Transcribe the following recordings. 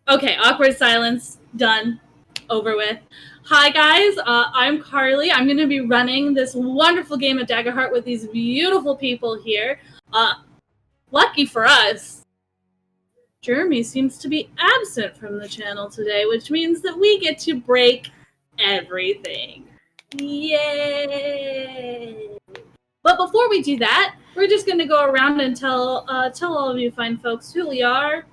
Okay, awkward silence. Done. Over with. Hi, guys. I'm Carly. I'm going to be running this wonderful game of Daggerheart with these beautiful people here. Lucky for us, Jeremy seems to be absent from the channel today, which means that we get to break everything. Yay! But before we do that, we're just going to go around and tell all of you fine folks who we are.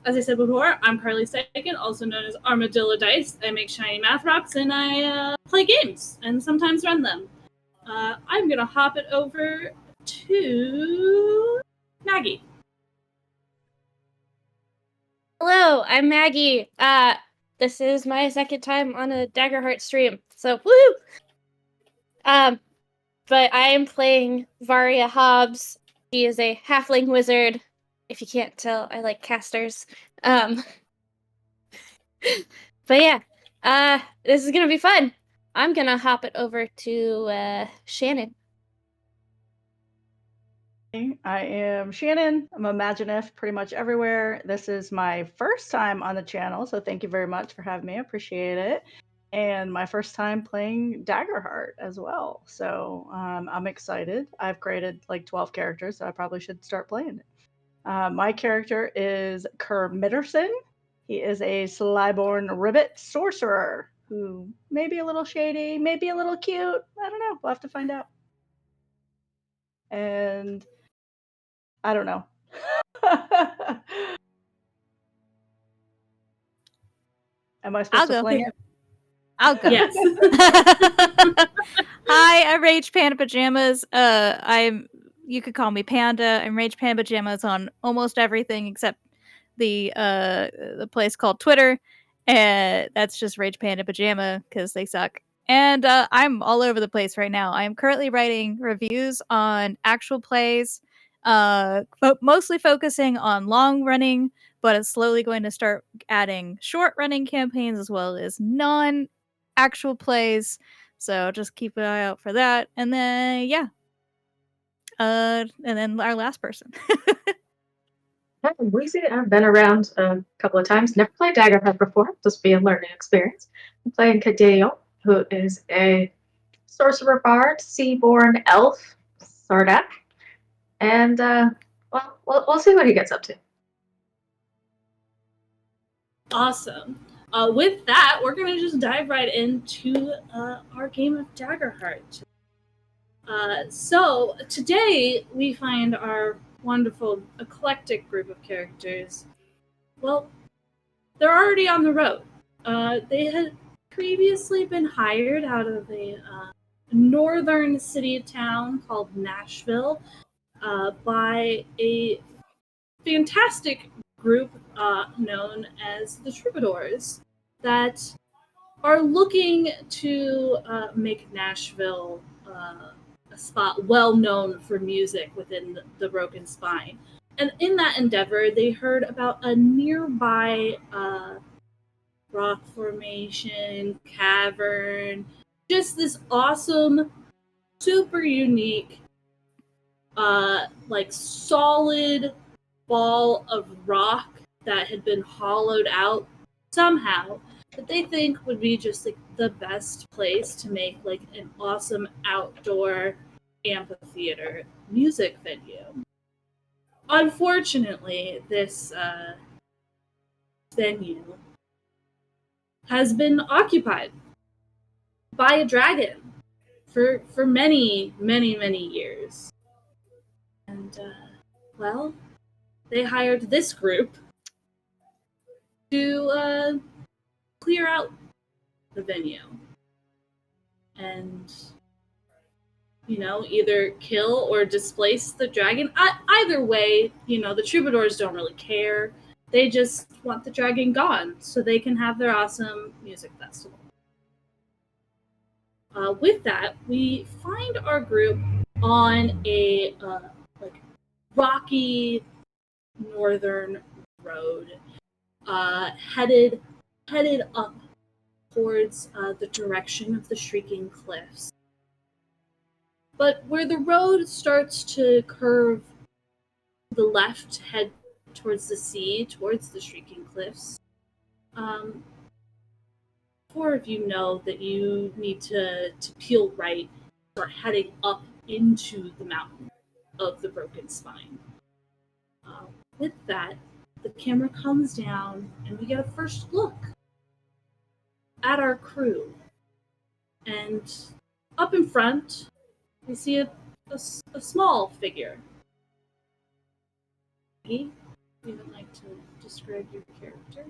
As I said before, I'm Carly Steichen, also known as Armadillo Dice. I make shiny math rocks, and I play games, and sometimes run them. I'm going to hop it over to Maggie. Hello, I'm Maggie. This is my second time on a Daggerheart stream, so woo! But I am playing Varia Hobbs. She is a halfling wizard. If you can't tell, I like casters. But yeah, this is gonna be fun. I'm gonna hop it over to Shannon. I am Shannon. I'm Imaginif pretty much everywhere. This is my first time on the channel, so thank you very much for having me. I appreciate it. And my first time playing Daggerheart as well. So I'm excited. I've created like 12 characters, so I probably should start playing it. My character is Kerr Mitterson. He is a Slyborn Ribbit sorcerer who may be a little shady, maybe a little cute. I don't know. We'll have to find out. And I don't know. Am I supposed to fling it? I'll go. Yes. Hi, I'm Rage Panda Pajamas. You could call me Panda. I'm Rage Panda Pajamas on almost everything except the place called Twitter. And that's just Rage Panda Pajama because they suck. And I'm all over the place right now. I'm currently writing reviews on actual plays, mostly focusing on long running, but it's slowly going to start adding short running campaigns as well as non-actual plays. So just keep an eye out for that. And then, yeah. And then our last person. Hi, I'm Weezy. I've been around a couple of times. Never played Daggerheart before. This will be a learning experience. I'm playing Cadeo, who is a sorcerer bard, seaborn elf, sorta. And, well, we'll see what he gets up to. Awesome. With that, we're going to just dive right into our game of Daggerheart. So today we find our wonderful eclectic group of characters. Well, they're already on the road. They had previously been hired out of a northern city town called Nashville by a fantastic group known as the Troubadours that are looking to make Nashville a spot well known for music within the Broken Spine. And in that endeavor, they heard about a nearby rock formation, cavern, just this awesome, super unique, like solid ball of rock that had been hollowed out somehow that they think would be just like the best place to make like an awesome outdoor amphitheater music venue. Unfortunately, this venue has been occupied by a dragon for many years. And well, they hired this group to clear out the venue and, you know, either kill or displace the dragon. Either way, you know, the Troubadours don't really care. They just want the dragon gone so they can have their awesome music festival. With that, we find our group on a like rocky northern road, headed up towards the direction of the Shrieking Cliffs. But where the road starts to curve to the left, head towards the sea, towards the Shrieking Cliffs. Four of you know that you need to peel right, start heading up into the mountain of the Broken Spine. With that, the camera comes down and we get a first look at our crew. And up in front, we see a small figure. Maggie, you would like to describe your character?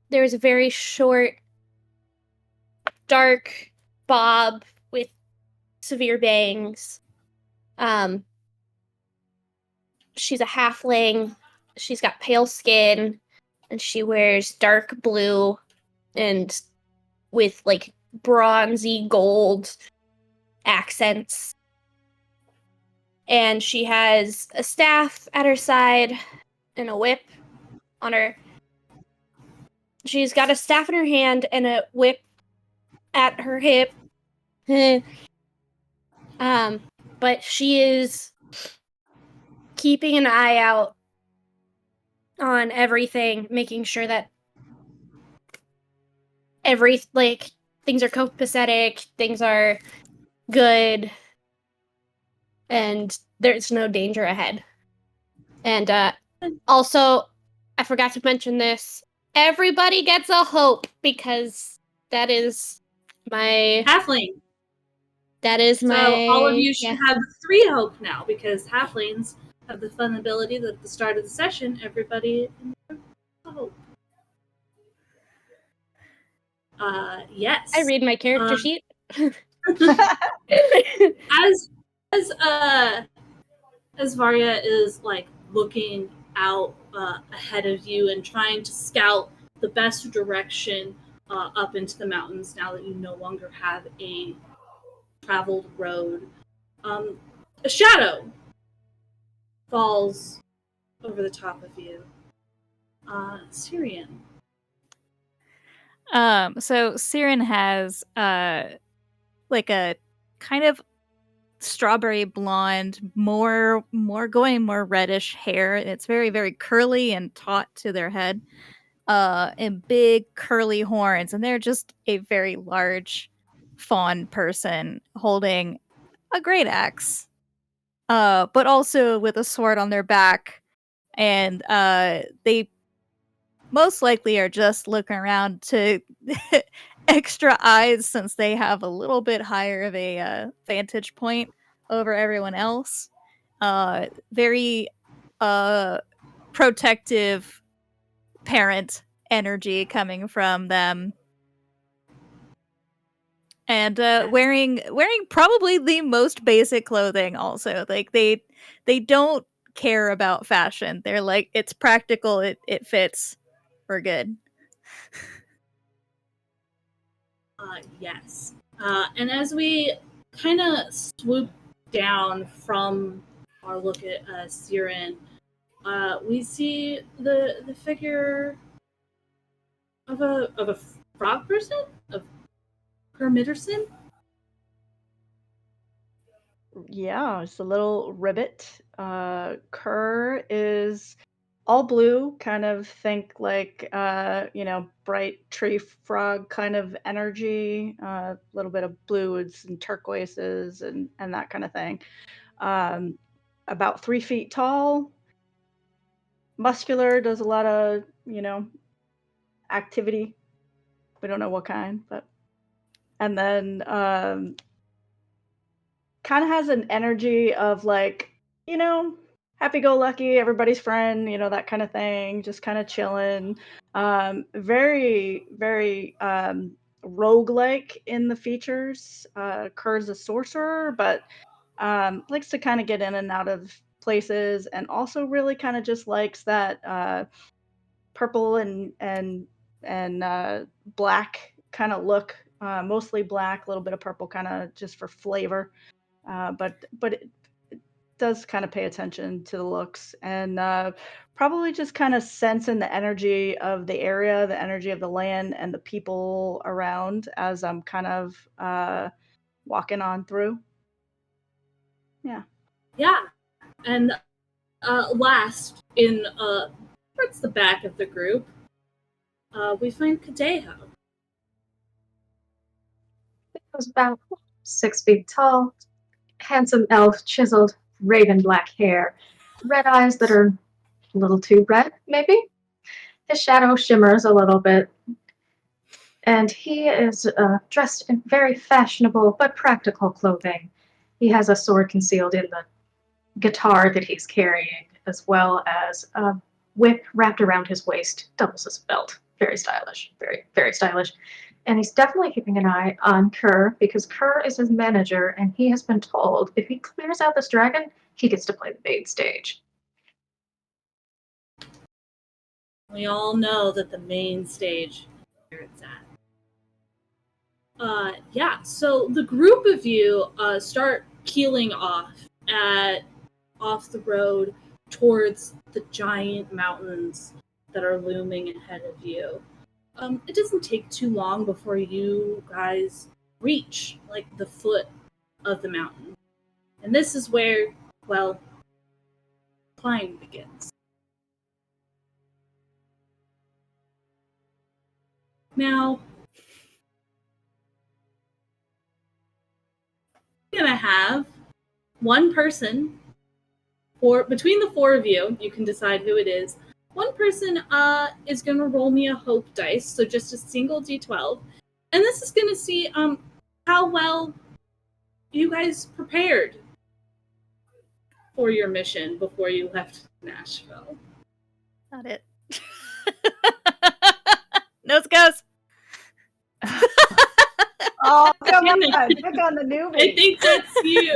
There's a very short, dark bob with severe bangs. She's a halfling. She's got pale skin, and she wears dark blue and with like bronzy gold accents. And she has a staff at her side and a whip on her. She's got a staff in her hand and a whip at her hip. But she is keeping an eye out on everything, making sure that things are copacetic, things are good, and there's no danger ahead. And also, I forgot to mention this. Everybody gets a hope because that is my halfling. That is my. So all of you should have 3 hope now because halflings have the fun ability that at the start of the session, everybody has a hope. Yes. I read my character sheet. As Varya is like looking out ahead of you and trying to scout the best direction up into the mountains now that you no longer have a traveled road, a shadow falls over the top of you. Syrian. So Siren has like a kind of strawberry blonde, more reddish hair. It's very, very curly and taut to their head, and big curly horns, and they're just a very large fawn person holding a great axe, but also with a sword on their back, and they most likely are just looking around to extra eyes since they have a little bit higher of a vantage point over everyone else. Very protective parent energy coming from them. And wearing probably the most basic clothing also. Like they don't care about fashion. They're like, it's practical, it fits. We're good. Yes. And as we kind of swoop down from our look at Siren, we see the figure of a frog person, of Hermitterson. Yeah, it's a little ribbit. Kerr is all blue, kind of think like bright tree frog kind of energy, a little bit of blues and turquoises and that kind of thing. About 3 feet tall, muscular, does a lot of activity. We don't know what kind, but and then kind of has an energy of like happy-go-lucky, everybody's friend, that kind of thing, just kind of chilling. Very, very roguelike in the features. Kerr's a sorcerer, but likes to kind of get in and out of places, and also really kind of just likes that purple and black kind of look. Mostly black, a little bit of purple, kind of just for flavor. But it does kind of pay attention to the looks, and probably just kind of sensing the energy of the area, the energy of the land, and the people around as I'm kind of walking on through. Yeah. And last, in towards the back of the group, we find Kadeho. He was about 6 feet tall, handsome elf, chiseled, raven black hair, red eyes that are a little too red, maybe. His shadow shimmers a little bit, and he is dressed in very fashionable but practical clothing. He has a sword concealed in the guitar that he's carrying, as well as a whip wrapped around his waist, doubles as a belt. Very stylish, very, very stylish. And he's definitely keeping an eye on Kerr, because Kerr is his manager, and he has been told if he clears out this dragon, he gets to play the main stage. We all know that the main stage where it's at. Yeah, so the group of you start peeling off the road towards the giant mountains that are looming ahead of you. It doesn't take too long before you guys reach like the foot of the mountain. And this is where, well, climb begins. Now, we're gonna have one person, or between the four of you, you can decide who it is. One person is gonna roll me a hope dice, so just a single d12, and this is gonna see how well you guys prepared for your mission before you left Nashville. Not it. Nose goes. Oh, come on. Pick on the newbie. I think that's you.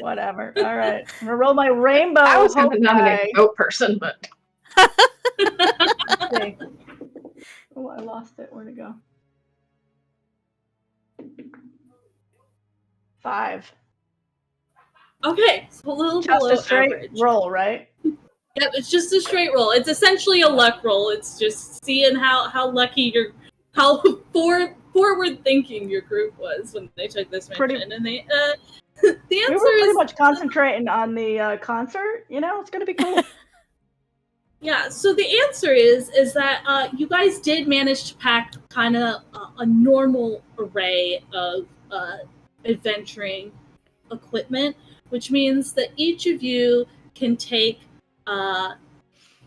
Whatever. All right. I'm going to roll my rainbow. I was going hope to nominate die. a goat person, but Let's see. Oh, I lost it. Where'd it go? 5. Okay, so a little Just below a straight average. roll, right? Yep, it's just a straight roll. It's essentially a luck roll. It's just seeing how lucky how forward thinking your group was when they took this mission. And they the answer We were pretty is much concentrating on the concert. You know, it's going to be cool. yeah. So the answer is that you guys did manage to pack kind of a normal array of adventuring equipment, which means that each of you can take a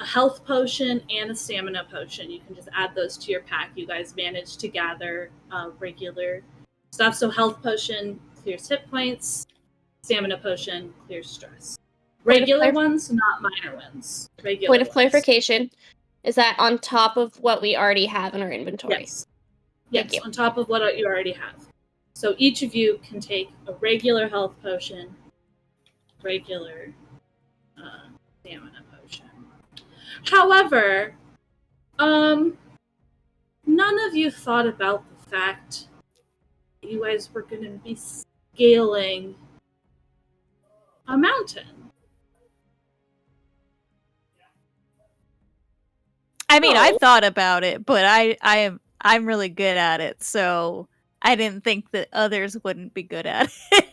health potion and a stamina potion. You can just add those to your pack. You guys managed to gather regular stuff. So health potion clears hit points, stamina potion clears stress. Regular ones, not minor ones. Regular Point of ones. clarification, is that on top of what we already have in our inventory? Yes. Thank Yes, you. on top of what you already have. So each of you can take a regular health potion, regular stamina potion. However, none of you thought about the fact that you guys were going to be scaling a mountain. I mean, I've thought about it, but I'm really good at it, so I didn't think that others wouldn't be good at it.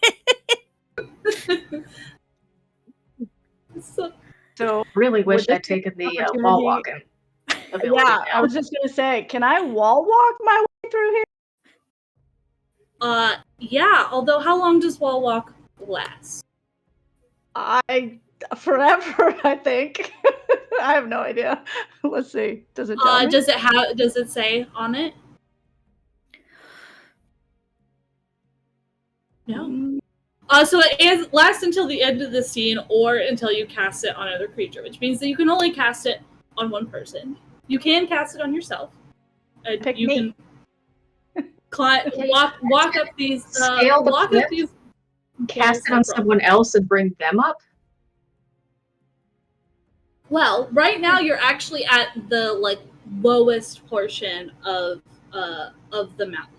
So really wish would this I'd taken the opportunity- wall walking ability yeah, now. I was just going to say, can I wall walk my way through here? Yeah, although how long does wall walk last? Forever, I think. I have no idea. Let's see. Does it tell me? Does it say on it? No. So it lasts until the end of the scene or until you cast it on another creature, which means that you can only cast it on one person. You can cast it on yourself. Pick you me. can walk up these Scale the walk cliff? up these Cast it walls on of someone else and bring them up? Well, right now you're actually at the lowest portion of the mountain.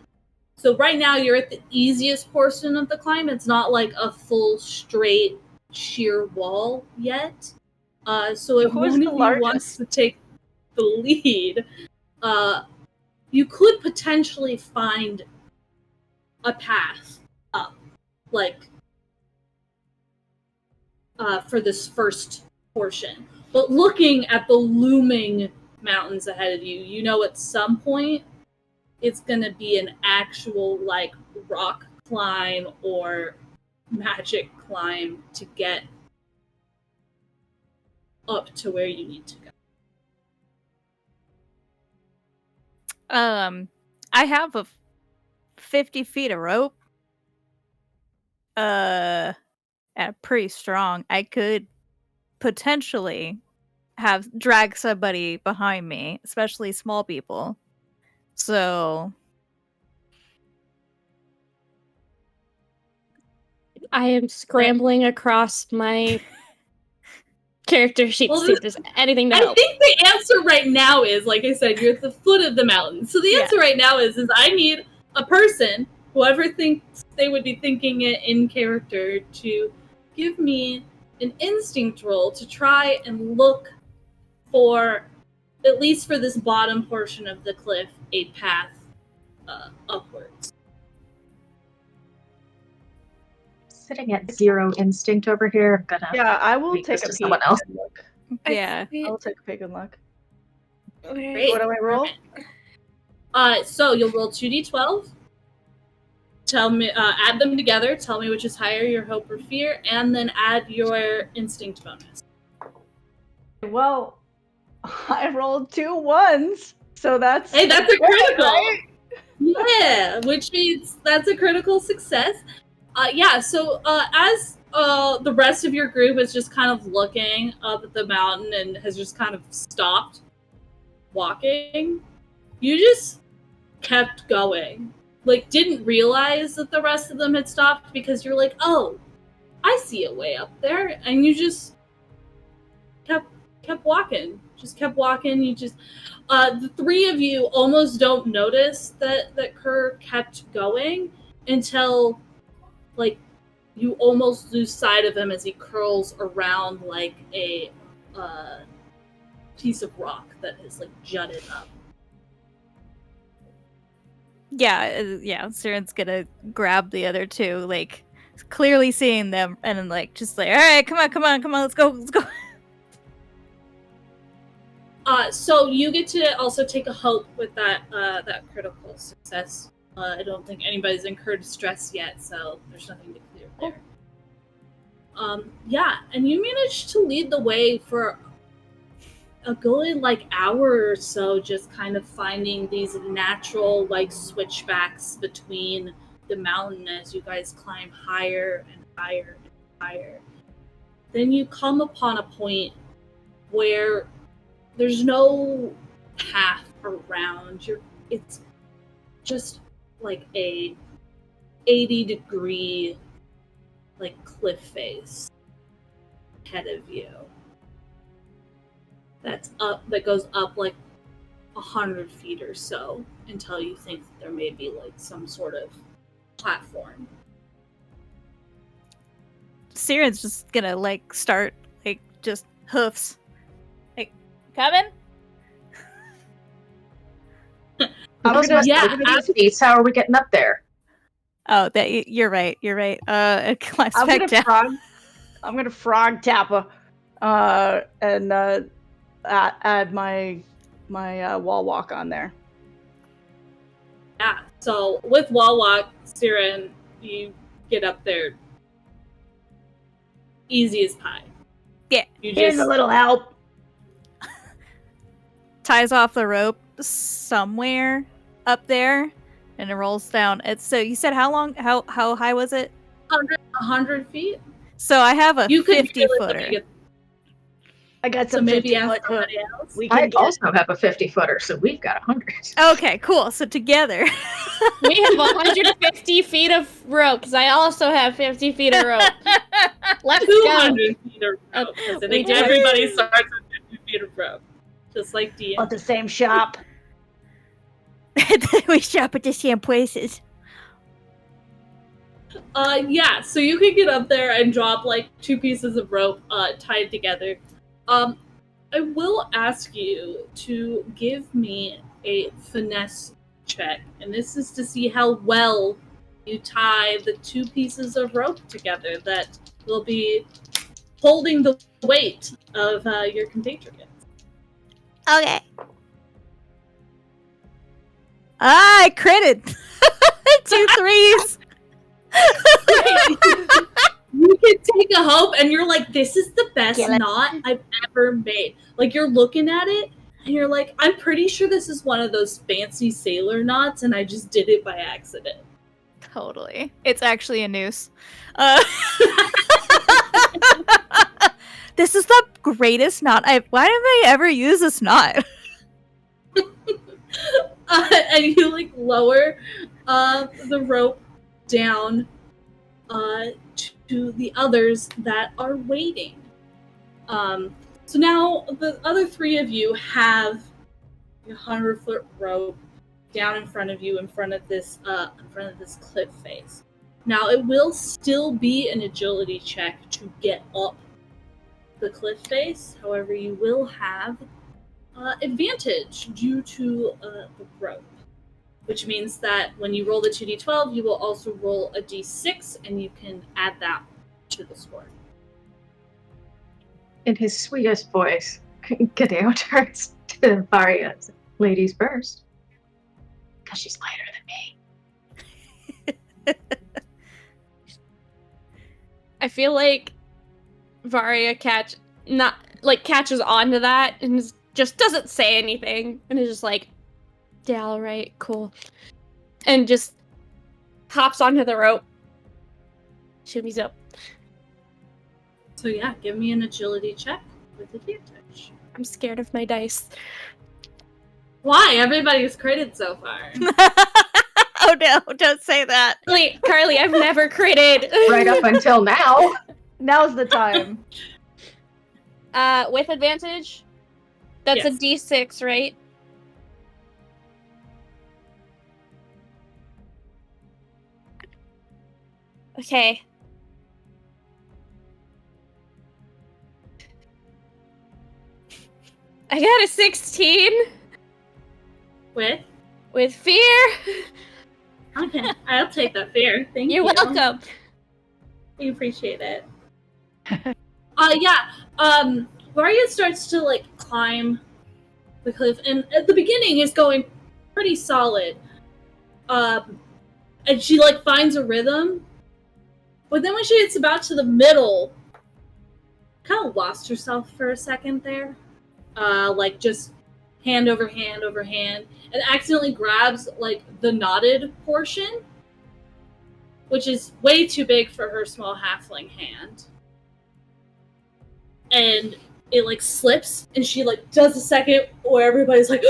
So right now you're at the easiest portion of the climb. It's not like a full straight sheer wall yet. So if Who's one the of you largest? wants to take the lead, you could potentially find a path up for this first portion. But looking at the looming mountains ahead of you, you know at some point it's going to be an actual rock climb or magic climb to get up to where you need to go. I have a 50 feet of rope. And pretty strong. I could potentially drag somebody behind me, especially small people. So I am scrambling across my character sheet to see if there's anything to help. I think the answer right now is, like I said, you're at the foot of the mountain. So the answer right now is I need a person, whoever thinks they would be thinking it in character, to give me an instinct roll to try and look for, at least for this bottom portion of the cliff, a path upwards. Sitting at 0 instinct over here. I'm gonna. Yeah, I will leave take this a to peek. someone else. and look. yeah. I'll take a peek and look. Okay. What do I roll? So you'll roll 2d12. Tell me, add them together. Tell me which is higher, your hope or fear, and then add your instinct bonus. Well, I rolled 2 1s, so that's Hey, that's a critical. right? Yeah, which means that's a critical success. So as the rest of your group is just kind of looking up at the mountain and has just kind of stopped walking, you just kept going. Didn't realize that the rest of them had stopped because you're like, oh, I see a way up there. And you just kept walking. Just kept walking. You just... the three of you almost don't notice that Kerr kept going until, you almost lose sight of him as he curls around a piece of rock that is jutted up. Yeah, Siren's gonna grab the other two, clearly seeing them, and then all right, come on, let's go. So you get to also take a hope with that critical success. I don't think anybody's incurred stress yet, so there's nothing to clear there. And you managed to lead the way for a good hour or so, just kind of finding these natural switchbacks between the mountain as you guys climb higher and higher and higher. Then you come upon a point where there's no path around. It's just a 80-degree cliff face ahead of you. That goes up 100 feet or so until you think that there may be some sort of platform. Siren's just gonna start just hoofs. Coming? How are we getting up there? Oh, you're right. It climbs back down. I'm gonna frog tap her, and add my wall walk on there. Yeah. So with wall walk, Siren, you get up there easy as pie. Yeah. Here's a little help. Ties off the rope somewhere up there, and it rolls down. So you said how long? How high was it? 100 feet. So I have a 50-footer. I got So some maybe ask 50-foot. somebody else. I also have a 50-footer, so we've got 100. Okay, cool. So together, We have 150 feet of rope, because I also have 50 feet of rope. Let's go. 200 feet of rope. Because I think everybody starts with 50 feet of rope. Just like D. At the same shop. we shop at the same places. So you can get up there and drop 2 pieces of rope tied together. I will ask you to give me a finesse check, and this is to see how well you tie the two pieces of rope together that will be holding the weight of your compatriots. Okay. I critted. 2 3s. You can take a hope, and you're like, this is the best Kill it. knot I've ever made. Like, you're looking at it, and you're like, I'm pretty sure this is one of those fancy sailor knots, and I just did it by accident. Totally. It's actually a noose. This is the greatest knot. Why did I ever use this knot? And you, like, lower the rope down to the others that are waiting. So now the other 3 of you have a 100-foot rope down in front of you, in front of this cliff face. Now it will still be an agility check to get up the cliff face. However, you will have advantage due to the rope, which means that when you roll the 2d12, you will also roll a d6, and you can add that to the score. In his sweetest voice, Kadeo turns to Varia and says, ladies first. Because she's lighter than me. I feel like Varia catches on to that and just doesn't say anything and is just like, yeah, all right, cool. And just hops onto the rope. Shimmies up. So yeah, give me an agility check with advantage. I'm scared of my dice. Why? Everybody's critted so far. Oh no, don't say that. Carly, I've never critted. Right up until now. Now's the time. With advantage? That's Yes. a D6, right? Okay. I got a 16 With fear. okay, I'll take that fear. Thank you. You're welcome. We appreciate it. Varia starts to like climb the cliff, and at the beginning is going pretty solid. And she like finds a rhythm, but then when she gets about to the middle, kind of lost herself for a second there. Like just hand over hand over hand, and accidentally grabs like the knotted portion, which is way too big for her small halfling hand. And it like slips, and she like does a second where everybody's like,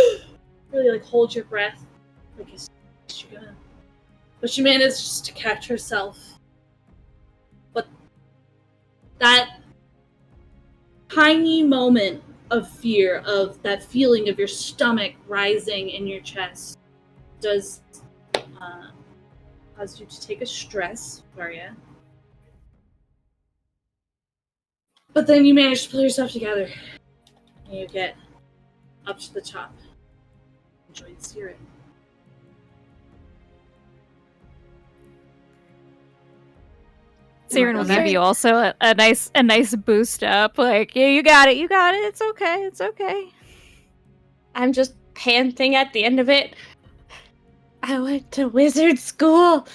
really like hold your breath. Like, is she gonna? But she manages to catch herself. But that tiny moment of fear, of that feeling of your stomach rising in your chest, does cause you to take a stress, Varia. But then you manage to pull yourself together, and you get up to the top and join Siren. Siren will give you also a nice boost up. Like, yeah, you got it. It's okay. I'm just panting at the end of it. I went to wizard school.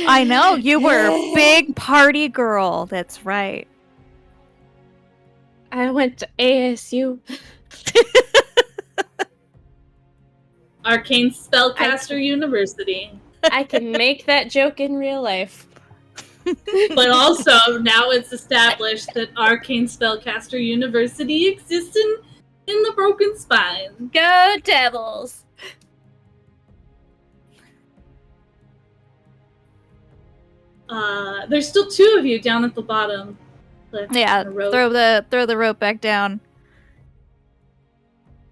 I know, you were a big party girl. That's right. I went to ASU. Arcane Spellcaster University. I can make that joke in real life. But also, now it's established that Arcane Spellcaster University exists in the Broken Spine. Go Devils! There's still 2 of you down at the bottom. Yeah, on the rope. throw the rope back down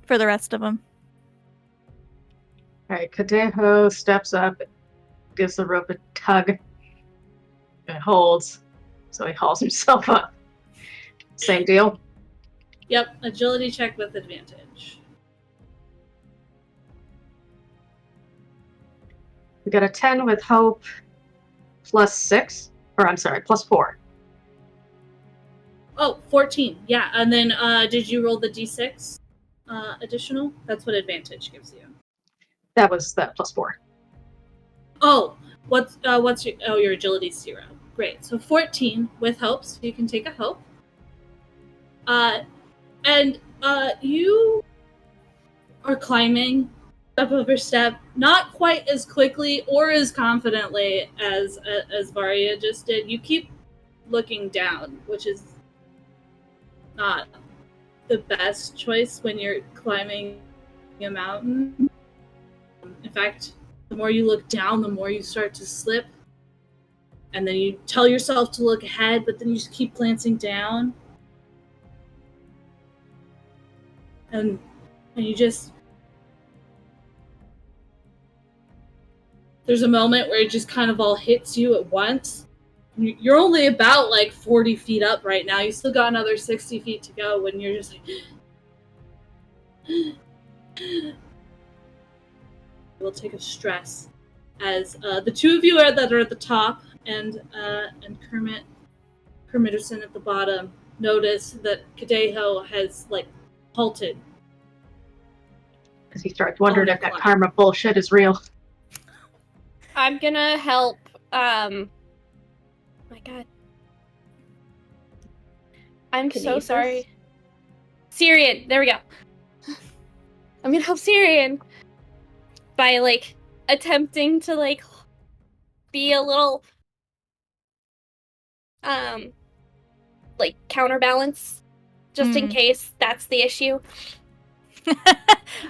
for the rest of them. Alright, Kadeho steps up, gives the rope a tug, and holds. So he hauls himself up. Same deal. Yep, agility check with advantage. We got a 10 with hope +6. Or I'm sorry, +4. Oh, 14. Yeah, and then did you roll the d6 additional? That's what advantage gives you. That was that +4. Oh, what's your agility's 0. Great. So 14 with hope, so you can take a hope. And you are climbing step over step, not quite as quickly or as confidently as Varia just did. You keep looking down, which is not the best choice when you're climbing a mountain. In fact, the more you look down, the more you start to slip. And then you tell yourself to look ahead, but then you just keep glancing down. And you just... There's a moment where it just kind of all hits you at once. You're only about like 40 feet up right now. You still got another 60 feet to go when you're just like... We'll take a stress as the two of you that are at the top and Kermiterson at the bottom notice that Kadeho has like halted. Because he starts wondering if that karma bullshit is real. I'm gonna help. My God. I'm so sorry. Syrian. There we go. I'm gonna help Syrian by like attempting to like be a little like counterbalance just in case that's the issue.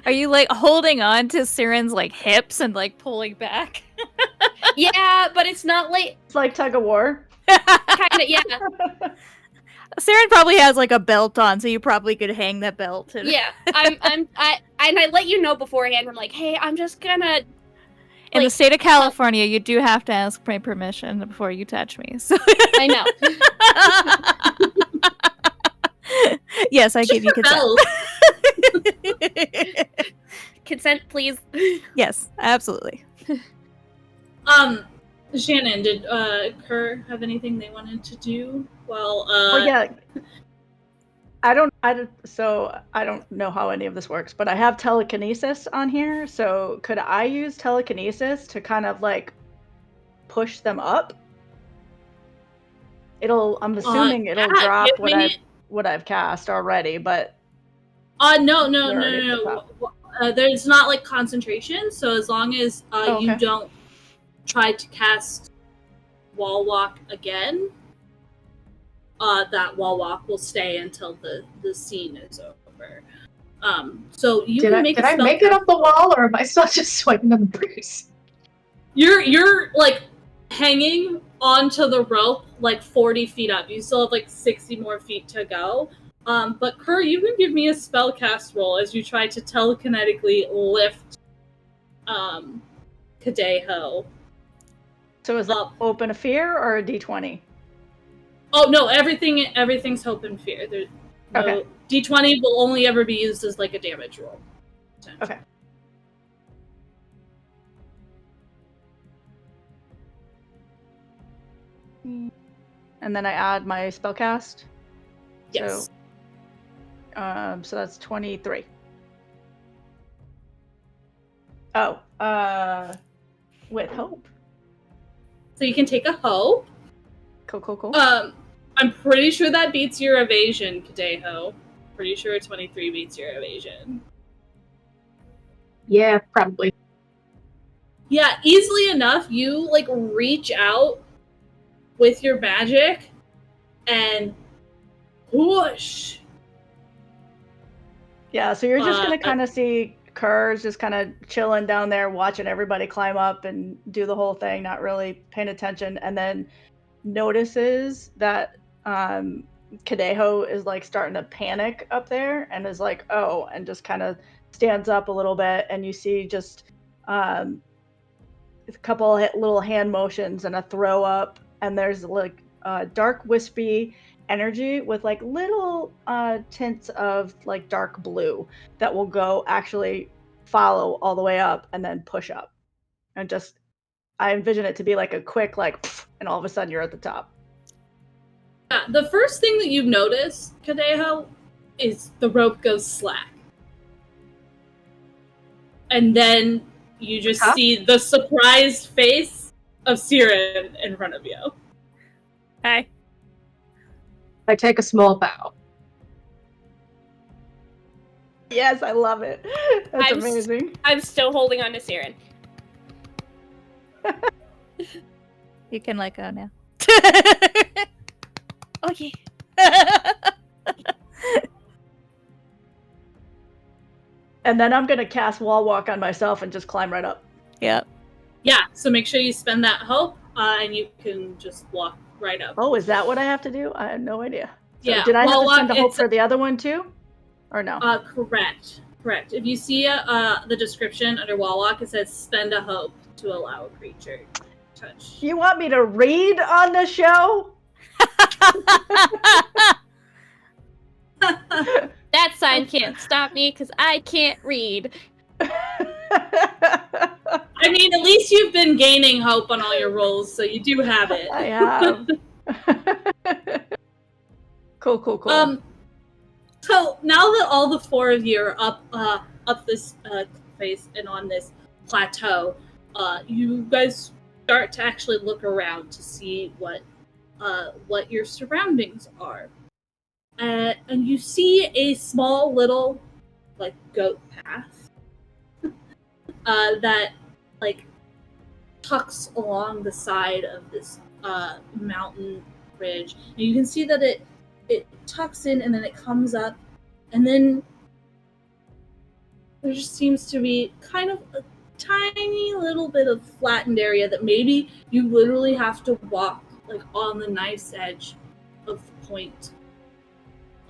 Are you like holding on to Siren's like hips and like pulling back? Yeah, but it's not like It's like tug of war. kind of, yeah. Siren probably has like a belt on, so you probably could hang that belt. Yeah, I let you know beforehand. I'm like, hey, I'm just gonna. In the state of California, you do have to ask my permission before you touch me. So I know. Yes, I give you consent. Consent, please. Yes, absolutely. Shannon, did Kerr have anything they wanted to do? Well, yeah. I don't know how any of this works, but I have telekinesis on here. So could I use telekinesis to kind of like push them up? I'm assuming it'll drop what I've cast already, but no. There's not like concentration, so as long as you don't try to cast wall walk again, that wall walk will stay until the scene is over. So you can make. Did I make it up the wall, or am I still just swinging on the breeze? You're like hanging onto the rope like 40 feet up. You still have like 60 more feet to go. But Kerr, you can give me a spellcast roll as you try to telekinetically lift Kadeho. So is that open a fear or a d20? Oh no, everything's hope and fear. There's no, d20 will only ever be used as like a damage roll. Okay. And then I add my spellcast. Yes. So that's 23. With hope. So you can take a hope. Cool. I'm pretty sure that beats your evasion, Kadeho. Pretty sure 23 beats your evasion. Yeah, probably. Yeah, easily enough, you like reach out with your magic and whoosh. Yeah, so you're just gonna kind of see Kerr's just kind of chilling down there, watching everybody climb up and do the whole thing, not really paying attention, and then notices that Kadeho is like starting to panic up there and is like, oh, and just kind of stands up a little bit, and you see just a couple little hand motions and a throw up, and there's like dark wispy energy with like little tints of like dark blue that will go actually follow all the way up and then push up and just I envision it to be like a quick like, and all of a sudden you're at the top. Yeah, the first thing that you notice, Kadeho, is the rope goes slack. And then you just see the surprised face of Siren in front of you. Hi. I take a small bow. Yes, I love it. That's amazing. I'm still holding on to Siren. You can let go now. Okay. And then I'm gonna cast Wall Walk on myself and just climb right up. Yep. Yeah, so make sure you spend that hope, and you can just walk right up. Oh, is that what I have to do? I had no idea. So Yeah, did I have Wall to spend Walk, a hope for the other one too? Or no? Correct. If you see the description under Wall Walk, it says spend a hope to allow a creature to touch. You want me to read on the show? That sign can't stop me because I can't read. I mean, at least you've been gaining hope on all your rolls, so you do have it. I have. Cool. So now that all the four of you are up this face and on this plateau, you guys start to actually look around to see what your surroundings are, and you see a small little like goat path that like tucks along the side of this mountain ridge, and you can see that it tucks in and then it comes up, and then there just seems to be kind of a tiny little bit of flattened area that maybe you literally have to walk like on the knife's edge of the point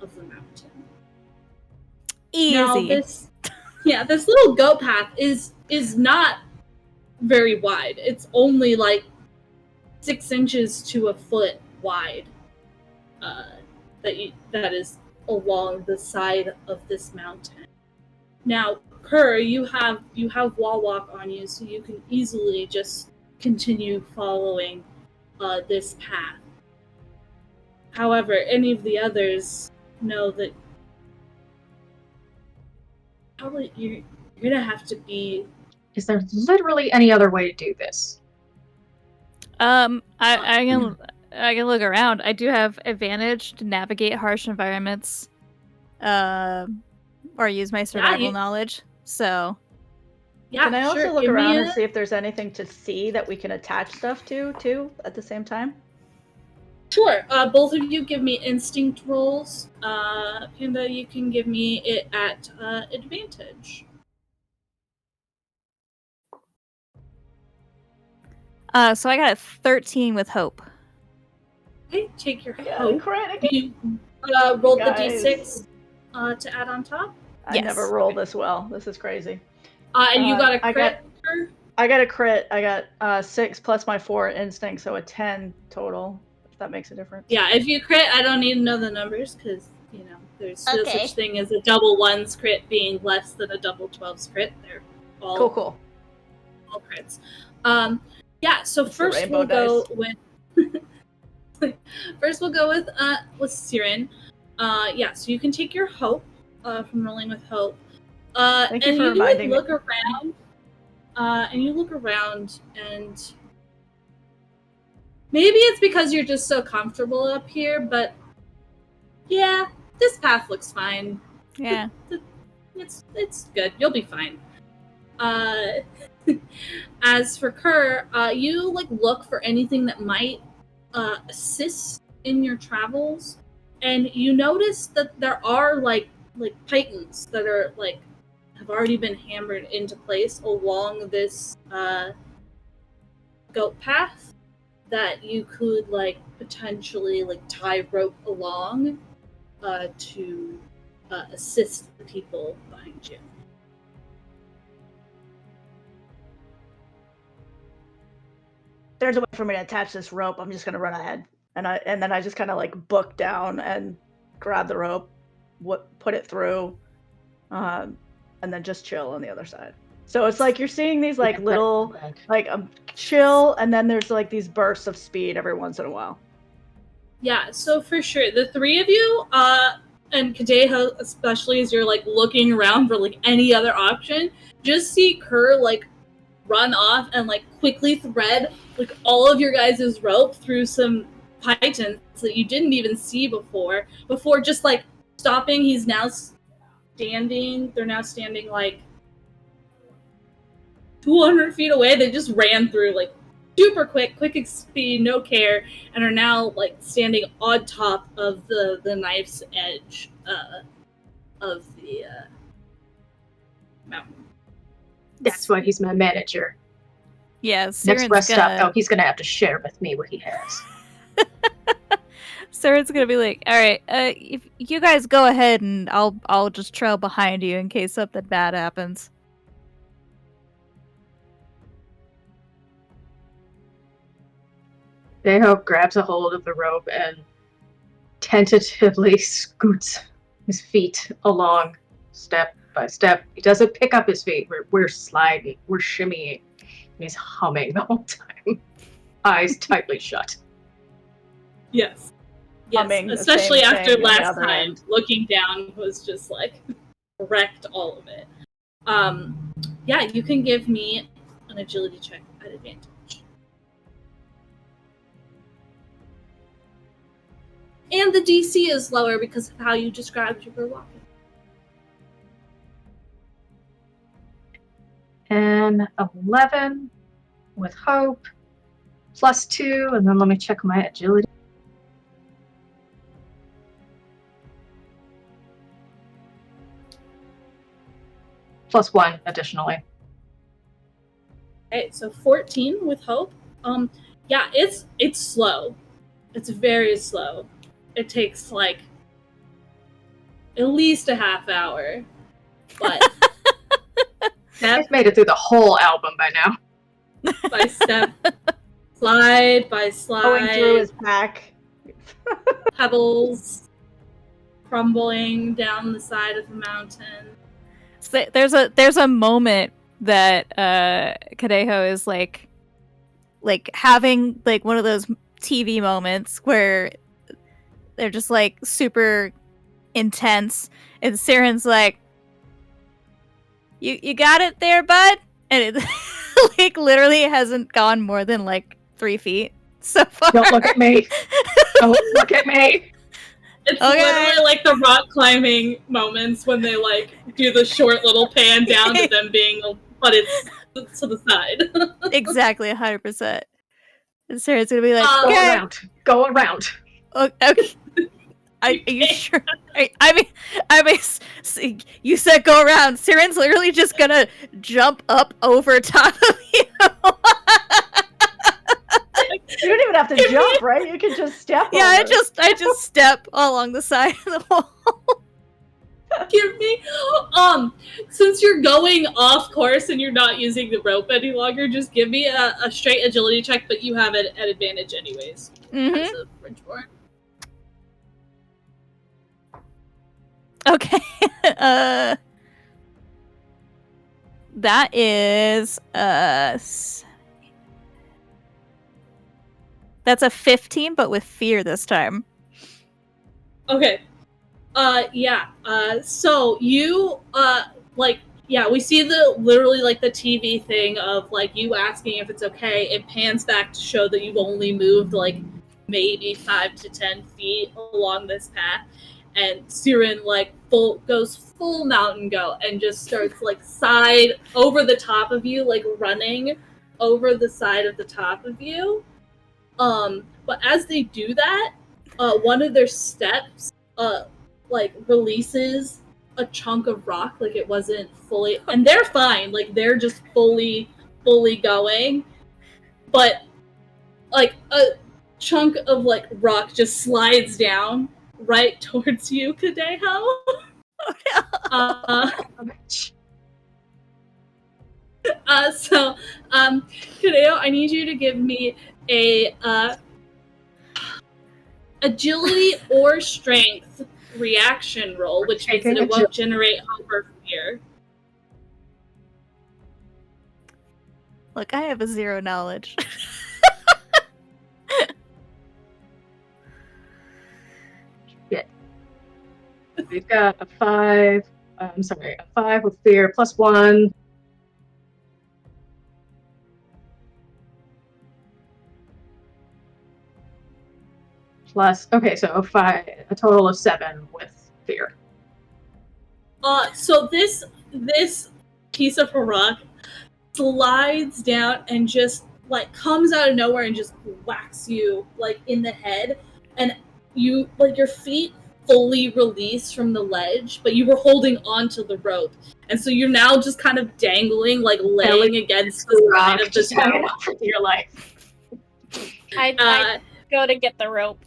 of the mountain. Easy. Now this little goat path is not very wide. It's only like 6 inches to a foot wide. That is along the side of this mountain. Now, Kerr, you have Wall Walk on you, so you can easily just continue following this path. However, any of the others know that probably you're gonna have to be. Is there literally any other way to do this? I can look around. I do have advantage to navigate harsh environments, or use my survival knowledge. So, Yeah, can I also sure. look around and see if there's anything to see that we can attach stuff to too at the same time? Sure. Both of you give me instinct rolls. Panda, you can give me it at advantage. So I got a 13 with hope. Okay, take your Yeah, hope. crit. You rolled the Guys. d6 to add on top. I Yes. never roll this well. This is crazy. And you got a I crit. I got a crit. I got 6 plus my 4 instinct, so a 10 total. If that makes a difference. Yeah, if you crit, I don't need to know the numbers because there's no Okay. such thing as a double ones crit being less than a double 12s crit. They're all Cool. all crits. Yeah. So It's the first rainbow we'll go dice. with Siren. Yeah. So you can take your hope from rolling with hope. Thank you and for you reminding me. look around. And you look around, and maybe it's because you're just so comfortable up here, but yeah, this path looks fine. Yeah. It's good. You'll be fine. As for Kerr, you look for anything that might assist in your travels, and you notice that there are like pythons that are have already been hammered into place along this goat path that you could potentially tie rope along to assist the people behind you. There's a way for me to attach this rope. I'm just gonna run ahead, and then I just kind of book down and grab the rope, put it through, and then just chill on the other side. So it's like you're seeing these like little like chill, and then there's like these bursts of speed every once in a while. Yeah, so for sure, the three of you, and Kadeha especially, as you're like looking around for like any other option, just see Kerr like run off and like quickly thread like all of your guys' rope through some pythons that you didn't even see before just like stopping. He's now standing. They're now standing like 200 feet away. They just ran through like super quick speed, no care, and are now like standing on top of the knife's edge of the mountain. That's why he's my manager. Yeah, Next Siren's rest gonna... stop, though, he's gonna have to share with me what he has. Siren's gonna be like, all right, if you guys go ahead, and I'll just trail behind you in case something bad happens. Deho grabs a hold of the rope and tentatively scoots his feet along step by step. He doesn't pick up his feet. We're sliding. We're shimmying. And he's humming the whole time. Eyes tightly shut. Yes. Humming the Especially same after thing on the last other time, end. looking down was just like wrecked all of it. Yeah, you can give me an agility check at advantage. And the DC is lower because of how you described you were walking. And 11 with hope, +2, and then let me check my agility. +1 additionally. Okay, so 14 with hope. Yeah, it's slow. It's very slow. It takes like at least a half hour. But I've made it through the whole album by now. by step, slide by slide, Going through his pack. pebbles crumbling down the side of the mountain. So there's a moment that Kadeho is like having like one of those TV moments where they're just like super intense, and Siren's like, You got it there, bud? And it like literally hasn't gone more than like 3 feet so far. Don't look at me. Don't look at me. It's Okay. literally like the rock climbing moments when they like do the short little pan down to them being, but it's to the side. Exactly, 100%. And Sarah's gonna be like, Go okay, around. Go around. okay. Are you sure? I mean, you said go around. Siren's literally just gonna jump up over top of you. You don't even have to jump, right? You can just step. Yeah, over. I just step along the side of the wall. Give me, since you're going off course and you're not using the rope any longer, just give me a straight agility check, but you have it at advantage anyways. Mm-hmm. As a Bridgeborn. Okay. That is that's a 15, but with fear this time. Okay. Yeah. So you, we see literally like the TV thing of like you asking if it's okay. It pans back to show that you've only moved like maybe 5 to 10 feet along this path. And Siren like goes full mountain goat and just starts like side over the top of you, like running over the side of the top of you. But as they do that, one of their steps like releases a chunk of rock, like it wasn't fully, and they're fine, like they're just fully going, but like a chunk of like rock just slides down right towards you, Kadeho. So Kadeo, I need you to give me a agility or strength reaction roll, which means that it won't generate hope or fear. Look, I have a 0 knowledge. We've got a 5. A 5 with fear plus 1. Plus, okay, so a total of 7 with fear. So this piece of rock slides down and just like comes out of nowhere and just whacks you like in the head, and you like your feet fully release from the ledge, but you were holding onto the rope, and so you're now just kind of dangling, like laying against the side of the tower for your life. I go to get the rope.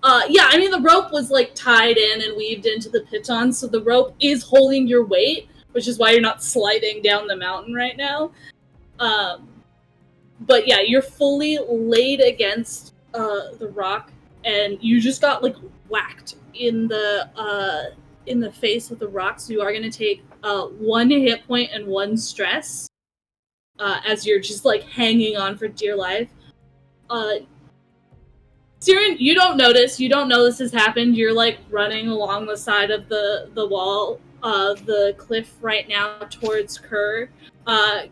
Yeah, I mean the rope was like tied in and weaved into the piton, so the rope is holding your weight, which is why you're not sliding down the mountain right now. But yeah, you're fully laid against the rock, and you just got like whacked in the face with the rock. So you are going to take 1 hit point and 1 stress as you're just like hanging on for dear life. Siren, you don't notice. You don't know this has happened. You're like running along the side of the wall, the cliff right now towards Kerr.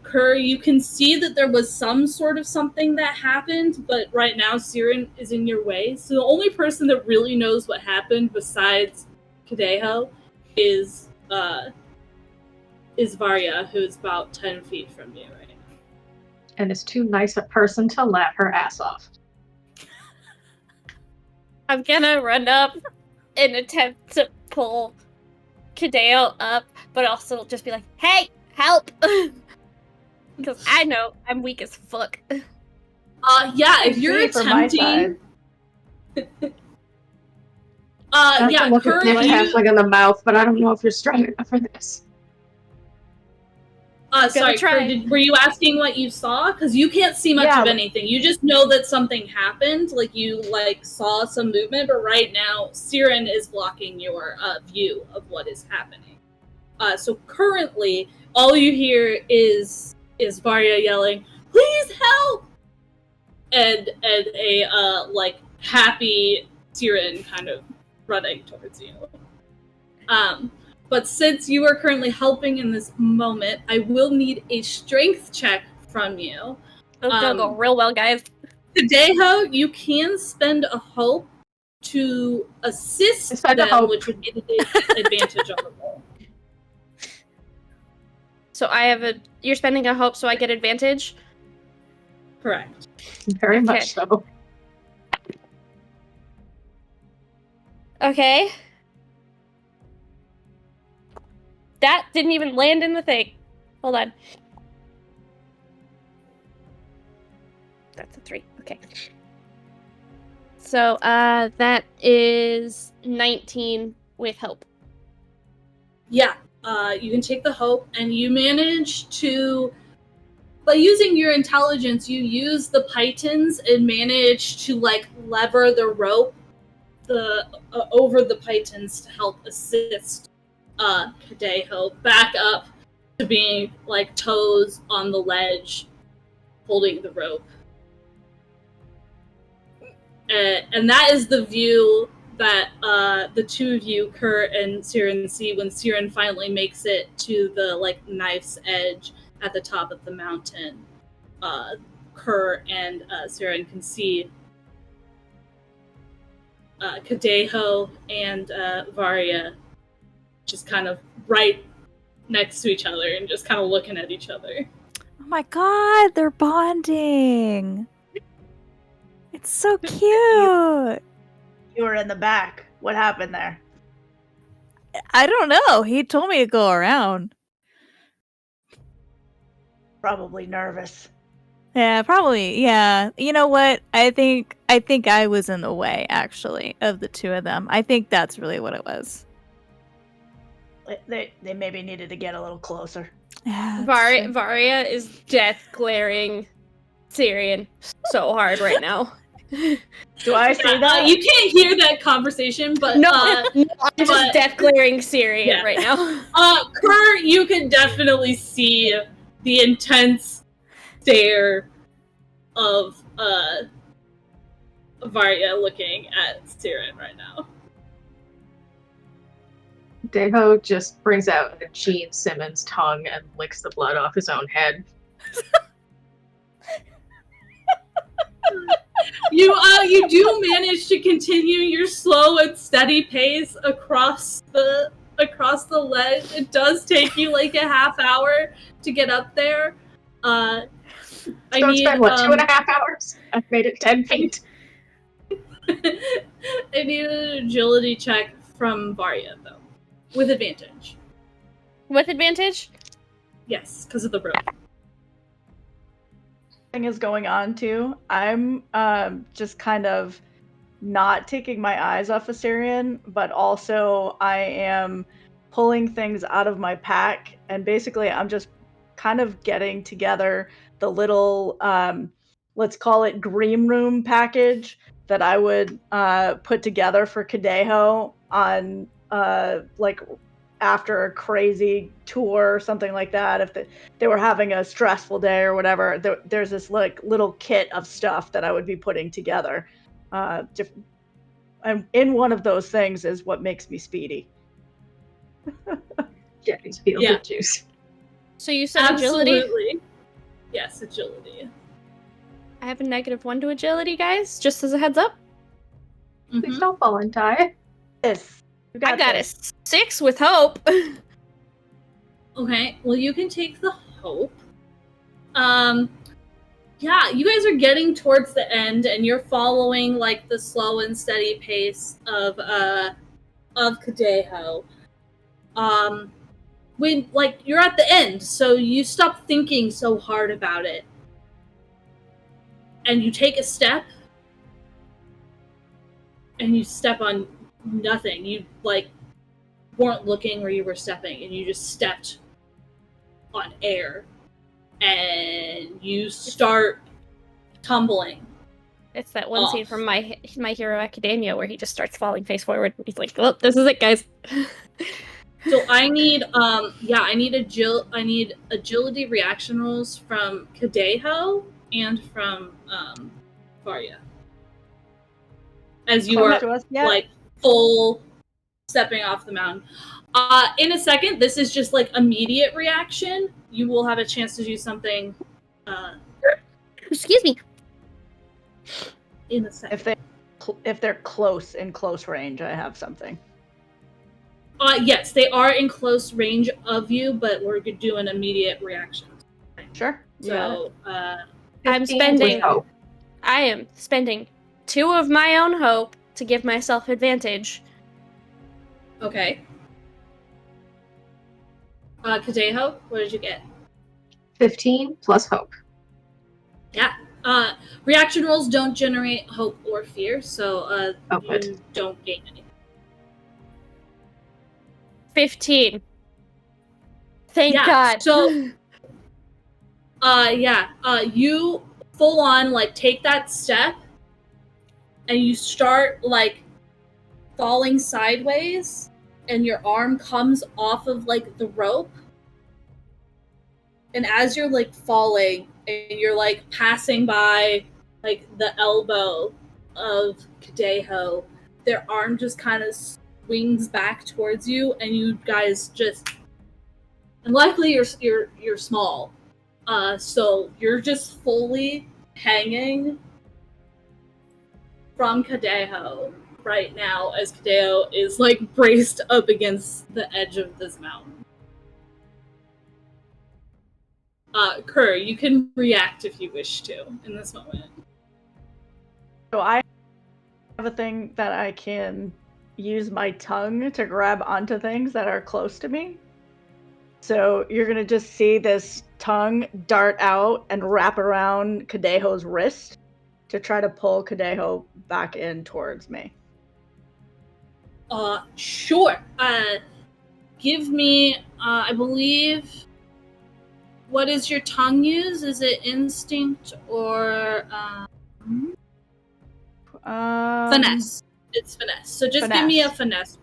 Kerr, you can see that there was some sort of something that happened, but right now Siren is in your way. So the only person that really knows what happened besides Kadeho is Varya, who is about 10 feet from you right now. And is too nice a person to laugh her ass off. I'm gonna run up and attempt to pull Kadeo up, but also just be like, hey, help! Because I know I'm weak as fuck. Yeah, if you're attempting... yeah, look Kerr, at the halfling in the mouth, but I don't know if you're strong enough for this. Sorry, Kerr, were you asking what you saw? Because you can't see much of anything. You just know that something happened, like you saw some movement, but right now Siren is blocking your view of what is happening. So currently, all you hear is Varya yelling, "Please help!" and a happy Siren kind of running towards you. But since you are currently helping in this moment, I will need a strength check from you. It's gonna go real well, guys. Kadeho, you can spend a hope to assist them, which would give you advantage on the roll. So you're spending a hope, so I get advantage? Correct. Very much so. Okay. That didn't even land in the thing. Hold on. That's a 3. Okay. So, that is 19 with hope. Yeah. You can take the hope, and you manage to, by using your intelligence, you use the pitons and manage to lever the rope over the pitons to help assist Kadeho back up to being toes on the ledge, holding the rope. And that is the view that the two of you, Kerr and Siren, see when Siren finally makes it to the knife's edge at the top of the mountain. Kerr and Siren can see Kadeho and Varya just kind of right next to each other and just kind of looking at each other. Oh my god, they're bonding. It's so cute. You were in the back. What happened there? I don't know. He told me to go around. Probably nervous. Yeah, probably. Yeah. You know what? I think I was in the way, actually, of the two of them. I think that's really what it was. They maybe needed to get a little closer. Yeah, Varya is death glaring Syrian so hard right now. Do I say that? You can't hear that conversation, but no, I'm just death glaring Syrian right now. Kerr, you can definitely see the intense stare of Varya looking at Siren right now. Deho just brings out a Gene Simmons tongue and licks the blood off his own head. You do manage to continue your slow and steady pace across the ledge. It does take you like a half hour to get up there. Don't spend, what, 2.5 hours? I've made it 10 feet. I need an agility check from Varya, though. With advantage. With advantage? Yes, because of the rope. Thing is going on too. I'm just kind of not taking my eyes off of Syrian, but also I am pulling things out of my pack, and basically I'm just kind of getting together the little let's call it green room package that I would put together for Kadeho on like after a crazy tour or something like that. If they were having a stressful day or whatever, there's this like little kit of stuff that I would be putting together. And in one of those things is what makes me speedy. Jackie's feel good juice. So you said agility? Absolutely. Yes, agility. I have a -1 to agility, guys, just as a heads up. Please don't fall and die. Yes. I got a 6 with hope. Okay, well, you can take the hope. Yeah, you guys are getting towards the end, and you're following like the slow and steady pace of Kadeho. When like you're at the end, so you stop thinking so hard about it, and you take a step, and you step on nothing. You like weren't looking where you were stepping, and you just stepped on air, and you start tumbling. It's that one scene from My Hero Academia where he just starts falling face forward. He's like, "Well, this is it, guys." So I need agility reaction rolls from Kadeho and from Varya. As you are like full stepping off the mountain. In a second, this is just like immediate reaction. You will have a chance to do something. Excuse me. In a second. If they're in close range, I have something. Yes, they are in close range of you, but we're gonna do an immediate reaction. Sure. So I am spending 2 of my own hope to give myself advantage. Okay. Kadeho, what did you get? 15 plus hope. Yeah. Reaction rolls don't generate hope or fear, so you don't gain anything. 15. Thank God. So, you full on like take that step, and you start like falling sideways, and your arm comes off of like the rope, and as you're like falling, and you're like passing by like the elbow of Kadeho, their arm just kind of swings back towards you, and you guys just, and luckily you're small, so you're just fully hanging from Kadeho right now, as Kadeho is like braced up against the edge of this mountain. Kerr, you can react if you wish to in this moment. So I have a thing that I can use my tongue to grab onto things that are close to me. So you're going to just see this tongue dart out and wrap around Kadeho's wrist to try to pull Kadeho back in towards me. Sure. Give me, I believe, what is your tongue use? Is it instinct or finesse? It's finesse. So just give me a finesse.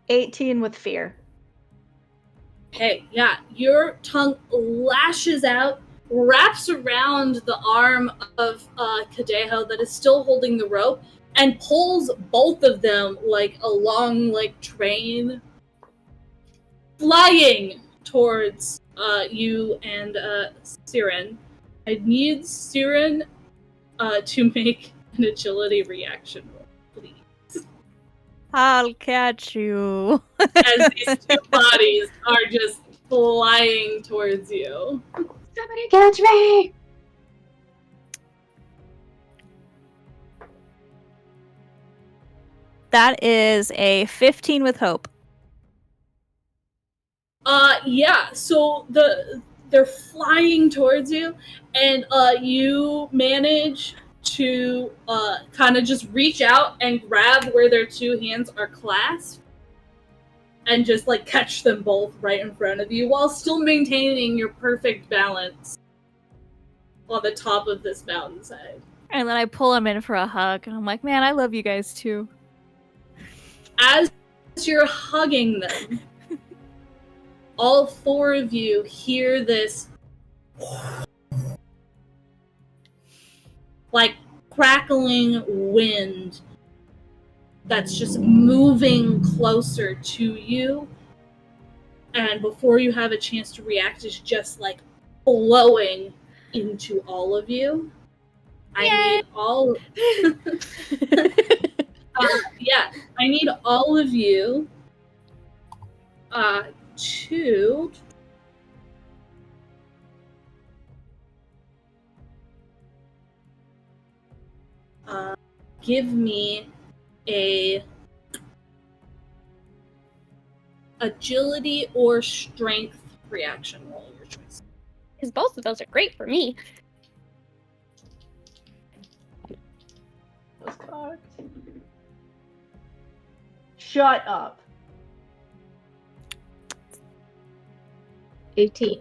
18 with fear. Okay, yeah, your tongue lashes out, wraps around the arm of Kadeho that is still holding the rope, and pulls both of them like a long, like, train, flying towards you and Siren. I need Siren to make an agility reaction roll, please. I'll catch you. As these two bodies are just flying towards you. Somebody catch me! That is a 15 with hope. Yeah, so they're flying towards you, and you manage to kind of just reach out and grab where their two hands are clasped, and just like catch them both right in front of you while still maintaining your perfect balance on the top of this mountainside. And then I pull him in for a hug, and I'm like, man, I love you guys too. As you're hugging them, all four of you hear this like crackling wind that's just moving closer to you, and before you have a chance to react, it's just like blowing into all of you. I need all I need all of you to give me a agility or strength reaction roll, your choice. Because both of those are great for me. Shut up. 18.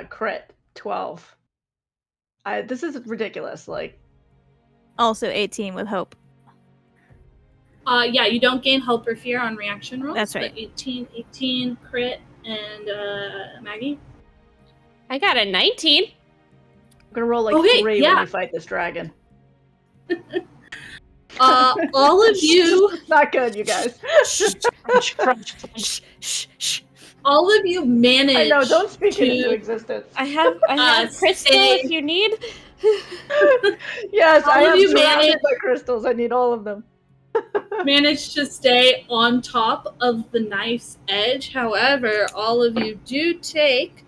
Crit 12. This is ridiculous. Like, Also 18 with hope. Yeah, you don't gain hope or fear on reaction rolls. That's right. But 18 crit, and Maggie? I got a 19. I'm gonna roll like Okay, 3 yeah. when you fight this dragon. All of you, It's not good, you guys. all of you manage. I know. Don't speak it to- into existence. I have crystal stay- if you need. Yes, all I of am you surrounded manage- by crystals. I need all of them. manage to stay on top of the knife's edge. However, all of you do take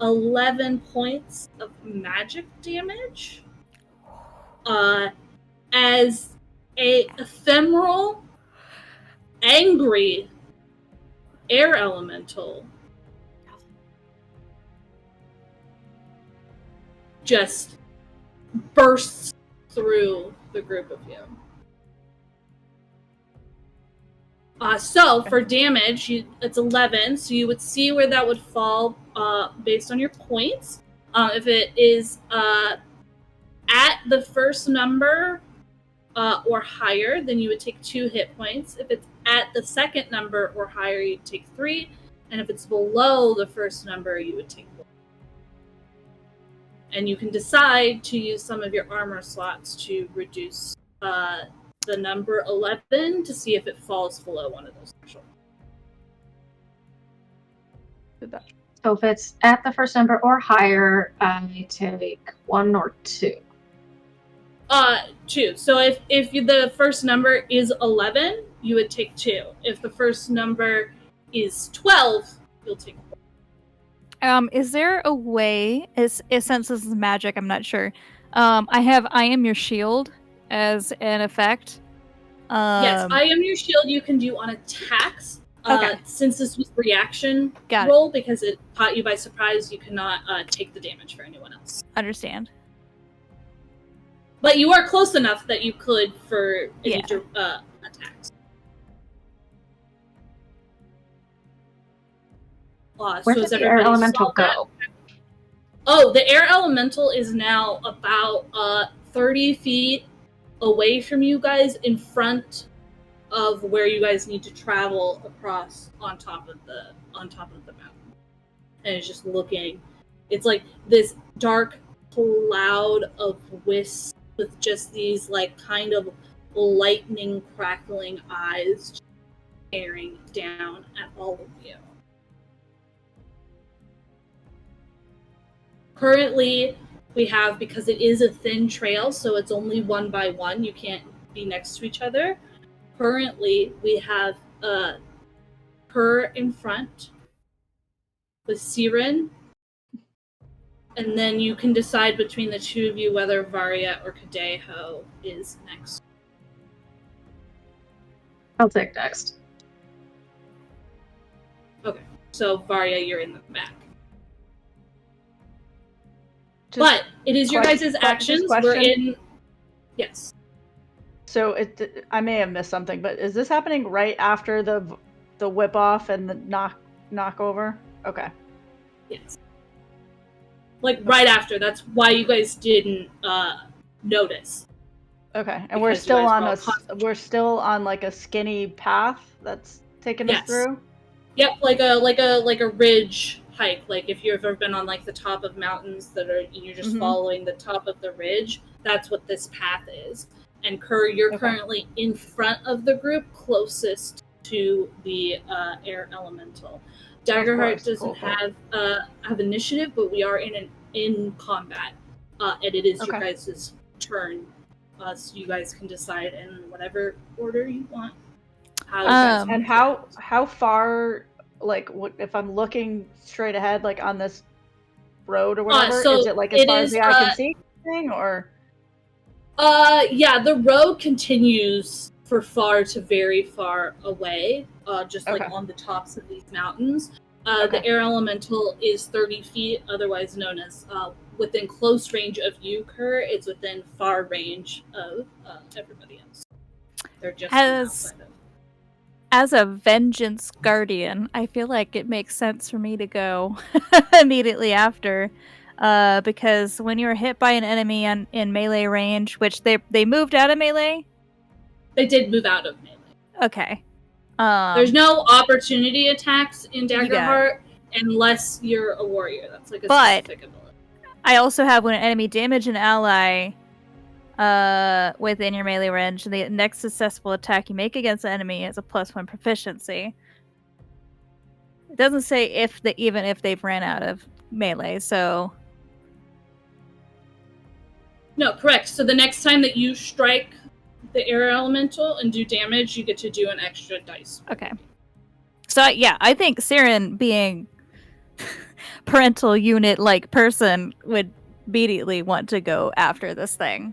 11 points of magic damage. As a ephemeral, angry air elemental just bursts through the group of you. So for damage, it's 11, so you would see where that would fall based on your points. If it is at the first number or higher, then you would take 2 hit points. If it's at the second number or higher, you'd take 3. And if it's below the first number, you would take 1. And you can decide to use some of your armor slots to reduce the number 11 to see if it falls below one of those thresholds. So if it's at the first number or higher, I take 1 or 2. 2. So if the first number is 11, you would take 2. If the first number is 12, you'll take 4. Is there a way, since this is magic, I'm not sure. I have I am your shield as an effect. Yes, I am your shield you can do on attacks. Okay. Since this was reaction Got it. roll, because it caught you by surprise, you cannot take the damage for anyone else. Understand. But you are close enough that you could for any Yeah. attacks. Where so did is the air everybody elemental saw that? go? Oh, the air elemental is now about 30 feet away from you guys in front of where you guys need to travel across on top of the mountain. And it's just looking. It's like this dark cloud of wisps with just these like kind of lightning crackling eyes staring down at all of you. Currently, we have, because it is a thin trail, so it's only one by one, you can't be next to each other. Currently, we have her in front with Siren, and then you can decide between the two of you whether Varia or Kadeho is next. I'll take next. Okay, so Varia, you're in the back. Just But it is your guys' actions. We're question. in. Yes. So I may have missed something, but is this happening right after the whip off and the knock over? Okay. Yes. Like right after. That's why you guys didn't notice. Okay, and we're Because you still guys on were all we're still on like a skinny path that's taking us Yes. through. Yep, like a ridge hike. Like if you've ever been on like the top of mountains that are you're just following the top of the ridge. That's what this path is. And Kerr, you're currently in front of the group, closest to the air elemental. Daggerheart doesn't have initiative, but we are in combat, and it is your guys' turn. So you guys can decide in whatever order you want. How far, like, what if I'm looking straight ahead, like on this road or whatever? So is it like as far as the eye can see, thing, or? Yeah, the road continues for far to very far away, just like on the tops of these mountains. The air elemental is 30 feet, otherwise known as within close range of you, Kerr. It's within far range of everybody else. They're just outside of. As a vengeance guardian, I feel like it makes sense for me to go immediately after. Because when you're hit by an enemy in melee range, which they moved out of melee? They did move out of melee. Okay. There's no opportunity attacks in Daggerheart unless you're a warrior. That's like a specific ability. I also have when an enemy damage an ally within your melee range, the next successful attack you make against the enemy is a +1 proficiency. It doesn't say even if they've ran out of melee, so... No, correct. So the next time that you strike the air elemental and do damage, you get to do an extra dice. Okay. So yeah, I think Siren, being parental unit-like person, would immediately want to go after this thing.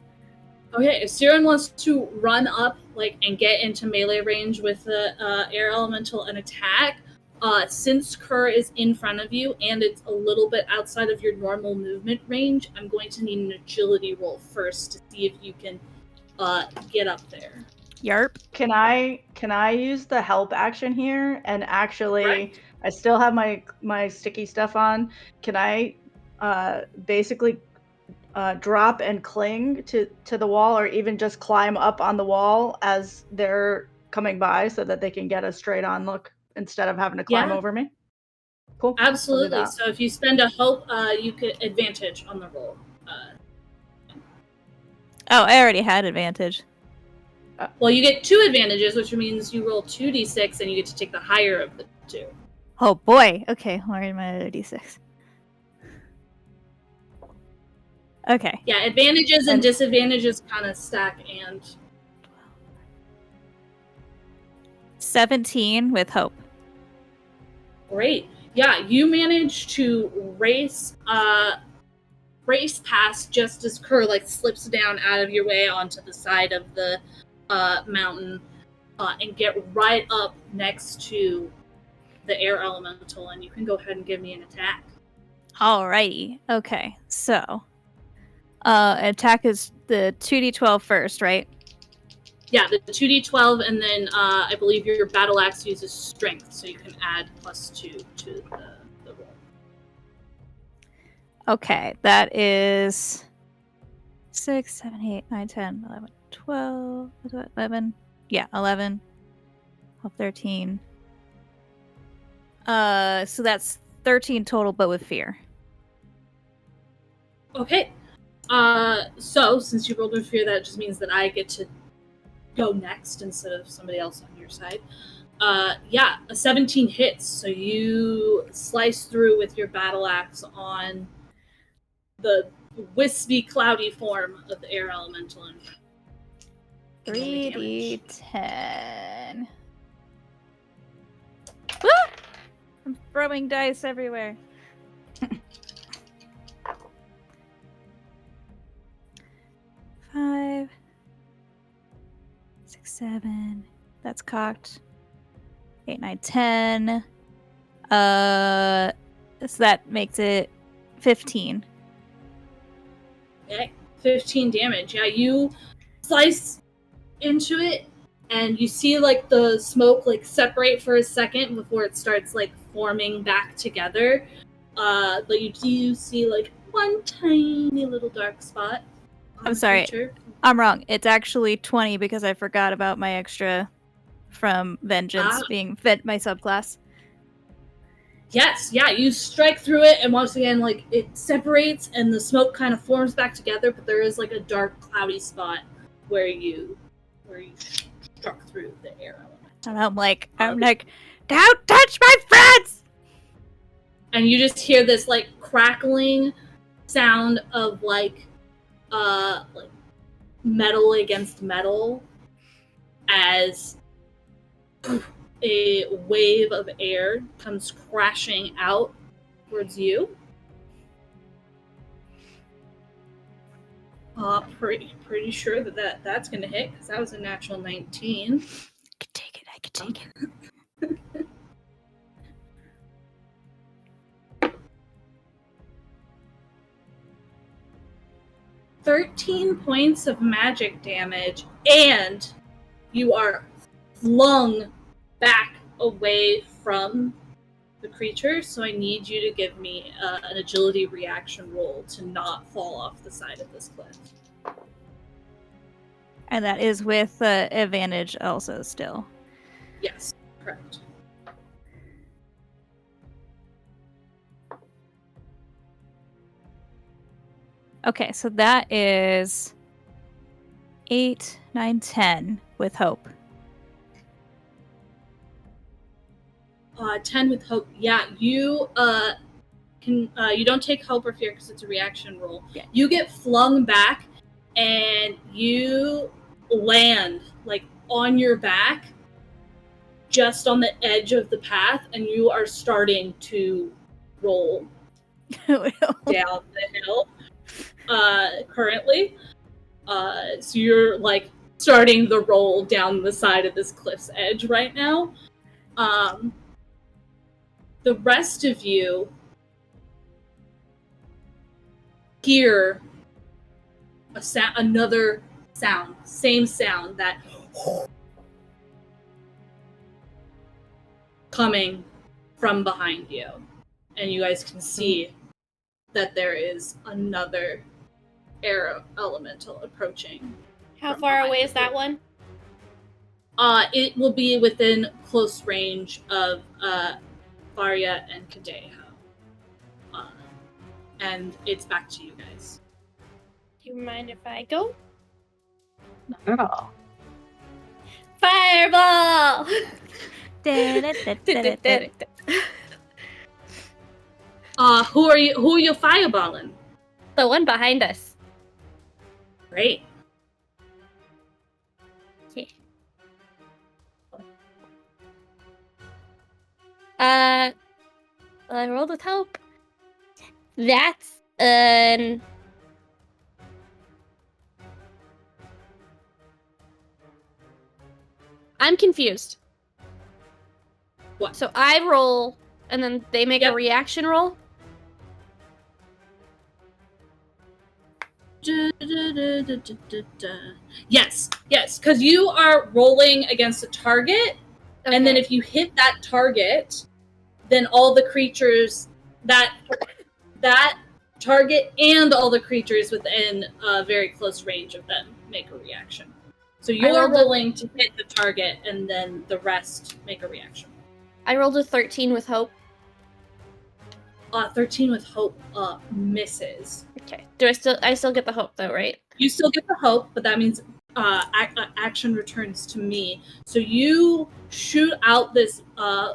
Okay, if Siren wants to run up and get into melee range with the air elemental and attack, since Kerr is in front of you and it's a little bit outside of your normal movement range, I'm going to need an agility roll first to see if you can get up there. Yarp. Can I use the help action here and actually I still have my sticky stuff on. Can I basically drop and cling to the wall, or even just climb up on the wall as they're coming by so that they can get a straight on look instead of having to climb over me? Cool. Absolutely. So if you spend a hope, you get advantage on the roll. Oh, I already had advantage. Well, you get 2 advantages, which means you roll 2d6 and you get to take the higher of the 2. Oh boy. Okay, where are my other d6? Okay. Yeah, advantages and disadvantages kind of stack, and 17 with hope. Great. Yeah, you manage to race past just as Kerr slips down out of your way onto the side of the mountain and get right up next to the air elemental, and you can go ahead and give me an attack. Alrighty. Okay, so attack is the 2d12 first, right? Yeah, the 2d12, and then I believe your battle axe uses strength, so you can add +2 to the roll. Okay, that is 6, 7, 8, 9, 10, 11, 12, 11. Yeah, 11. 12, 13. So that's 13 total, but with fear. Okay. So since you rolled with fear, that just means that I get to go next instead of somebody else on your side. Yeah, a 17 hits. So you slice through with your battle axe on the wispy, cloudy form of the air elemental. And 3d10. Woo! I'm throwing dice everywhere. 5, 6, 7. That's cocked. 8, 9, 10. So that makes it 15. Okay, 15 damage. Yeah, you slice into it, and you see like the smoke like separate for a second before it starts like forming back together. But you do see like one tiny little dark spot. I'm sorry. Creature. I'm wrong. It's actually 20 because I forgot about my extra from Vengeance being my subclass. Yes, yeah, you strike through it, and once again, like, it separates, and the smoke kind of forms back together, but there is, like, a dark, cloudy spot where you struck through the air element. And I'm like, don't touch my friends! And you just hear this, like, crackling sound of, like metal against metal as a wave of air comes crashing out towards you. Pretty sure that's gonna hit because that was a natural 19. I can take it. 13 points of magic damage, and you are flung back away from the creature, so I need you to give me an agility reaction roll to not fall off the side of this cliff. And that is with advantage also still. Yes, correct. Okay, so that is 8, 9, 10 with hope. 10 with hope. Yeah, you can. You don't take hope or fear because it's a reaction roll. Yeah. You get flung back, and you land like on your back, just on the edge of the path, and you are starting to roll down the hill. Currently, so you're like starting the roll down the side of this cliff's edge right now. The rest of you hear another sound, same sound, that coming from behind you. And you guys can see that there is another air elemental approaching. How far away is that one? It will be within close range of Varia and Kadeha. And it's back to you guys. Do you mind if I go? Not at all. Fireball! Who are you fireballing? The one behind us. Great. Okay. I rolled with hope. That's an... I'm confused. What? So I roll, and then they make a reaction roll? Yes, because you are rolling against a target, and then if you hit that target, then all the creatures that target and all the creatures within a very close range of them make a reaction. So you're rolled a- rolling to hit the target, and then the rest make a reaction. I rolled a 13 with hope. 13 with hope misses. Okay. I still get the hope though, right? You still get the hope, but that means action returns to me. So you shoot out this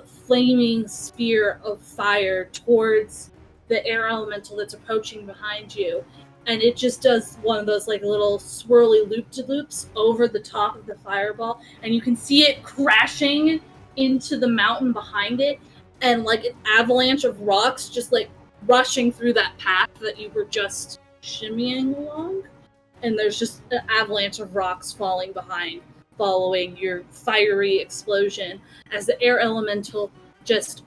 flaming sphere of fire towards the air elemental that's approaching behind you, and it just does one of those like little swirly loop-de-loops over the top of the fireball, and you can see it crashing into the mountain behind it, and like an avalanche of rocks just like rushing through that path that you were just shimmying along. And there's just an avalanche of rocks falling behind, following your fiery explosion, as the air elemental just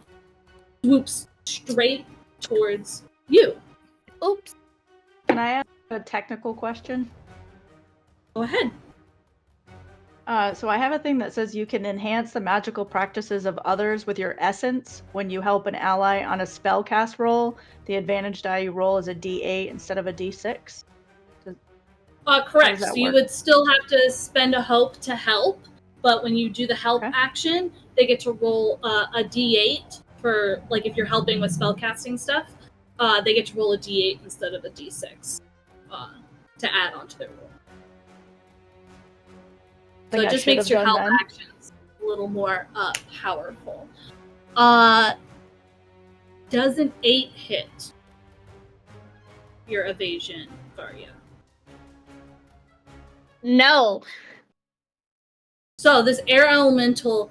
swoops straight towards you. Oops. Can I ask a technical question? Go ahead. So I have a thing that says you can enhance the magical practices of others with your essence when you help an ally on a spell cast roll. The advantage die you roll is a D8 instead of a D6. Correct. that So you work? would still have to spend a hope to help, but when you do the help Okay. action, they get to roll a D8 for, like, if you're helping with spellcasting stuff, they get to roll a D8 instead of a D6 to add on to their roll. So it just makes your help actions a little more powerful. Does an 8 hit your evasion, Varya? No. So this air elemental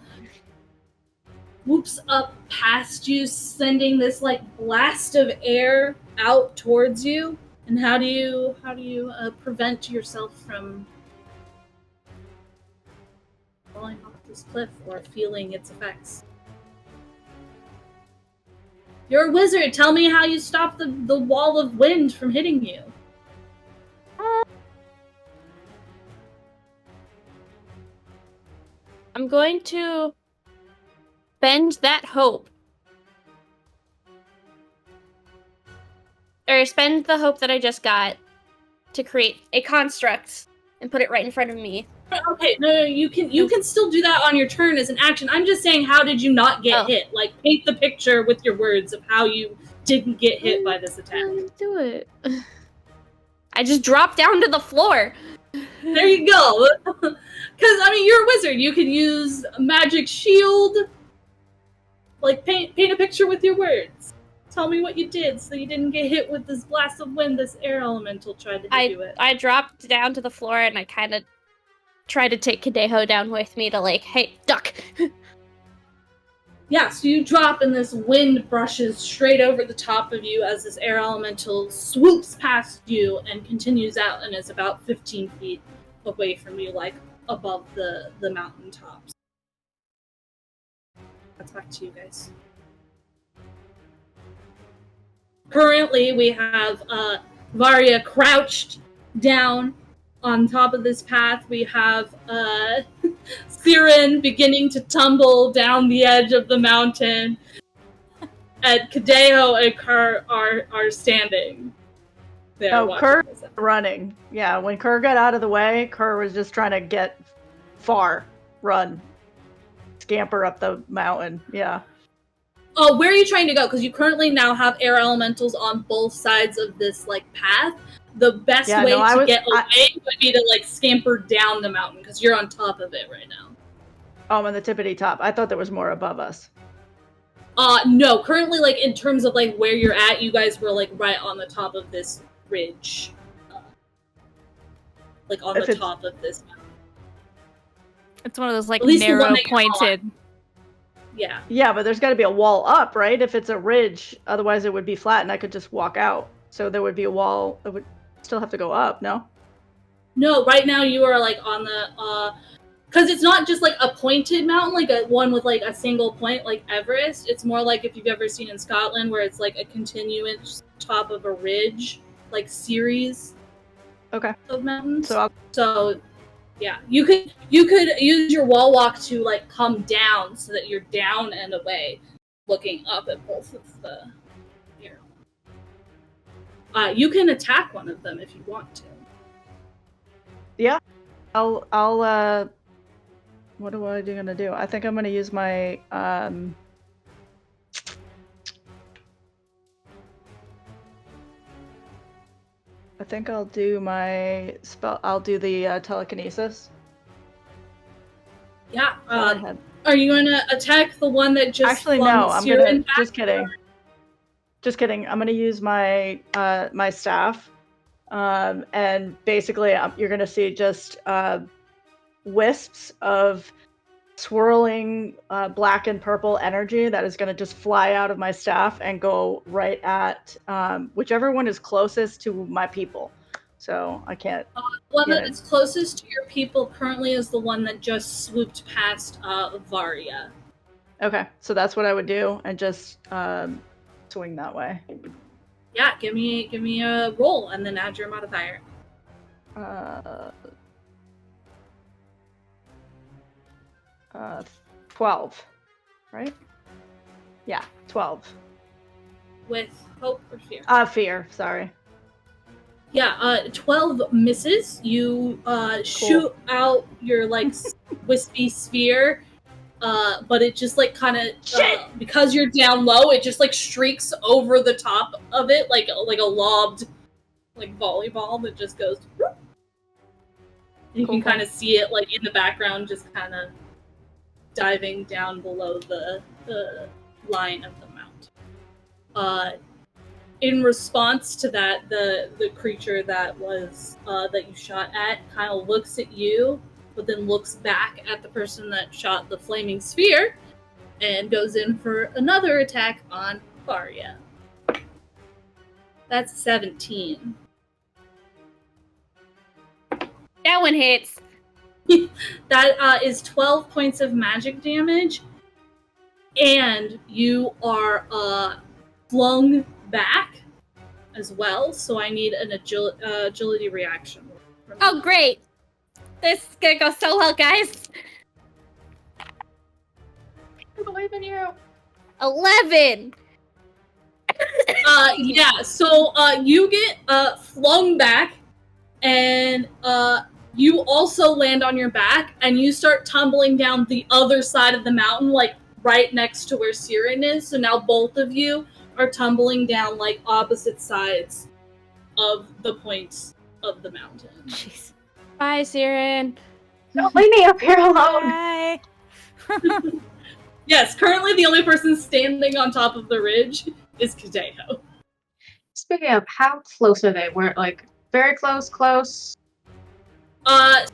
whoops up past you, sending this like blast of air out towards you. And how do you prevent yourself from falling off this cliff or feeling its effects? You're a wizard. Tell me how you stop the wall of wind from hitting you. I'm going to bend that hope. Or spend the hope that I just got to create a construct and put it right in front of me. Okay, no, you can still do that on your turn as an action. I'm just saying, how did you not get hit? Like, paint the picture with your words of how you didn't get hit by this attack. Do it. I just dropped down to the floor. There you go. Because, I mean, you're a wizard. You can use a magic shield. Like, paint a picture with your words. Tell me what you did so you didn't get hit with this blast of wind this air elemental tried to hit you with. I dropped down to the floor and I kind of tried to take Kadeho down with me to like, hey, duck. Yeah, so you drop and this wind brushes straight over the top of you as this air elemental swoops past you and continues out and is about 15 feet away from you, like above the mountain tops. That's back to you guys. Currently, we have Varya crouched down on top of this path. We have Siren beginning to tumble down the edge of the mountain. And Kadeho and Kerr are standing there. Oh, Kerr running. Yeah, when Kerr got out of the way, Kerr was just trying to get far, run, scamper up the mountain. Yeah. Oh, where are you trying to go? Because you currently now have air elementals on both sides of this like path. The best way to get away would be to like scamper down the mountain because you're on top of it right now. Oh, I'm on the tippity top. I thought there was more above us. No. Currently, like in terms of like where you're at, you guys were like right on the top of this ridge, like on the top of this mountain. It's one of those like narrow pointed. Yeah. Yeah, but there's got to be a wall up, right? If it's a ridge, otherwise it would be flat and I could just walk out. So there would be a wall that would still have to go up, no? No, right now you are like on the because it's not just like a pointed mountain, like a one with like a single point like Everest. It's more like if you've ever seen in Scotland where it's like a continuous top of a ridge, like series of mountains. So yeah, you could use your wall walk to like come down so that you're down and away, looking up at both of the here. You can attack one of them if you want to. Yeah. I'll what am I gonna do? I think I'm gonna use my I think I'll do my spell. I'll do the telekinesis. Yeah. Go ahead. Are you going to attack the one that just Actually, flung no. I'm Siren gonna. back? Just kidding. Just kidding. I'm gonna use my my staff, and basically you're gonna see just wisps of swirling black and purple energy that is gonna just fly out of my staff and go right at whichever one is closest to my people. So I can't. The one that is closest to your people currently is the one that just swooped past Varia. Okay, so that's what I would do, and just swing that way. Yeah, give me a roll and then add your modifier. 12, right? Yeah, 12. With hope or fear? Fear. Sorry. Yeah, 12 misses. You shoot out your like wispy sphere, but it just like kind of because you're down low, it just like streaks over the top of it like a lobbed like volleyball that just goes. Whoop. You can kind of see it like in the background, just kind of diving down below the line of the mount. In response to that, the creature that was that you shot at kind of looks at you, but then looks back at the person that shot the flaming sphere, and goes in for another attack on Varia. That's 17. That one hits. That is 12 points of magic damage, and you are flung back as well, so I need an agility reaction. Oh, great. This is gonna go so well, guys. I believe in you. 11. Yeah, so you get flung back, and you also land on your back, and you start tumbling down the other side of the mountain, like right next to where Siren is. So now both of you are tumbling down like opposite sides of the points of the mountain. Jeez. Bye, Siren. Don't leave me up here alone. Bye. Yes, currently the only person standing on top of the ridge is Kadeho. Speaking of, how close are they? We're like very close, close.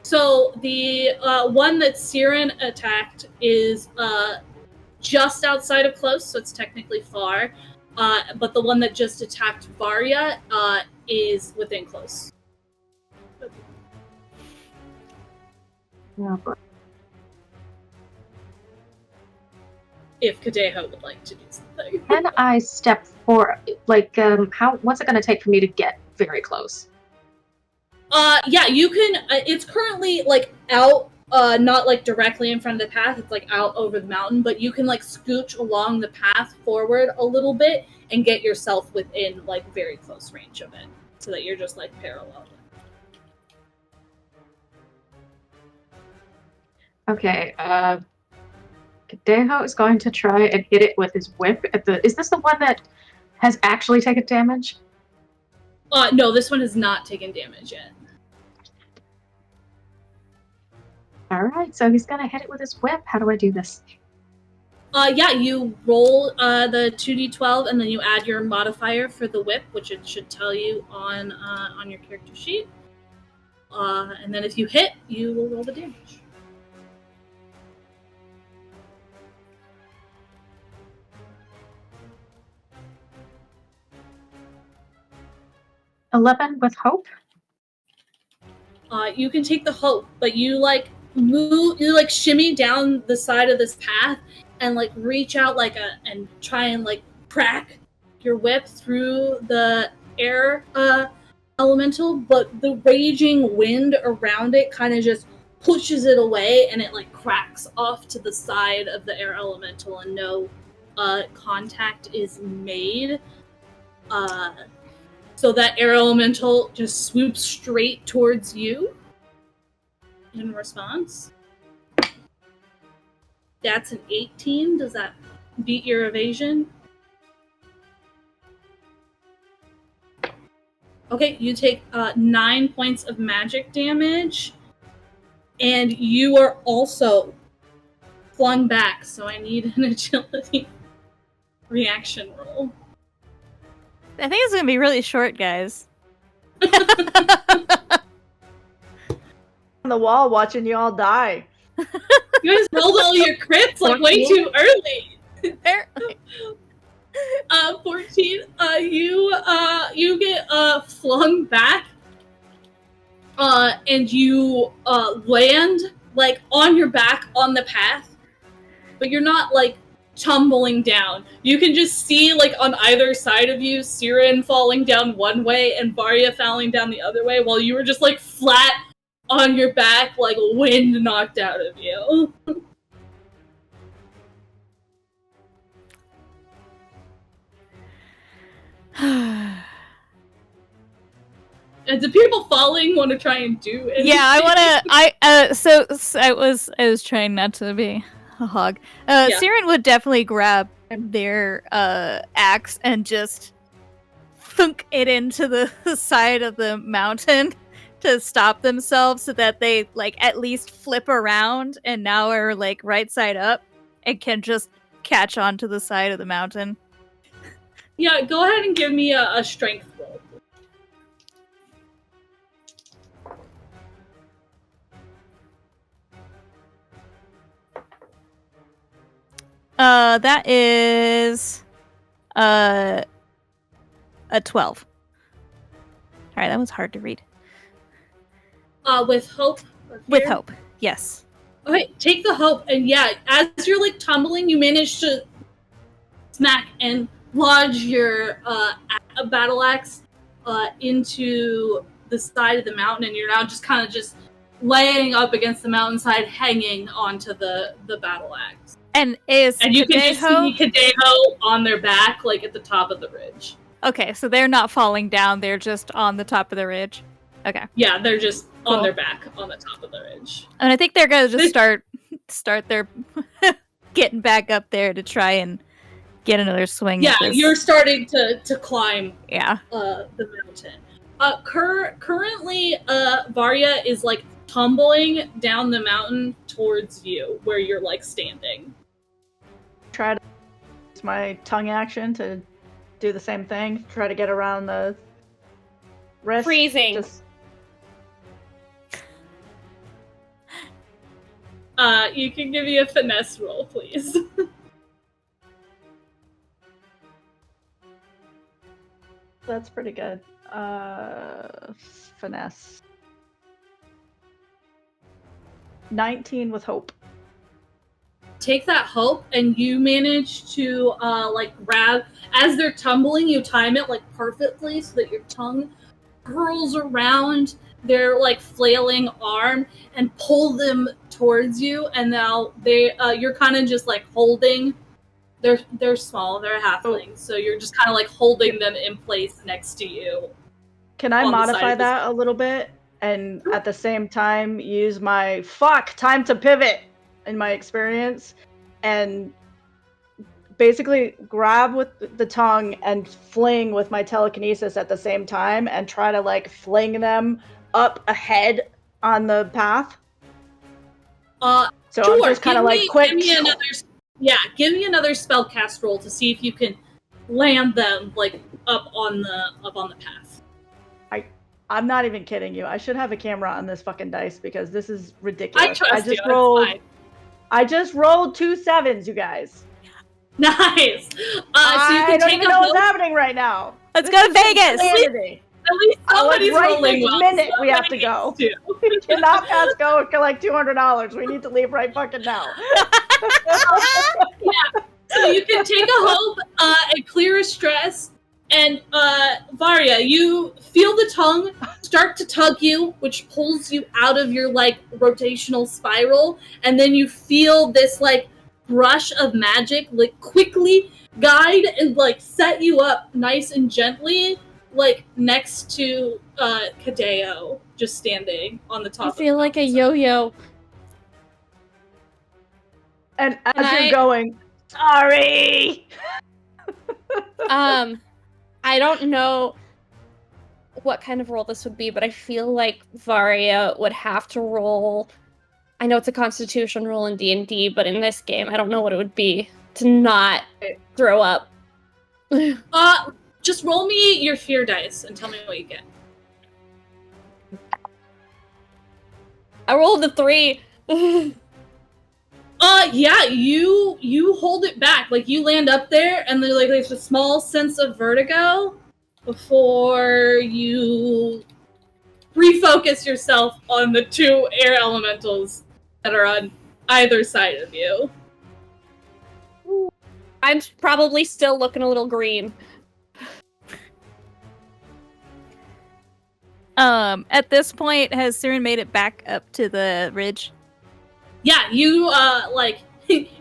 So the one that Siren attacked is just outside of close, so it's technically far. But the one that just attacked Varia is within close. Oh, boy. If Kadeho would like to do something. Can I step forward? Like, what's it going to take for me to get very close? Yeah, you can. It's currently like out, not like directly in front of the path. It's like out over the mountain, but you can like scooch along the path forward a little bit and get yourself within like very close range of it, so that you're just like parallel. Okay. Kadeho is going to try and hit it with his whip at the. Is this the one that has actually taken damage? No, this one has not taken damage yet. All right, so he's gonna hit it with his whip. How do I do this? Yeah, you roll the 2d12 and then you add your modifier for the whip, which it should tell you on your character sheet. And then if you hit, you will roll the damage. $11 with hope. You can take the hope, but you like move, you like shimmy down the side of this path and like reach out and try and like crack your whip through the air elemental, but the raging wind around it kind of just pushes it away, and it like cracks off to the side of the air elemental, and no contact is made. So that air elemental just swoops straight towards you. in response. That's an 18. Does that beat your evasion? Okay, you take 9 points of magic damage, and you are also flung back, so I need an agility reaction roll. I think it's gonna be really short, guys. On the wall watching you all die. You guys rolled all your crits like way too early. Apparently. 14. You get flung back, and you land like on your back on the path, but you're not like tumbling down. You can just see like on either side of you, Siren falling down one way and Varya falling down the other way, while you were just like flat on your back, like wind knocked out of you. And do people falling want to try and do anything? Yeah, I was trying not to be a hog. Siren would definitely grab their axe and just thunk it into the side of the mountain to stop themselves, so that they like at least flip around and now are like right side up and can just catch onto the side of the mountain. Yeah, go ahead and give me a strength roll. That is a 12. All right, that was hard to read. With hope. With hope, yes. Okay, take the hope, and yeah, as you're like tumbling, you manage to smack and lodge your battle axe into the side of the mountain, and you're now just kind of just laying up against the mountainside, hanging onto the battle axe. And you can just see Kadeho on their back, like at the top of the ridge. Okay, so they're not falling down; they're just on the top of the ridge. Okay. Yeah, they're just on their back on the top of the ridge. And I think they're gonna just start their getting back up there to try and get another swing. Yeah, at this. You're starting to climb. Yeah. The mountain. Currently, Varya is like tumbling down the mountain towards you, where you're like standing. Try to use my tongue action to do the same thing. Try to get around the wrist. Freezing. You can give me a finesse roll, please. That's pretty good. Finesse. 19 with hope. Take that hope, and you manage to like grab as they're tumbling. You time it like perfectly so that your tongue curls around their like flailing arm and pull them towards you. And now you're kind of just like holding. They're small. They're halflings, so you're just kind of like holding them in place next to you. Can I modify that a little bit and at the same time use my time to pivot in my experience and basically grab with the tongue and fling with my telekinesis at the same time and try to like fling them up ahead on the path? So sure. I'm just kind of like quick. Give me another spellcast roll to see if you can land them like up on the path. I'm not even kidding you. I should have a camera on this fucking dice because this is ridiculous. I trust you. I just rolled 2 7s, you guys. Nice. So you I don't even know what's happening right now. Let's go to Vegas. At least somebody's rolling well. Minute we have to go. We cannot pass go and collect $200. We need to leave right fucking now. Yeah. So you can take a hope and clear a stress. And Varya, you feel the tongue start to tug you, which pulls you out of your like rotational spiral, and then you feel this like brush of magic like quickly guide and like set you up nice and gently like next to Kadeo, just standing on the top. I feel like a yo-yo. And as And you're going, sorry. I don't know what kind of roll this would be, but I feel like Varia would have to roll. I know it's a Constitution roll in D&D, but in this game, I don't know what it would be to not throw up. Just roll me your fear dice and tell me what you get. I rolled a 3. Yeah, you hold it back. Like, you land up there, and there's a small sense of vertigo before you refocus yourself on the 2 air elementals that are on either side of you. I'm probably still looking a little green. At this point, has Siren made it back up to the ridge? Yeah, you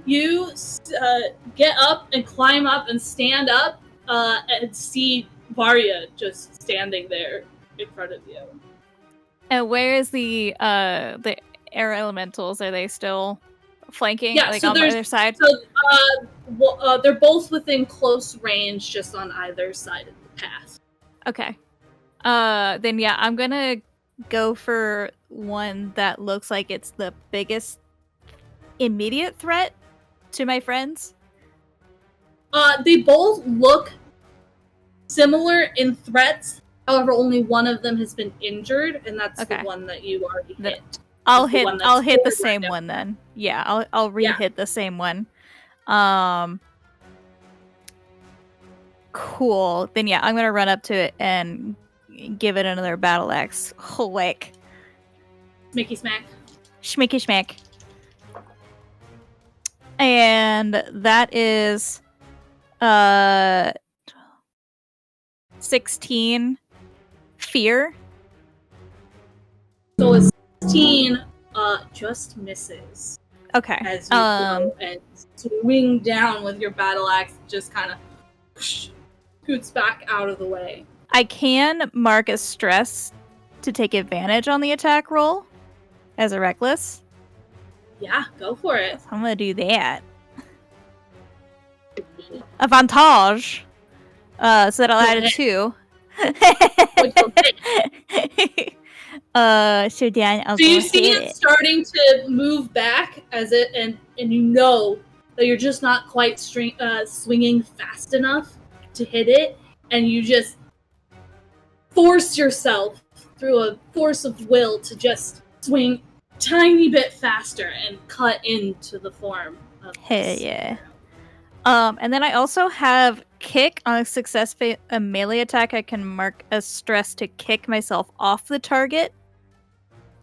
you get up and climb up and stand up and see Varia just standing there in front of you. And where is the air elementals? Are they still flanking? Yeah, like so on the other side? So they're both within close range, just on either side of the path. Okay. Then yeah, I'm gonna go for one that looks like it's the biggest immediate threat to my friends. They both look similar in threats. However, only one of them has been injured, and that's the one that you already hit. I'll hit the same one then. Yeah, I'll re-hit the same one. Cool. Then yeah, I'm gonna run up to it and give it another battle axe. Whack. Smicky smack. Schmicky schmack. And that is 16 fear. So a 16 just misses. Okay. As you go and swing down with your battle axe, just kind of scoots back out of the way. I can mark a stress to take advantage on the attack roll as a reckless. Yeah, go for it. I'm gonna do that. Avantage. So that'll add a 2. So then I'll so you see it starting to move back as it, and you know that you're just not quite swinging fast enough to hit it, and you just force yourself through a force of will to just swing tiny bit faster and cut into the form of this. yeah. And then I also have kick on a successful melee attack. I can mark a stress to kick myself off the target,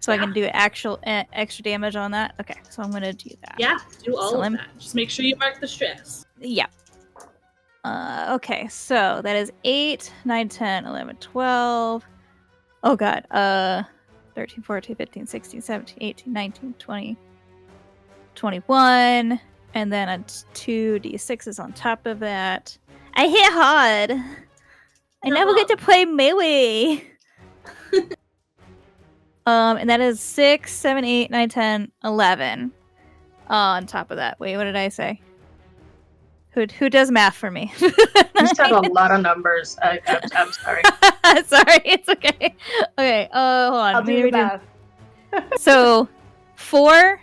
so I can do actual extra damage on that. Okay, so I'm gonna do that. Yeah, do all of that. Just make sure you mark the stress. Yeah. Okay, so that is 8, 9, 10, 11, 12. Oh god. 13, 14, 15, 16, 17, 18, 19, 20, 21. And then a 2d6s on top of that. I hit hard. I never get to play melee. And that is 6, 7, 8, 9, 10, 11. On top of that. Wait, what did I say? Who does math for me? You said a lot of numbers. I'm sorry. Sorry, it's okay. Okay, hold on. I'll do the math. So, 4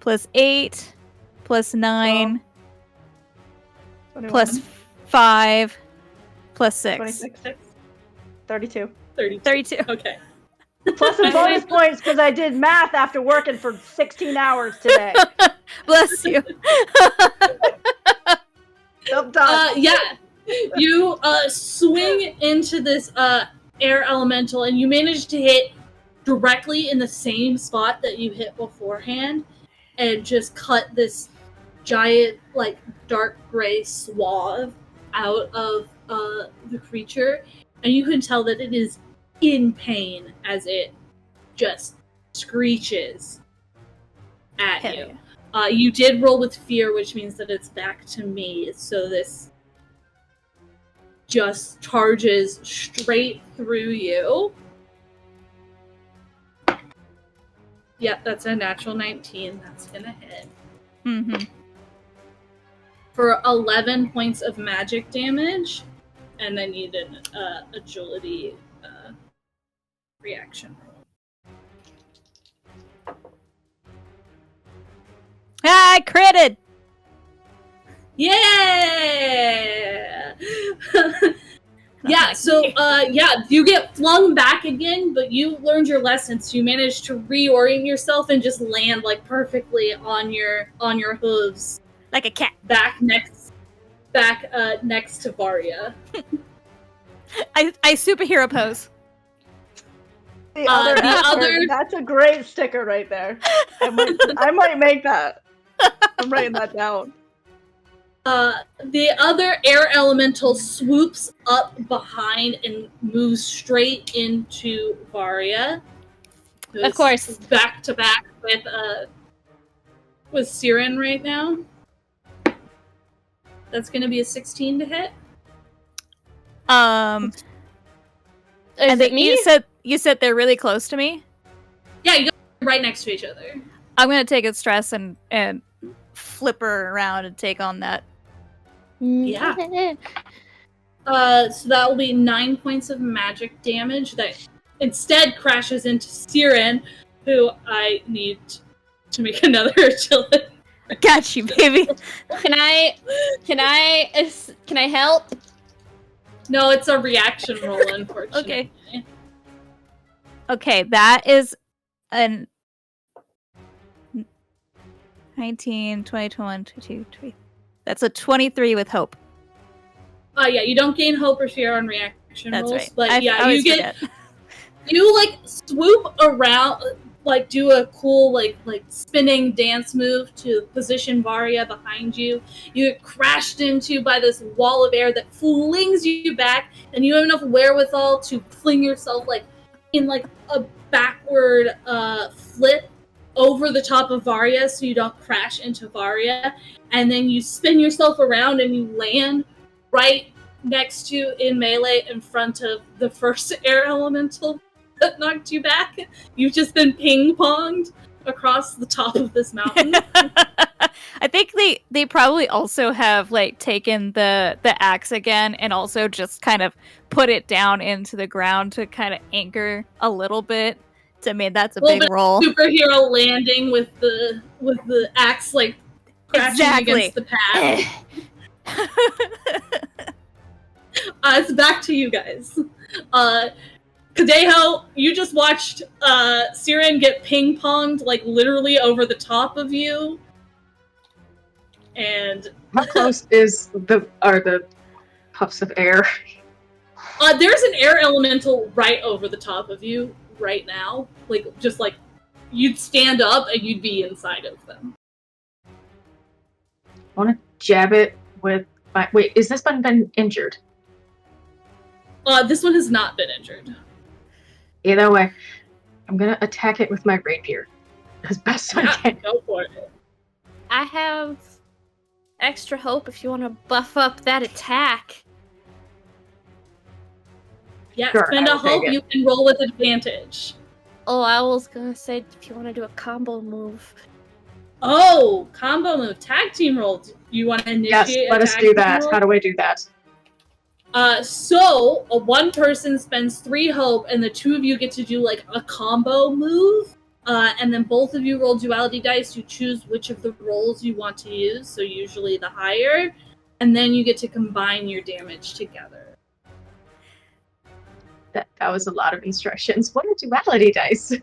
plus 8 plus 9 plus 5 plus 6. 26. 32. 32. Okay. Plus some bonus points because I did math after working for 16 hours today. Bless you. Yeah. You swing into this air elemental, and you manage to hit directly in the same spot that you hit beforehand, and just cut this giant, like, dark gray swath out of the creature, and you can tell that it is in pain as it just screeches at you. You did roll with fear, which means that it's back to me. So this just charges straight through you. Yep, that's a natural 19. That's gonna hit. Mm-hmm. For 11 points of magic damage, and I need an agility reaction roll. I critted! Yeah! Yeah, so, you get flung back again, but you learned your lesson, so you managed to reorient yourself and just land, like, perfectly on your hooves. Like a cat. Back next to Varya. I superhero pose. The other, other- that's a great sticker right there. I might make that. I'm writing that down. The other air elemental swoops up behind and moves straight into Varya. Of course. Back to back with Siren right now. That's going to be a 16 to hit. Is And it me? you said they're really close to me. Yeah, you go right next to each other. I'm gonna take a stress and flip her around and take on that. Yeah. So that will be 9 points of magic damage that instead crashes into Siren, who I need to make another agility. Got you, baby. Can I help? No, it's a reaction roll, unfortunately. Okay, that is an 19, 20, 21, 22, 23. That's a 23 with hope. Yeah, you don't gain hope or fear on reaction That's rolls, right. but I yeah, always you get forget. you like swoop around, like do a cool like spinning dance move to position Varya behind you. You get crashed into by this wall of air that flings you back, and you have enough wherewithal to fling yourself like in like a backward flip over the top of Varya so you don't crash into Varya, and then you spin yourself around and you land right next to, in melee, in front of the first air elemental that knocked you back. You've just been ping-ponged across the top of this mountain. I think they probably also have like taken the axe again and also just kind of put it down into the ground to kind of anchor a little bit. So, I mean, that's a big roll. Superhero landing with the axe like crashing against the pad. It's back to you guys. Kadeho, you just watched Siren get ping-ponged like literally over the top of you. And How close are the puffs of air? there's an air elemental right over the top of you right now. Like just like you'd stand up and you'd be inside of them. I want to jab it with my... Wait, is this one been injured? This one has not been injured. Either way, I'm gonna attack it with my rapier as best I can. Go for it. I have extra hope if you want to buff up that attack. Yeah, Sure, spend I a will take hope. it. You can roll with advantage. Oh, I was gonna say if you want to do a combo move. Oh, combo move, tag team roll. Do you want to initiate? Yes, a let us tag do team that. roll? How do I do that? So one person spends 3 hope, and the 2 of you get to do like a combo move. And then both of you roll duality dice. You choose which of the rolls you want to use. So usually the higher, and then you get to combine your damage together. That was a lot of instructions. What are duality dice?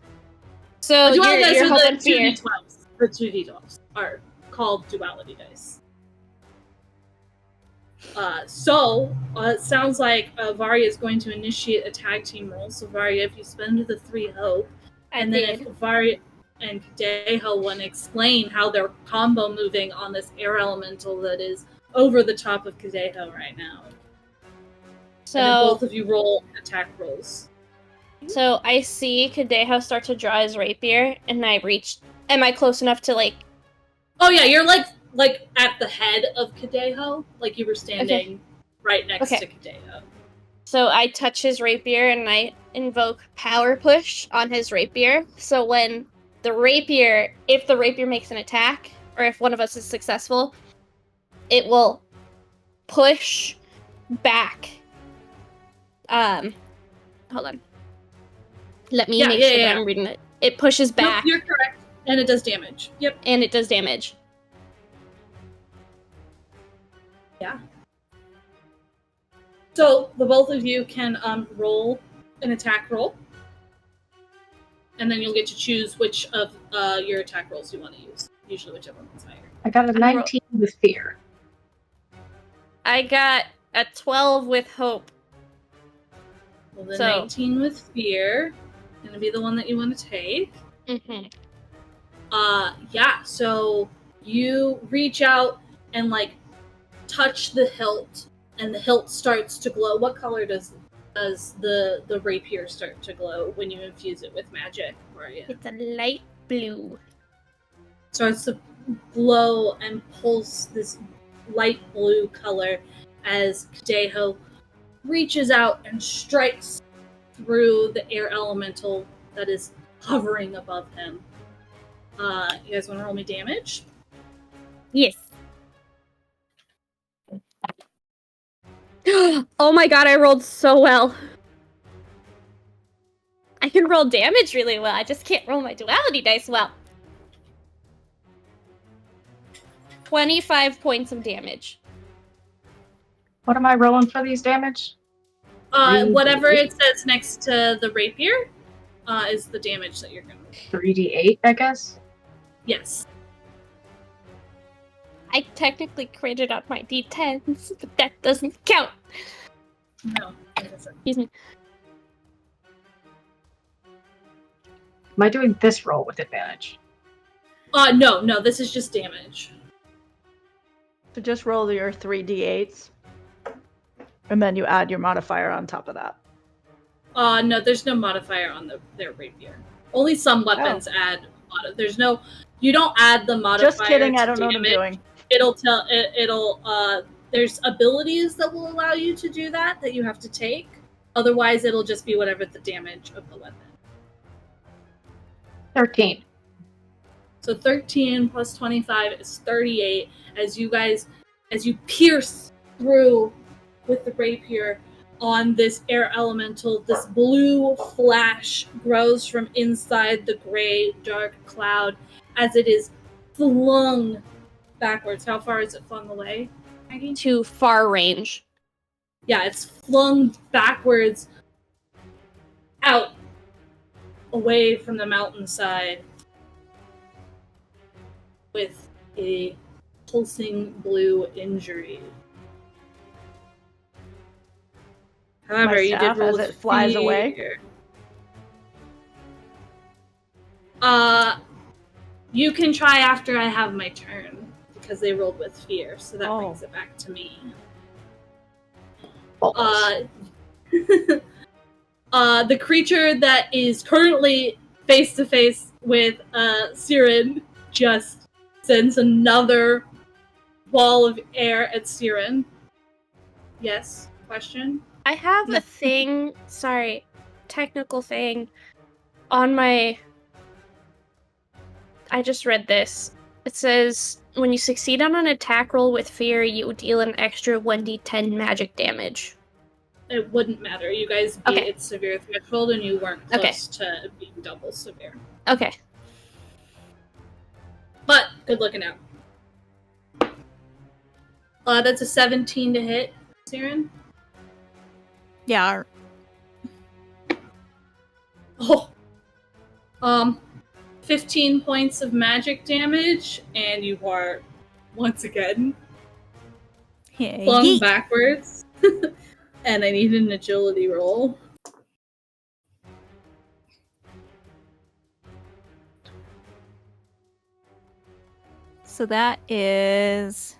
So Duality dice you're are hoping the fear. 2d12s. The 2d12s are called duality dice. It sounds like Varya is going to initiate a tag team roll. So Varya, if you spend the 3 hope, and then if Varya and Kadeho want to explain how they're combo moving on this air elemental that is over the top of Kadeho right now. And then both So of you roll attack rolls. I see Kadeho start to draw his rapier, and I reach. Am I close enough to like? Oh yeah, you're like at the head of Kadeho, like you were standing right next Okay. to Kadeo. So I touch his rapier and I invoke Power Push on his rapier. So when if the rapier makes an attack, or if one of us is successful, it will push back. Hold on. Let me make sure that I'm reading it. It pushes back. Nope, you're correct. And it does damage. Yep. And it does damage. Yeah. So the both of you can roll an attack roll. And then you'll get to choose which of your attack rolls you want to use. Usually whichever one's higher. I got a 19 with fear. I got a 12 with hope. Well, the 19 with fear going to be the one that you want to take. Mm-hmm. Yeah, so you reach out and like touch the hilt, and the hilt starts to glow. What color does the rapier start to glow when you infuse it with magic? Right? It's a light blue. Starts to glow and pulse this light blue color as Kadeho reaches out and strikes through the air elemental that is hovering above him. You guys want to roll me damage? Yes. Oh my god, I rolled so well. I can roll damage really well. I just can't roll my duality dice well. 25 points of damage. What am I rolling for these damage? Whatever it says next to the rapier is the damage that you're going to roll. 3d8, I guess? Yes. I technically critted on my d10s, but that doesn't count. No, it doesn't. Excuse me. Am I doing this roll with advantage? No, this is just damage. So just roll your 3d8s, and then you add your modifier on top of that. No, there's no modifier on their rapier. Only some weapons add. There's no. You don't add the modifier. Just kidding. I don't know damage. what I'm doing. It'll tell. There's abilities that will allow you to do that you have to take. Otherwise, it'll just be whatever the damage of the weapon. 13. So 13 plus 25 is 38. As you pierce through with the rapier on this air elemental, this blue flash grows from inside the gray, dark cloud as it is flung backwards. How far is it flung away, Maggie? To far range. Yeah, it's flung backwards out away from the mountainside with a pulsing blue injury. However, My you did staff roll as with it flies fear. away? You can try after I have my turn because they rolled with fear, so that brings it back to me. The creature that is currently face to face with Siren just sends another wall of air at Siren. Yes? Question? I have a thing, technical thing on my... I just read this. It says, when you succeed on an attack roll with fear, you deal an extra 1d10 magic damage. It wouldn't matter. You guys beat its severe threshold and you weren't close to being double severe. Okay. But, good looking out. That's a 17 to hit, Siren. Yeah. Oh. 15 points of magic damage, and you are, once again, flung backwards. And I need an agility roll. So that is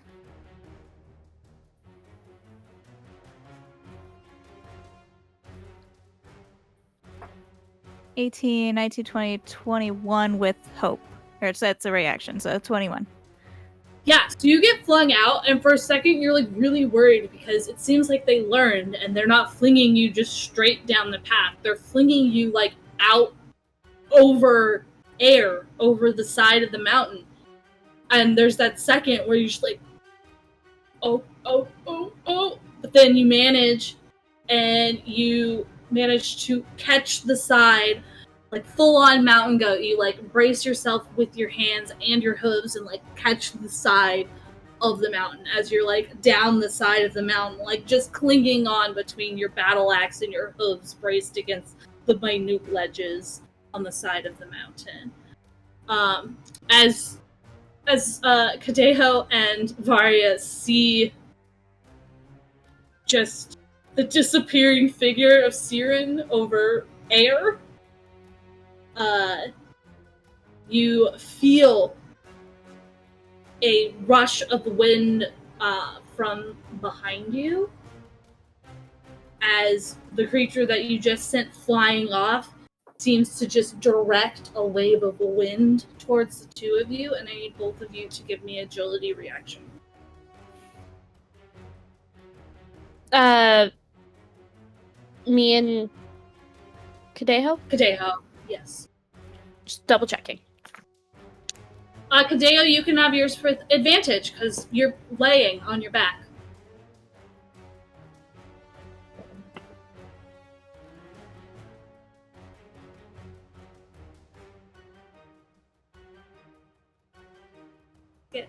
18, 19, 20, 21 with hope. Or that's a reaction, so 21. Yeah, so you get flung out, and for a second you're like really worried because it seems like they learned, and they're not flinging you just straight down the path. They're flinging you like out over air, over the side of the mountain. And there's that second where you're just like, oh. But then you manage to catch the side, like full on mountain goat. You like brace yourself with your hands and your hooves and like catch the side of the mountain as you're like down the side of the mountain, like just clinging on between your battle axe and your hooves braced against the minute ledges on the side of the mountain. As Kadeho and Varya see just the disappearing figure of Siren over air, you feel a rush of wind from behind you as the creature that you just sent flying off seems to just direct a wave of wind towards the two of you, and I need both of you to give me agility reaction. Me and Kadeho? Kadeho, yes. Just double checking. Kadeho, you can have yours for advantage because you're laying on your back. Good.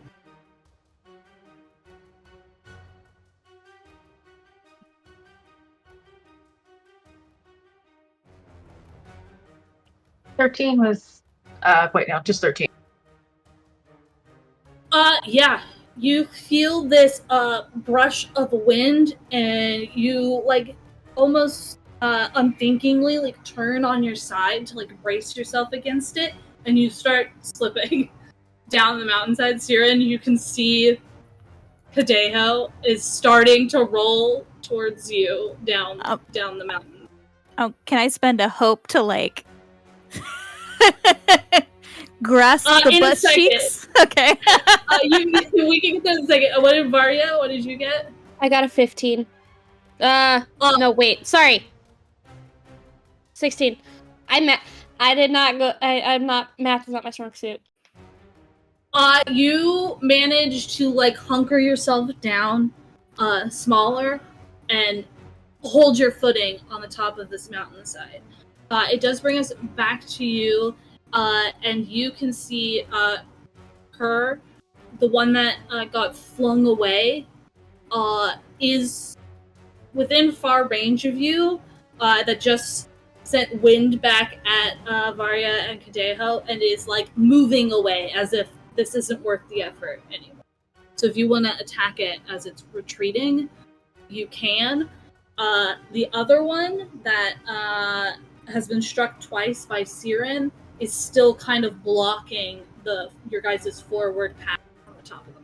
Just 13. Yeah. You feel this brush of wind, and you like almost unthinkingly like turn on your side to like brace yourself against it, and you start slipping down the mountainside. Siren, you can see Kadeho is starting to roll towards you down the mountain. Oh, can I spend a hope to like grasp the butt cheeks? Okay. We can get that in a second. What did Varya? What did you get? I got a 15. No, wait. Sorry. 16. I did not go. I'm not. Math is not my strong suit. You managed to like hunker yourself down, smaller, and hold your footing on the top of this mountainside. It does bring us back to you, and you can see her, the one that got flung away, is within far range of you. That just sent wind back at Varya and Kadeho, and is like moving away as if this isn't worth the effort anymore. So if you want to attack it as it's retreating, you can. The other one that has been struck twice by Siren is still kind of blocking your guys' forward path on the top of the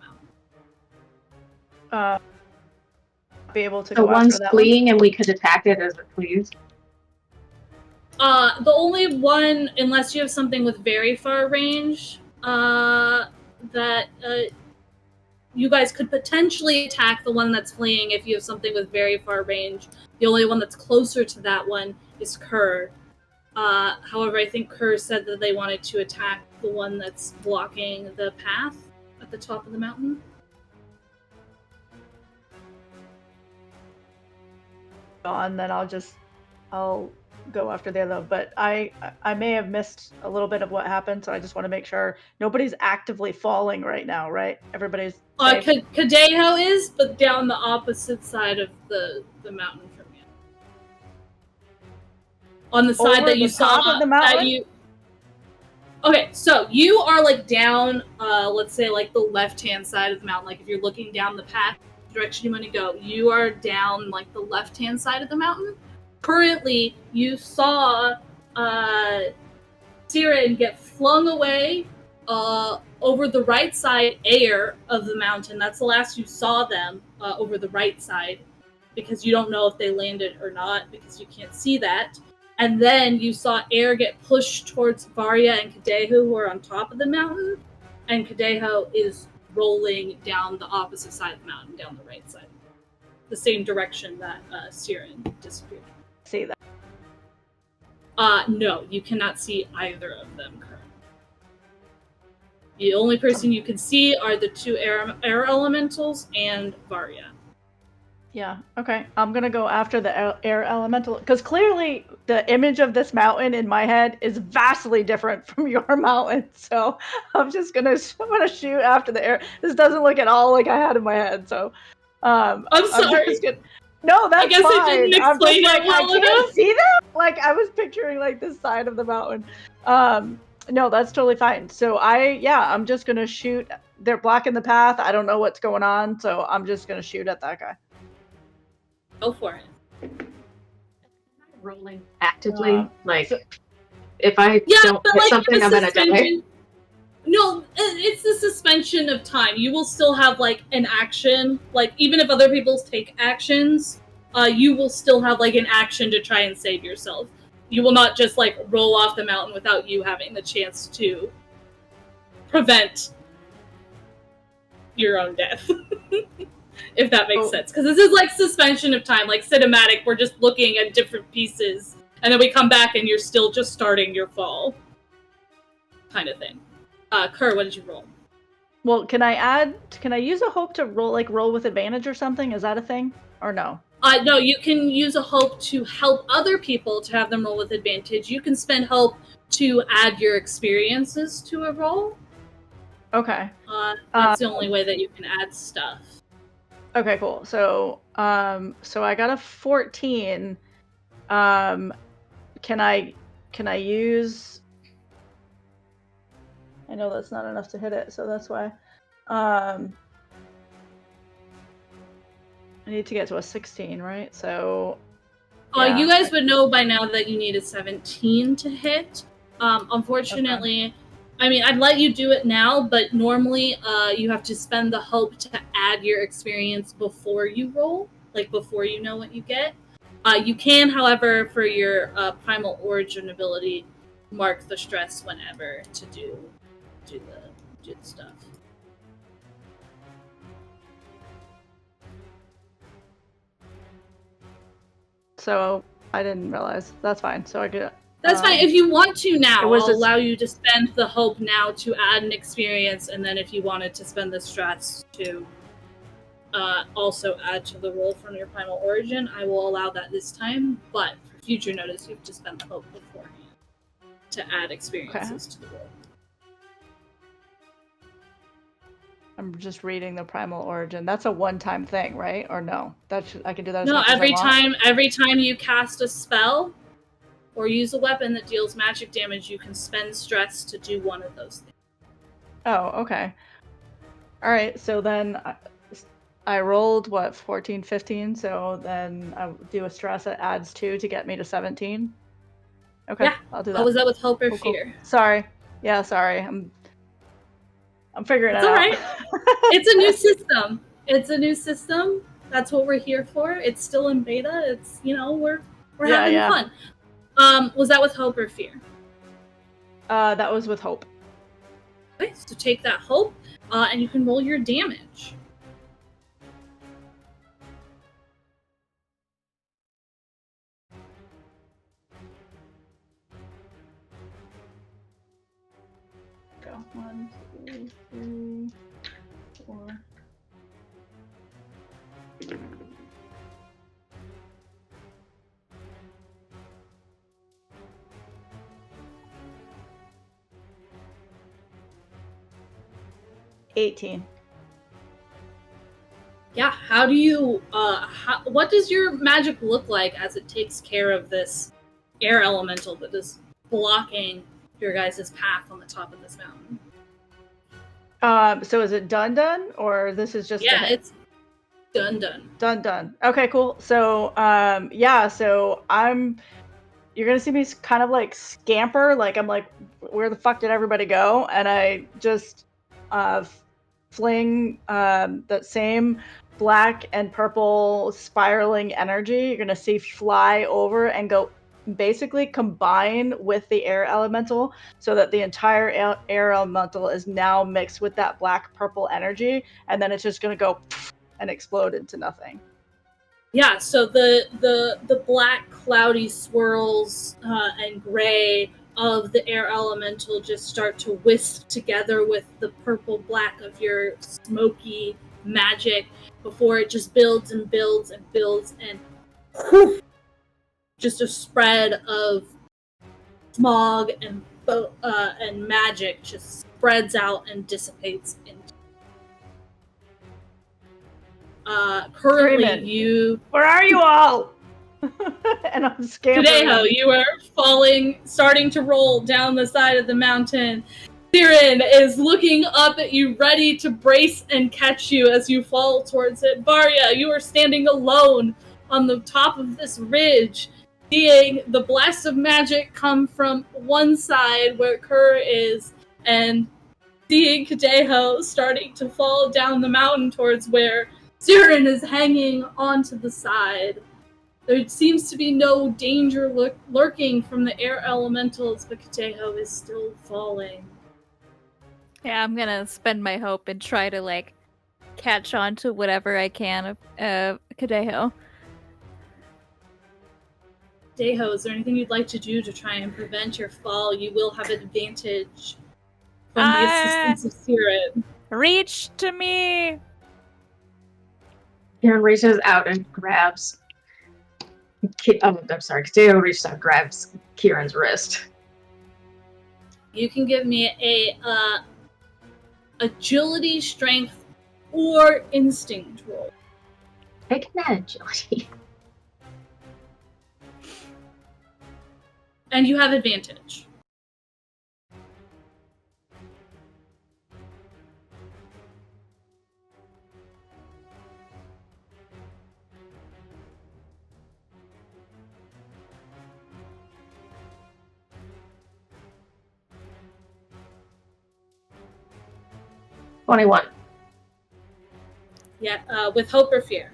mountain. Be able to So go one's after that fleeing one? and we could attack it as it flees. The only one, unless you have something with very far range, that you guys could potentially attack the one that's fleeing if you have something with very far range. The only one that's closer to that one is Kerr. However, I think Kerr said that they wanted to attack the one that's blocking the path at the top of the mountain. On, then I'll go after the other. But I may have missed a little bit of what happened, so I just want to make sure nobody's actively falling right now, right? Everybody's safe? Kadeho is, but down the opposite side of the mountain from you. On the side Over that you the top saw of the mountain? that you. Okay, so you are like down, let's say like the left-hand side of the mountain. Like if you're looking down the path direction you want to go, you are down like the left-hand side of the mountain. Currently, you saw Siren get flung away over the right side air of the mountain. That's the last you saw them, over the right side, because you don't know if they landed or not because you can't see that. And then you saw air get pushed towards Varya and Kadeho, who are on top of the mountain, and Kadeho is rolling down the opposite side of the mountain, down the right side. The same direction that Siren disappeared. See that? No, you cannot see either of them currently. The only person you can see are the two air elementals and Varya. Yeah, okay. I'm gonna go after the air elemental, because clearly the image of this mountain in my head is vastly different from your mountain. So I'm gonna shoot after the air. This doesn't look at all like I had in my head. So I'm sorry. No, that's I guess fine. I didn't explain it well I can't enough. see that. Like I was picturing like this side of the mountain. No, that's totally fine. So I'm just gonna shoot. They're blocking the path. I don't know what's going on, so I'm just gonna shoot at that guy. Go for it. Rolling actively, if I don't but hit like something, I'm gonna die. No, it's the suspension of time. You will still have like an action. Like even if other people take actions, you will still have like an action to try and save yourself. You will not just like roll off the mountain without you having the chance to prevent your own death. If that makes sense. Because this is like suspension of time, like cinematic. We're just looking at different pieces, and then we come back and you're still just starting your fall. Kind of thing. Kerr, what did you roll? Well, can I use a hope to roll with advantage or something? Is that a thing? Or no? No, you can use a hope to help other people to have them roll with advantage. You can spend hope to add your experiences to a roll. Okay. That's the only way that you can add stuff. Okay, cool. So I got a 14. Can I use? I know that's not enough to hit it, so that's why. I need to get to a 16, right? So. Yeah. You guys would know by now that you need a 17 to hit. Unfortunately. Okay. I mean, I'd let you do it now, but normally you have to spend the hope to add your experience before you roll, like before you know what you get. You can, however, for your primal origin ability, mark the stress whenever to do the stuff. So I didn't realize. That's fine. So I could. That's fine. If you want to now, I'll allow you to spend the hope now to add an experience, and then if you wanted to spend the stress to also add to the roll from your primal origin, I will allow that this time, but for future notice, you have to spend the hope beforehand to add experiences to the roll. I'm just reading the primal origin. That's a one-time thing, right? Or no? I can do that as no, much as I want? every time you cast a spell or use a weapon that deals magic damage, you can spend stress to do one of those things. Oh, okay. All right, so then I rolled, 14, 15, so then I'll do a stress that adds 2 to get me to 17. Okay, yeah. I'll do that. Was that with hope or fear? Cool. Sorry. Yeah, sorry. I'm figuring it out. It's all right. It's a new system. It's a new system. That's what we're here for. It's still in beta. It's, we're having fun. Was that with hope or fear? That was with hope. Okay, so take that hope, and you can roll your damage. Go. 1, 2, 3, 4. $18. Yeah, how do you, what does your magic look like as it takes care of this air elemental that is blocking your guys' path on the top of this mountain? So is it done, or this is just it's done. Okay, cool. So so you're gonna see me kind of like scamper, like I'm like, where the fuck did everybody go? And I just fling that same black and purple spiraling energy. You're gonna see fly over and go basically combine with the air elemental so that the entire air elemental is now mixed with that black purple energy, and then it's just going to go and explode into nothing. Yeah, so the black cloudy swirls and gray of the air elemental just start to wisp together with the purple black of your smoky magic before it just builds and builds and builds, and just a spread of smog and magic just spreads out and dissipates into. Currently, Screaming. Where are you all? And I'm scampering. Kadeho, you are falling, starting to roll down the side of the mountain. Siren is looking up at you, ready to brace and catch you as you fall towards it. Varya, you are standing alone on the top of this ridge, seeing the blast of magic come from one side where Kerr is, and seeing Kadeho starting to fall down the mountain towards where Siren is hanging onto the side. There seems to be no danger lurking from the air elementals, but Kadeho is still falling. Yeah, I'm gonna spend my hope and try to, catch on to whatever I can of Kadeho. Kadeho, is there anything you'd like to do to try and prevent your fall? You will have advantage from the assistance of Siren. Reach to me! Kieran reaches out and grabs. I'm sorry. Kadeho reaches out and grabs Kieran's wrist. You can give me a agility, strength, or instinct roll. Take that agility. And you have advantage. $21. Yeah, with hope or fear?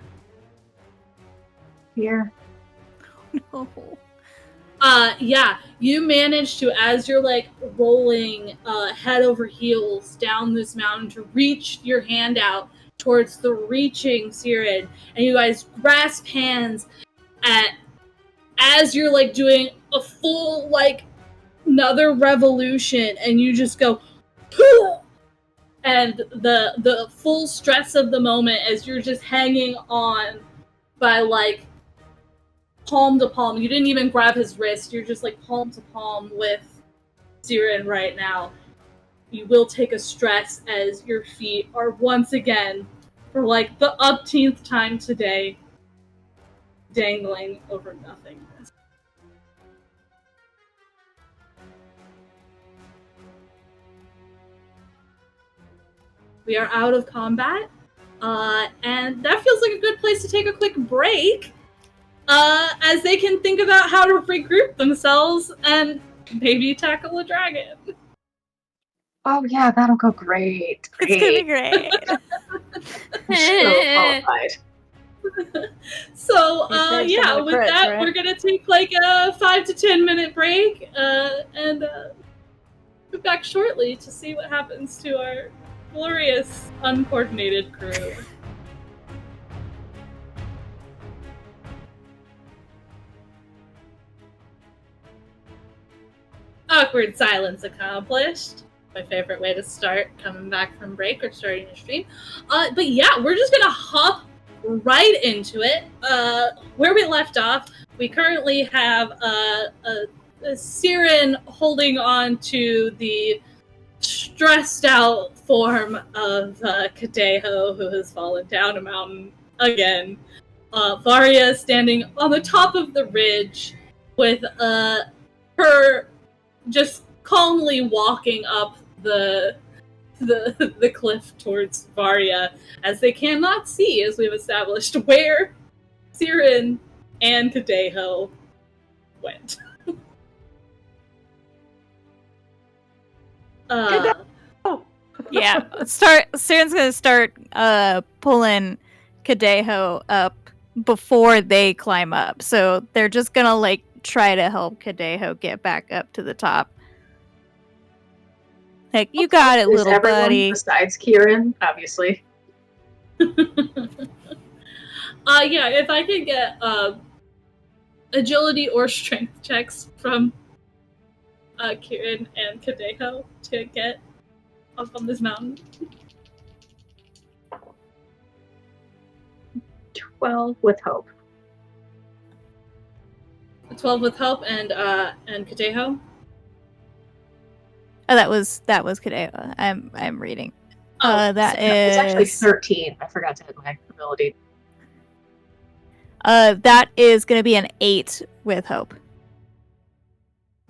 Fear. No. Yeah, you manage to, as you're rolling head over heels down this mountain, to reach your hand out towards the reaching Siren, and you guys grasp hands as you're doing a full another revolution, and you just go Pooh! And the full stress of the moment as you're just hanging on by palm to palm. You didn't even grab his wrist. You're just palm to palm with Siren right now. You will take a stress as your feet are once again, for the umpteenth time today, dangling over nothingness. We are out of combat, and that feels like a good place to take a quick break, as they can think about how to regroup themselves and maybe tackle a dragon. Oh yeah, that'll go great. It's gonna be great. So qualified. So, Yeah, with that, right? we're gonna take a 5 to 10 minute break, and be back shortly to see what happens to our glorious, uncoordinated crew. Awkward silence accomplished. My favorite way to start coming back from break or starting a stream. But yeah, we're just gonna hop right into it. Where we left off, we currently have a Siren holding on to the stressed out form of Kadeho, who has fallen down a mountain again. Varya standing on the top of the ridge with her just calmly walking up the cliff towards Varya, as they cannot see, as we've established, where Siren and Kadeho went. Yeah, Siren's gonna start pulling Kadeho up before they climb up. So they're just gonna try to help Kadeho get back up to the top. Like, you got it, There's little everyone buddy. besides Kieran, obviously. Yeah, if I could get agility or strength checks from Kieran and Kadeho to get up on this mountain. 12 with hope. 12 with hope and Kadeho. Oh, that was Kadeho. I'm reading. Oh, That It's actually is 13. I forgot to add my ability. that is gonna be an 8 with hope.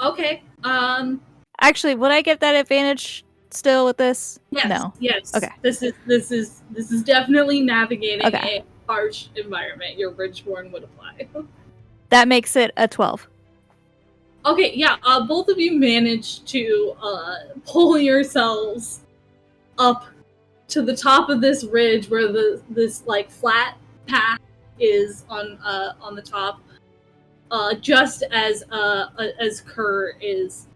okay. Actually, would I get that advantage still with this? Yes. No. Yes. Okay. This is definitely navigating Okay. a harsh environment. Your Ridgeborn would apply. That makes it a 12. Okay, yeah, both of you managed to pull yourselves up to the top of this ridge where this like flat path is on the top. Just as Kerr is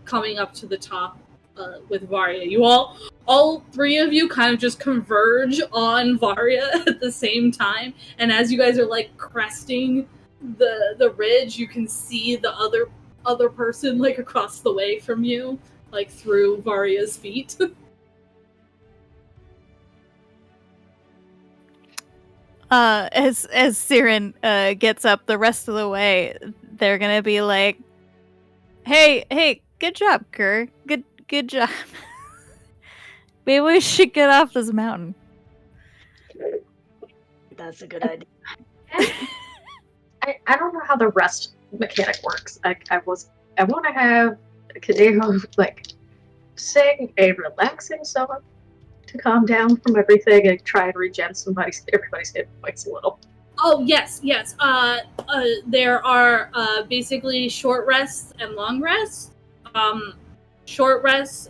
coming up to the top with Varya, you all three of you kind of just converge on Varya at the same time, and as you guys are like cresting the ridge, you can see the other person like across the way from you, like through Varya's feet. As Siren gets up the rest of the way, they're gonna be like, "Hey, good job, Kerr. Good job. Maybe we should get off this mountain." That's a good idea. I don't know how the rest mechanic works. I want to have Kadeho like sing a relaxing song to calm down from everything and try and regen everybody's hit points a little. Oh yes. There are basically short rests and long rests. Short rests,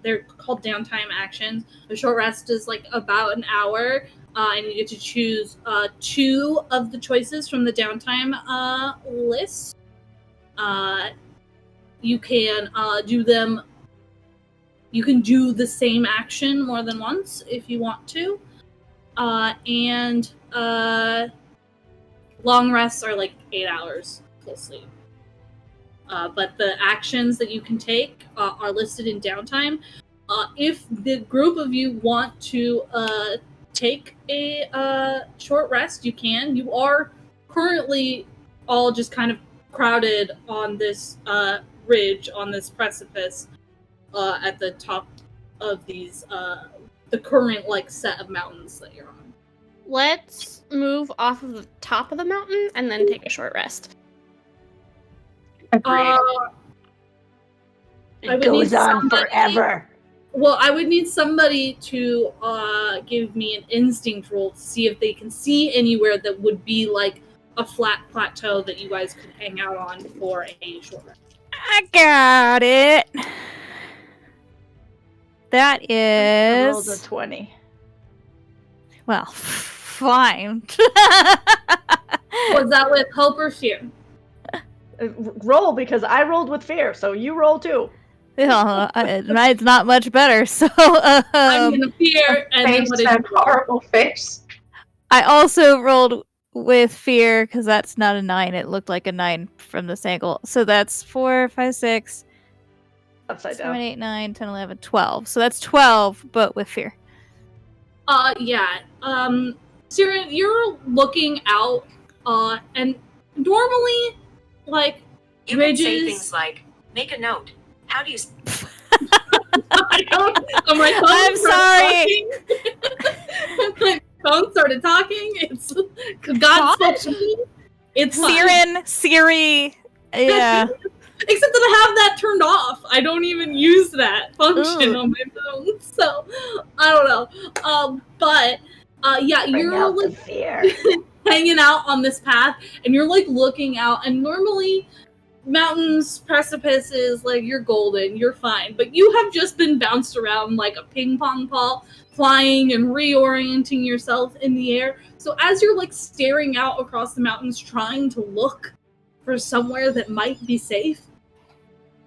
they're called downtime actions. A short rest is like about an hour, and you get to choose 2 of the choices from the downtime list. You can do them. You can do the same action more than once if you want to. And long rests are like 8 hours full sleep. But the actions that you can take are listed in downtime. If the group of you want to take a short rest, you can. You are currently all just kind of crowded on this ridge, on this precipice, at the top of these the current like set of mountains that you're on. Let's move off of the top of the mountain and then take a short rest. Agreed. It goes on forever. Well, I would need somebody to give me an instinct roll to see if they can see anywhere that would be like a flat plateau that you guys could hang out on for a short rest. I got it. That I rolled a is 20. well, fine. Was that with hope or fear? Roll, because I rolled with fear, so you roll too. Mine's not much better. So I'm gonna fear, and then what did you roll? Horrible face. I also rolled with fear because that's not a 9. It looked like a 9 from this angle. So that's 4, 5, 6, Upside 7, down. 8, 9, 10, 11, 12. So that's 12, but with fear. Yeah. Siren, you're looking out, and normally, like, You can say things like, make a note. How do you... I'm sorry. My phone started talking. It's God spoke to me. It's Siren, Siri. Yeah. Except that I have that turned off. I don't even use that function Ooh. on my phone. So I don't know. But yeah, Bring you're out the like fear. hanging out on this path, and you're like looking out, and normally mountains, precipices, like you're golden, you're fine. But you have just been bounced around like a ping pong ball, flying and reorienting yourself in the air. So as you're like staring out across the mountains, trying to look for somewhere that might be safe.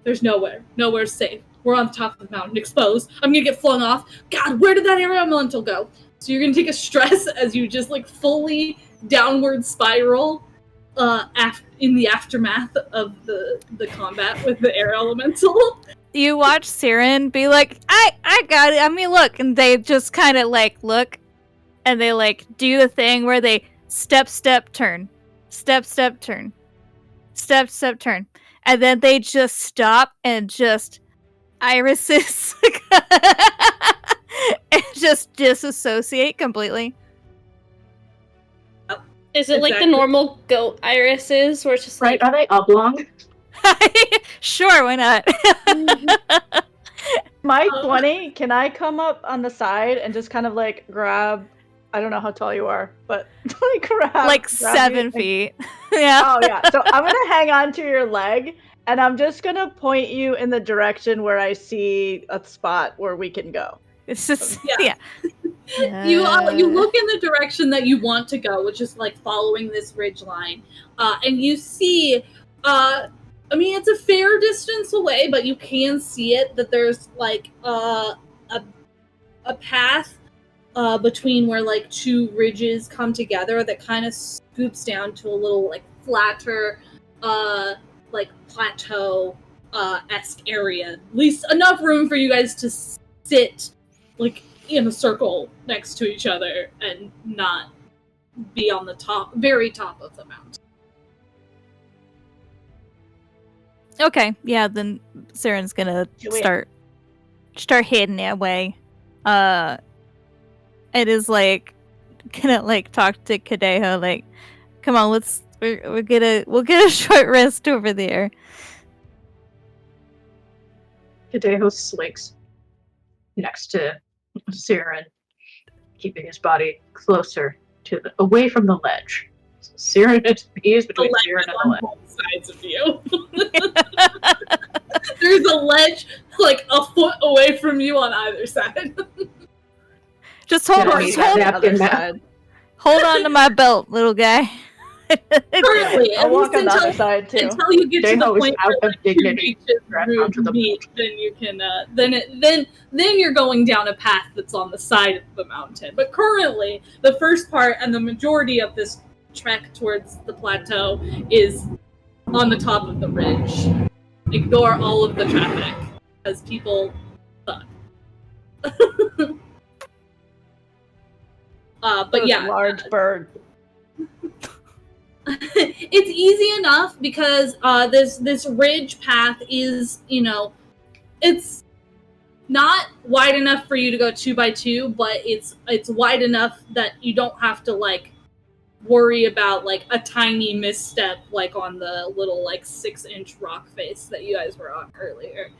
There's nowhere. Nowhere's safe. We're on the top of the mountain, exposed. I'm gonna get flung off. God, where did that air elemental go? So you're gonna take a stress as you just like fully downward spiral in the aftermath of the combat with the air elemental. You watch Siren be like, I got it. I mean, look. And they just kind of like look and they like do the thing where they step, turn. Step, turn. Step, turn. And then they just stop and just irises and just disassociate completely. Is it like the normal goat irises where it's just Right? like... Are they oblong? Sure, why not? Mike, 20, can I come up on the side and just kind of like grab, I don't know how tall you are, but like grab 7 you feet. Yeah. Oh yeah. So I'm gonna hang on to your leg and I'm just gonna point you in the direction where I see a spot where we can go. It's just Yeah. You look in the direction that you want to go, which is like following this ridge line, and you see. I mean, it's a fair distance away, but you can see it. That there's like a path between where like two ridges come together that kind of scoops down to a little like flatter, like plateau esque area. At least enough room for you guys to sit like in a circle next to each other and not be on the very top of the mountain. Okay, yeah, then Siren's gonna start heading that way. It is like gonna like talk to Kadeho, like, come on, we'll get a short rest over there. Kadeho slinks next to Siren, keeping his body closer away from the ledge. So Siren is between Siren and the ledge. On both sides of you. There's a ledge like a foot away from you on either side. Just hold on to my belt, little guy. Currently, I'll walk on the other side too. Until you get to the point out where of dignity. meet, then you can then you're going down a path that's on the side of the mountain. But currently, the first part and the majority of this trek towards the plateau is on the top of the ridge. Ignore all of the traffic because people suck. But yeah, large bird. It's easy enough because this ridge path is, it's not wide enough for you to go 2x2, but it's wide enough that you don't have to like worry about like a tiny misstep like on the little like 6-inch rock face that you guys were on earlier.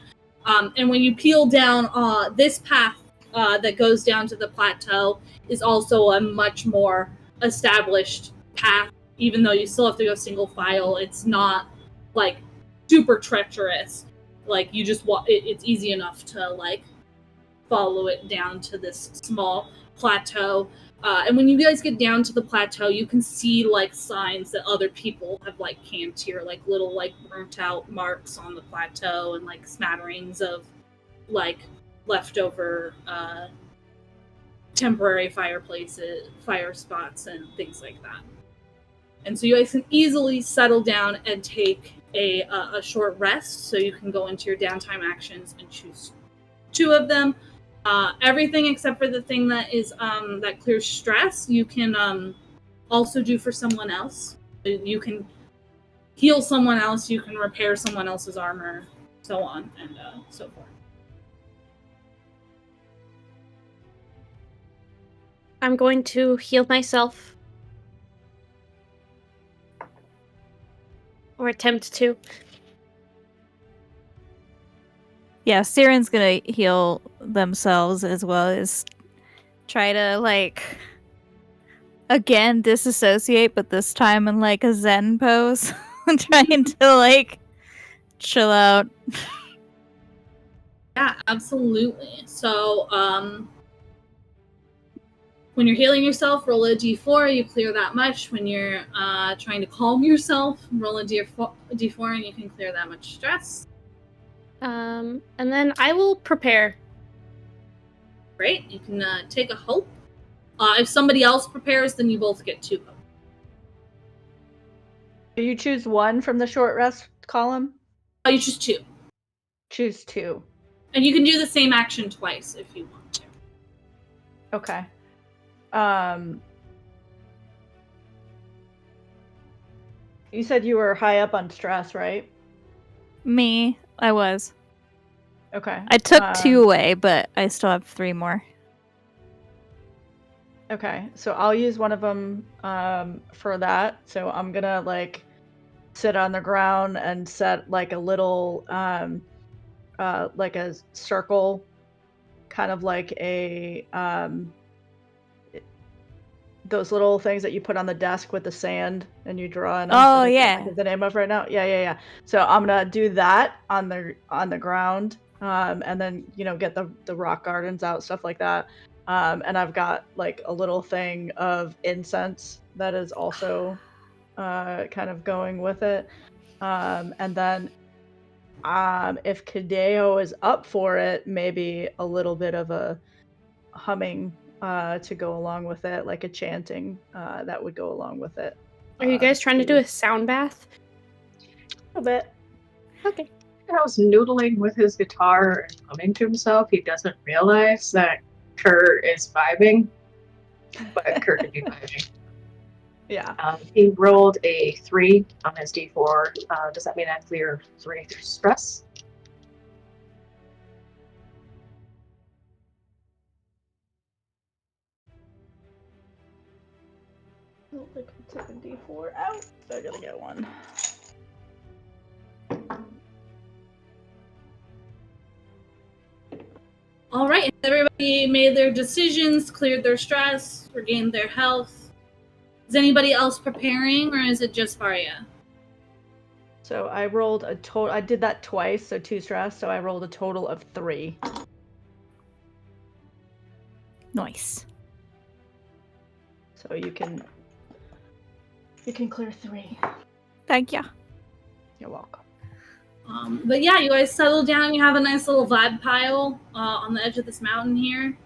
And when you peel down this path that goes down to the plateau is also a much more established path. Even though you still have to go single file, it's not like super treacherous. Like you just it's easy enough to like follow it down to this small plateau. And when you guys get down to the plateau, you can see like signs that other people have like camped here, like little like burnt out marks on the plateau and like smatterings of like leftover temporary fire spots and things like that. And so you guys can easily settle down and take a short rest, so you can go into your downtime actions and choose 2 of them. Everything except for the thing that is that clears stress, you can also do for someone else. You can heal someone else, you can repair someone else's armor, so on and so forth. I'm going to heal myself. Or attempt to. Yeah, Siren's gonna heal themselves as well as try to like again disassociate, but this time in like a Zen pose. Trying to like chill out. Yeah, absolutely. So When you're healing yourself, roll a d4, you clear that much. When you're trying to calm yourself, roll a d4 and you can clear that much stress. And then I will prepare. Great, you can take a hope. If somebody else prepares, then you both get 2 hope. Do you choose 1 from the short rest column? You choose 2. Choose 2. And you can do the same action twice if you want to. Okay. You said you were high up on stress, right? Me, I was. Okay. I took 2 away, but I still have 3 more. Okay, so I'll use one of them for that. So I'm gonna like sit on the ground and set like a little like a circle, kind of like a those little things that you put on the desk with the sand and you draw in them. Oh, that I can't yeah. think of the name of right now. Yeah. So I'm gonna do that on the ground, and then get the rock gardens out, stuff like that. And I've got like a little thing of incense that is also kind of going with it. And then if Kadeo is up for it, maybe a little bit of a humming to go along with it, like a chanting that would go along with it. Are you guys trying to do a sound bath? A bit. Okay. I was noodling with his guitar and humming to himself. He doesn't realize that Kerr is vibing, but Kerr could be vibing. Yeah. He rolled a 3 on his d4. Does that mean I clear 3 stress? I don't think I took a d4 out. So I gotta get one. All right, everybody made their decisions, cleared their stress, regained their health. Is anybody else preparing, or is it just Varia? So I rolled a total. I did that twice, so 2 stress. So I rolled a total of 3. Nice. So you can clear 3. Thank you. You're welcome. But yeah, you guys settle down. You have a nice little vibe pile on the edge of this mountain here.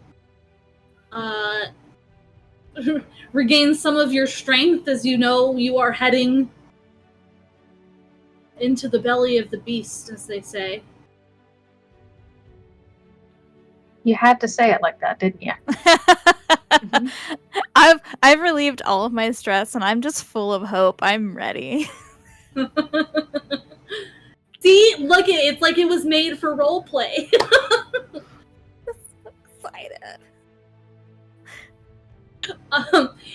Regain some of your strength as you know you are heading into the belly of the beast, as they say. You had to say it like that, didn't you? I've relieved all of my stress and I'm just full of hope. I'm ready. See, look, it's like it was made for roleplay. So excited.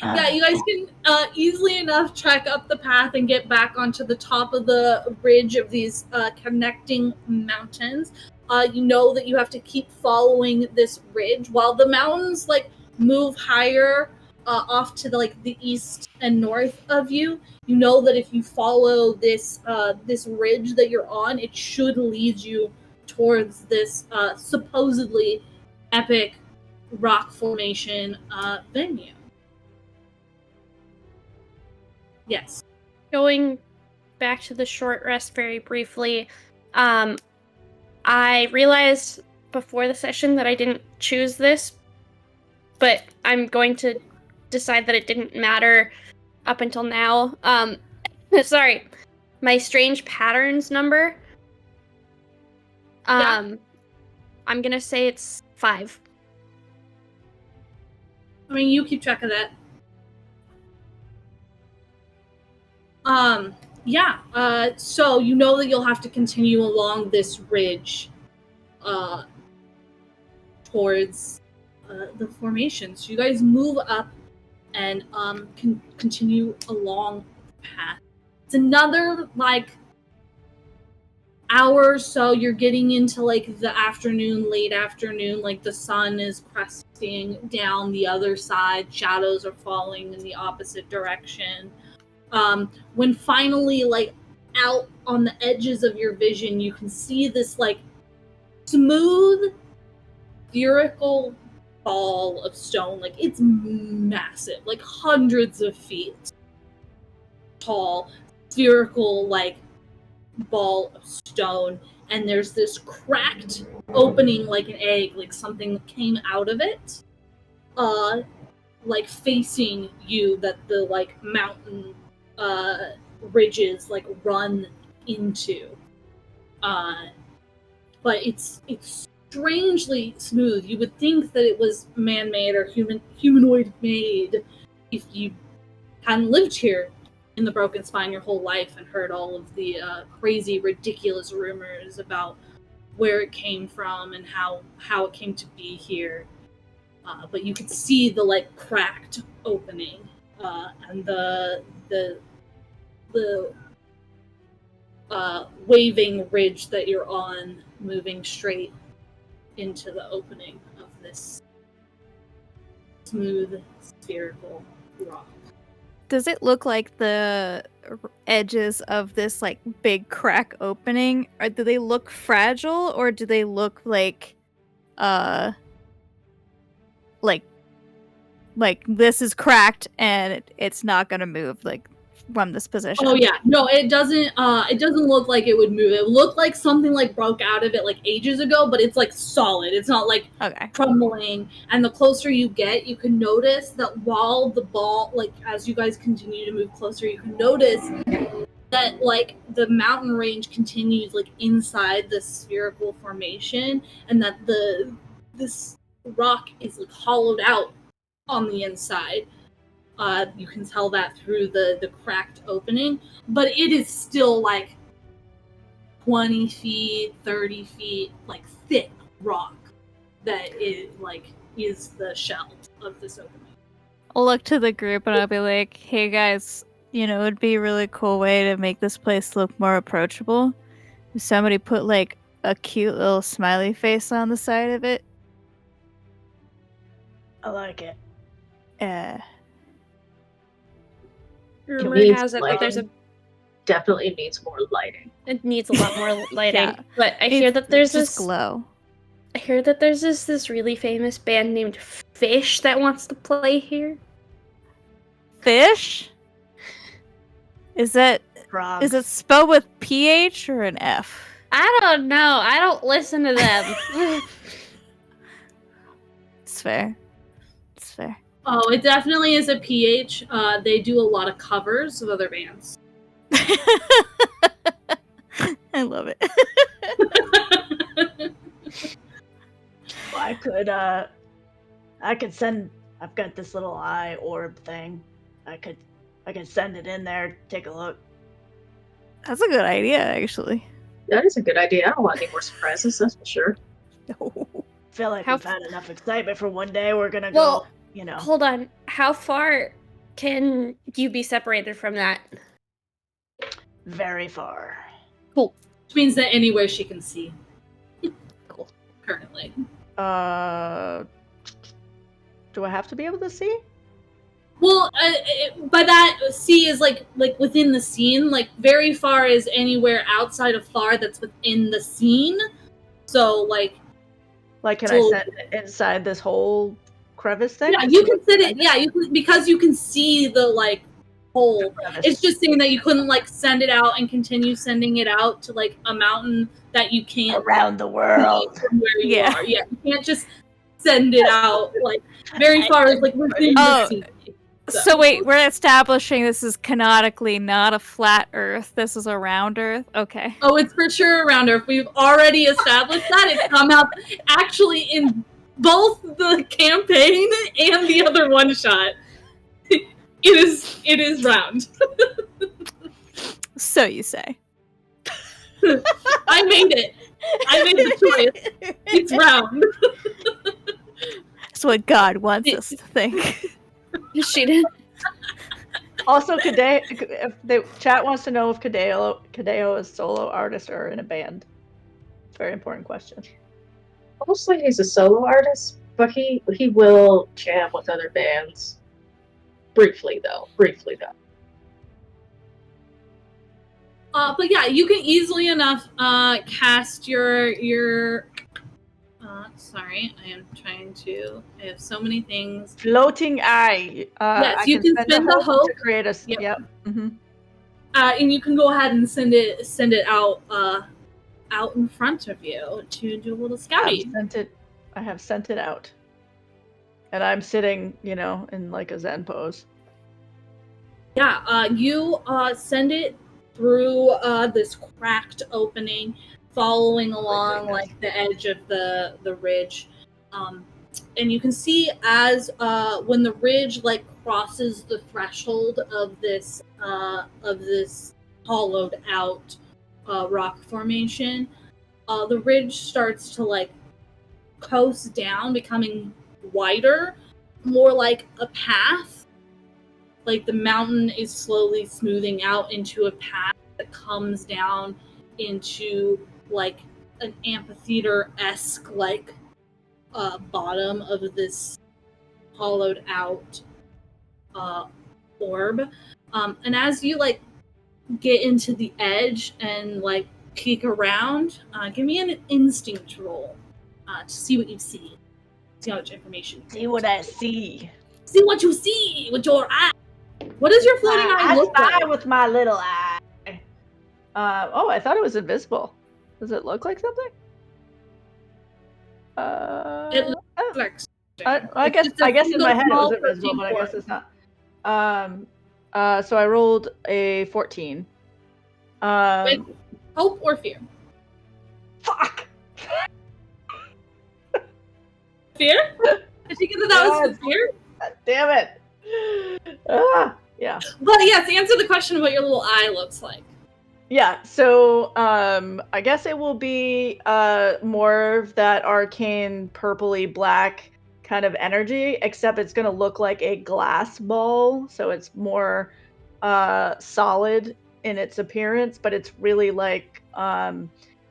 Yeah, you guys can easily enough trek up the path and get back onto the top of the ridge of these connecting mountains. You know that you have to keep following this ridge while the mountains like move higher off to the east and north of you. You know that if you follow this this ridge that you're on, it should lead you towards this supposedly epic rock formation venue. Yes. Going back to the short rest very briefly, I realized before the session that I didn't choose this, but I'm going to decide that it didn't matter up until now. Sorry, my strange patterns number. I'm gonna say it's 5. I mean, you keep track of that. So you know that you'll have to continue along this ridge towards the formation. So you guys move up and can continue along the path. It's another hour or so. You're getting into the afternoon, late afternoon. The sun is cresting down the other side. Shadows are falling in the opposite direction. When finally out on the edges of your vision, you can see this smooth, spherical ball of stone. Like, it's massive, like hundreds of feet tall, spherical, like, ball of stone. And there's this cracked opening like an egg, like something came out of it, like facing you, that the like mountain ridges like run into. But it's strangely smooth. You would think that it was man-made or humanoid made if you hadn't lived here in the Broken Spine your whole life and heard all of the crazy, ridiculous rumors about where it came from and how it came to be here. But you could see the like cracked opening and the waving ridge that you're on, moving straight into the opening of this smooth, spherical rock. Does it look like the edges of this like big crack opening, or do they look fragile, or do they look like this is cracked and it's not gonna move like from this position? Oh yeah, no, it doesn't. It doesn't look like it would move. It looked like something like broke out of it like ages ago, but it's like solid. It's not like crumbling. And the closer you get, you can notice that while the ball, like as you guys continue to move closer, you can notice that like the mountain range continues like inside the spherical formation, and that this rock is like hollowed out on the inside. You can tell that through the cracked opening, but it is still like 20 feet, 30 feet, like thick rock that is the shell of this opening. I'll look to the group and I'll be like, hey guys, it'd be a really cool way to make this place look more approachable if somebody put like a cute little smiley face on the side of it. I like it. Rumor has it that there's definitely needs more lighting. It needs a lot more lighting. Yeah. But I hear that there's this glow. I hear that there's this really famous band named Fish that wants to play here. Fish? Is it Frogs. spelled with PH or an F? I don't know. I don't listen to them. It's fair. It's fair. Oh, it definitely is a PH. They do a lot of covers of other bands. I love it. Well, I could send. I've got this little eye orb thing. I could send it in there. Take a look. That's a good idea, actually. That is a good idea. I don't want any more surprises, that's for sure. Feel like we've had enough excitement for one day. We're gonna Well, go. Hold on. How far can you be separated from that? Very far. Cool. Which means that anywhere she can see. Cool. Currently. Do I have to be able to see? Well, by that, see is like within the scene. Like very far is anywhere outside of far that's within the scene. So like can I send it inside this whole crevice thing? Yeah, you can send it. Yeah, you can, because you can see the like hole. It's just saying that you couldn't like send it out and continue sending it out to like a mountain that you can't around the world from where you are. Yeah, you can't just send it out like very far, like within the scene. So wait, we're establishing this is canonically not a flat Earth. This is a round Earth. Okay. Oh, it's for sure a round Earth. We've already established that. It's come out actually in both the campaign and the other one shot. It is round. So you say. I made it. I made the choice. It's round. That's what God wants us to think. She did. Also, if the chat wants to know if Kadeo is solo artist or in a band. It's a very important question. Mostly he's a solo artist, but he will jam with other bands. Briefly though. But yeah, you can easily enough cast your Sorry, I am trying to. I have so many things. Floating eye. Yes, I you can spend the hope to create a. Yep. Yep. Mm-hmm. And you can go ahead and send it out out in front of you to do a little scouting. I have sent it out, and I'm sitting, in like a Zen pose. Yeah, you send it through this cracked opening, following along like the edge of the ridge, and you can see as when the ridge like crosses the threshold of this hollowed out rock formation, the ridge starts to like coast down, becoming wider, more like a path. Like the mountain is slowly smoothing out into a path that comes down into like an amphitheater-esque like bottom of this hollowed out orb. And as you like get into the edge and like peek around, give me an instinct roll to see what you see. See how much information. See what I see. See what you see with your eye. What does your floating eye look I spy like? with my little eye. I thought it was invisible. Does it look like something? It looks like. I guess in my head it was invisible, but I guess it's not. So I rolled a 14. With hope or fear? Fuck. Fear? Did you get that was the fear? God damn it. Yeah. But yes, answer the question of what your little eye looks like. Yeah, so I guess it will be more of that arcane purpley black kind of energy, except it's going to look like a glass ball, so it's more solid in its appearance, but it's really like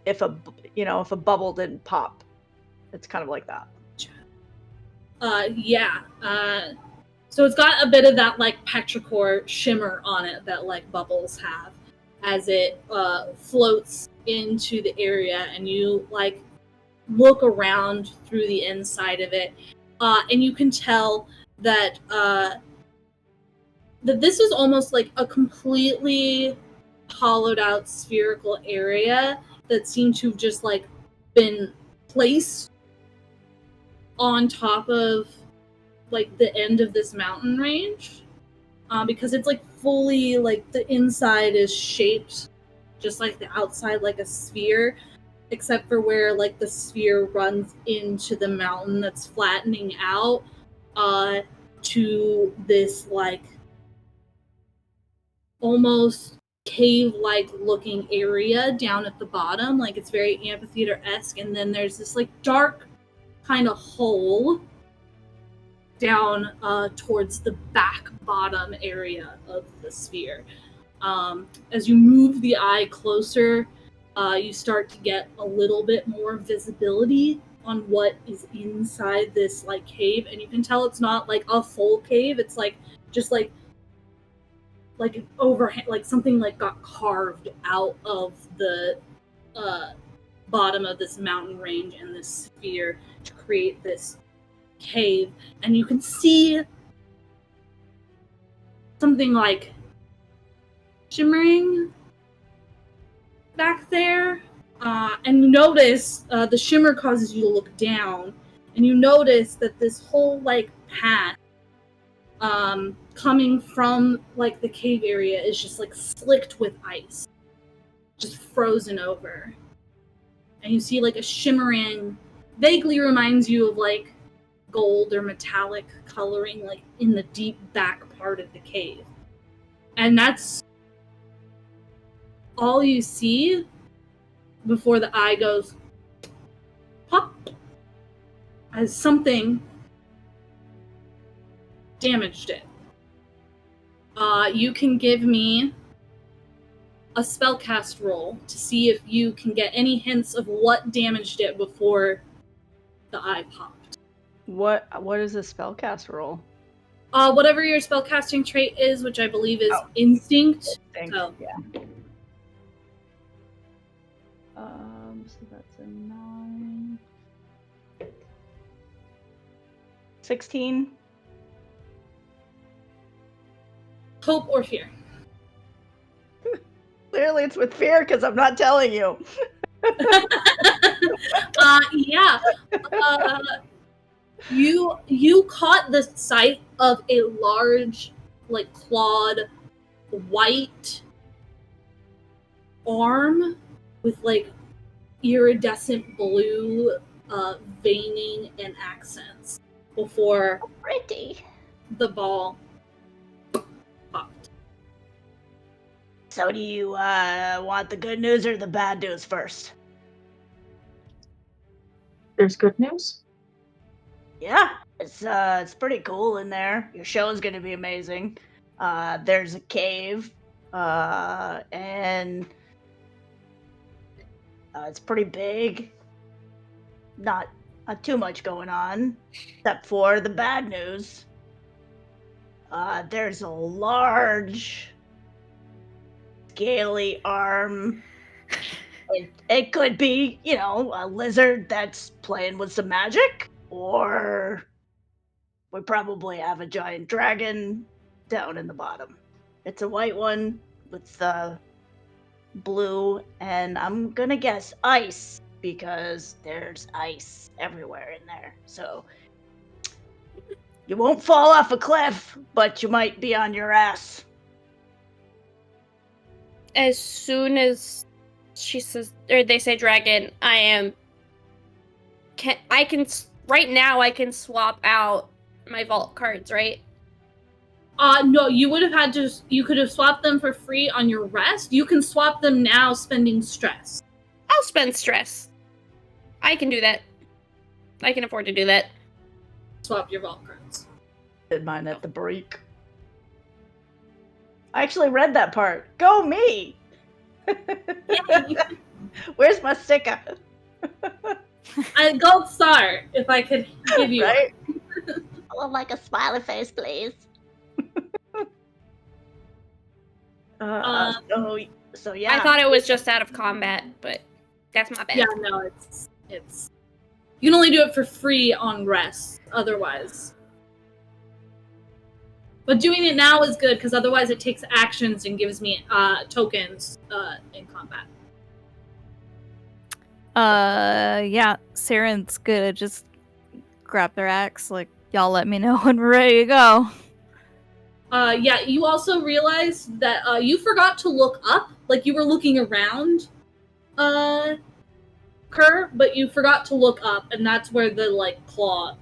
if a bubble didn't pop. It's kind of like that. So it's got a bit of that like petrichor shimmer on it that like bubbles have as it floats into the area, and you like look around through the inside of it, and you can tell that that this is almost like a completely hollowed out spherical area that seemed to have just like been placed on top of like the end of this mountain range, because it's like fully like the inside is shaped just like the outside, like a sphere, except for where like the sphere runs into the mountain that's flattening out to this like almost cave-like looking area down at the bottom. Like it's very amphitheater-esque, and then there's this like dark kind of hole down towards the back bottom area of the sphere. As you move the eye closer, you start to get a little bit more visibility on what is inside this like cave, and you can tell it's not like a full cave. It's like just like an overhang, like something like got carved out of the bottom of this mountain range and this sphere to create this cave. And you can see something like shimmering back there, and you notice the shimmer causes you to look down, and you notice that this whole like path coming from like the cave area is just like slicked with ice, just frozen over. And you see like a shimmering, vaguely reminds you of like gold or metallic coloring like in the deep back part of the cave. And that's all you see before the eye goes pop as something damaged it. You can give me a spellcast roll to see if you can get any hints of what damaged it before the eye popped. What is a spellcast roll? Whatever your spellcasting trait is, which I believe is instinct. So. Yeah. So that's a 9. 16. Hope or fear? Clearly it's with fear because I'm not telling you. Yeah. You caught the sight of a large, like, clawed white arm with, like, iridescent blue veining and accents before Pretty. the ball popped. So do you want the good news or the bad news first? There's good news. Yeah, it's pretty cool in there. Your show's gonna be amazing. There's a cave, and it's pretty big. Not too much going on, except for the bad news. There's a large, scaly arm. It could be, a lizard that's playing with some magic, or we probably have a giant dragon down in the bottom. It's a white one with the blue, and I'm gonna guess ice, because there's ice everywhere in there. So you won't fall off a cliff, but you might be on your ass. As soon as she says, or they say dragon, right now I can swap out my vault cards, right? No, you would have had to. You could have swapped them for free on your rest. You can swap them now, spending stress. I'll spend stress. I can do that. I can afford to do that. Swap your vault cards. Did mine at the break. I actually read that part. Go me! Where's my sticker? A gold star, if I could give you. Right? I would like a smiley face, please. So yeah. I thought it was just out of combat, but that's my bad. Yeah, no, it's. You can only do it for free on rest, otherwise. But doing it now is good, because otherwise it takes actions and gives me tokens in combat. Yeah, Saren's gonna just grab their axe, like, y'all let me know when we're ready to go. Yeah, you also realized that you forgot to look up, like you were looking around, Kerr, but you forgot to look up, and that's where the, like, claw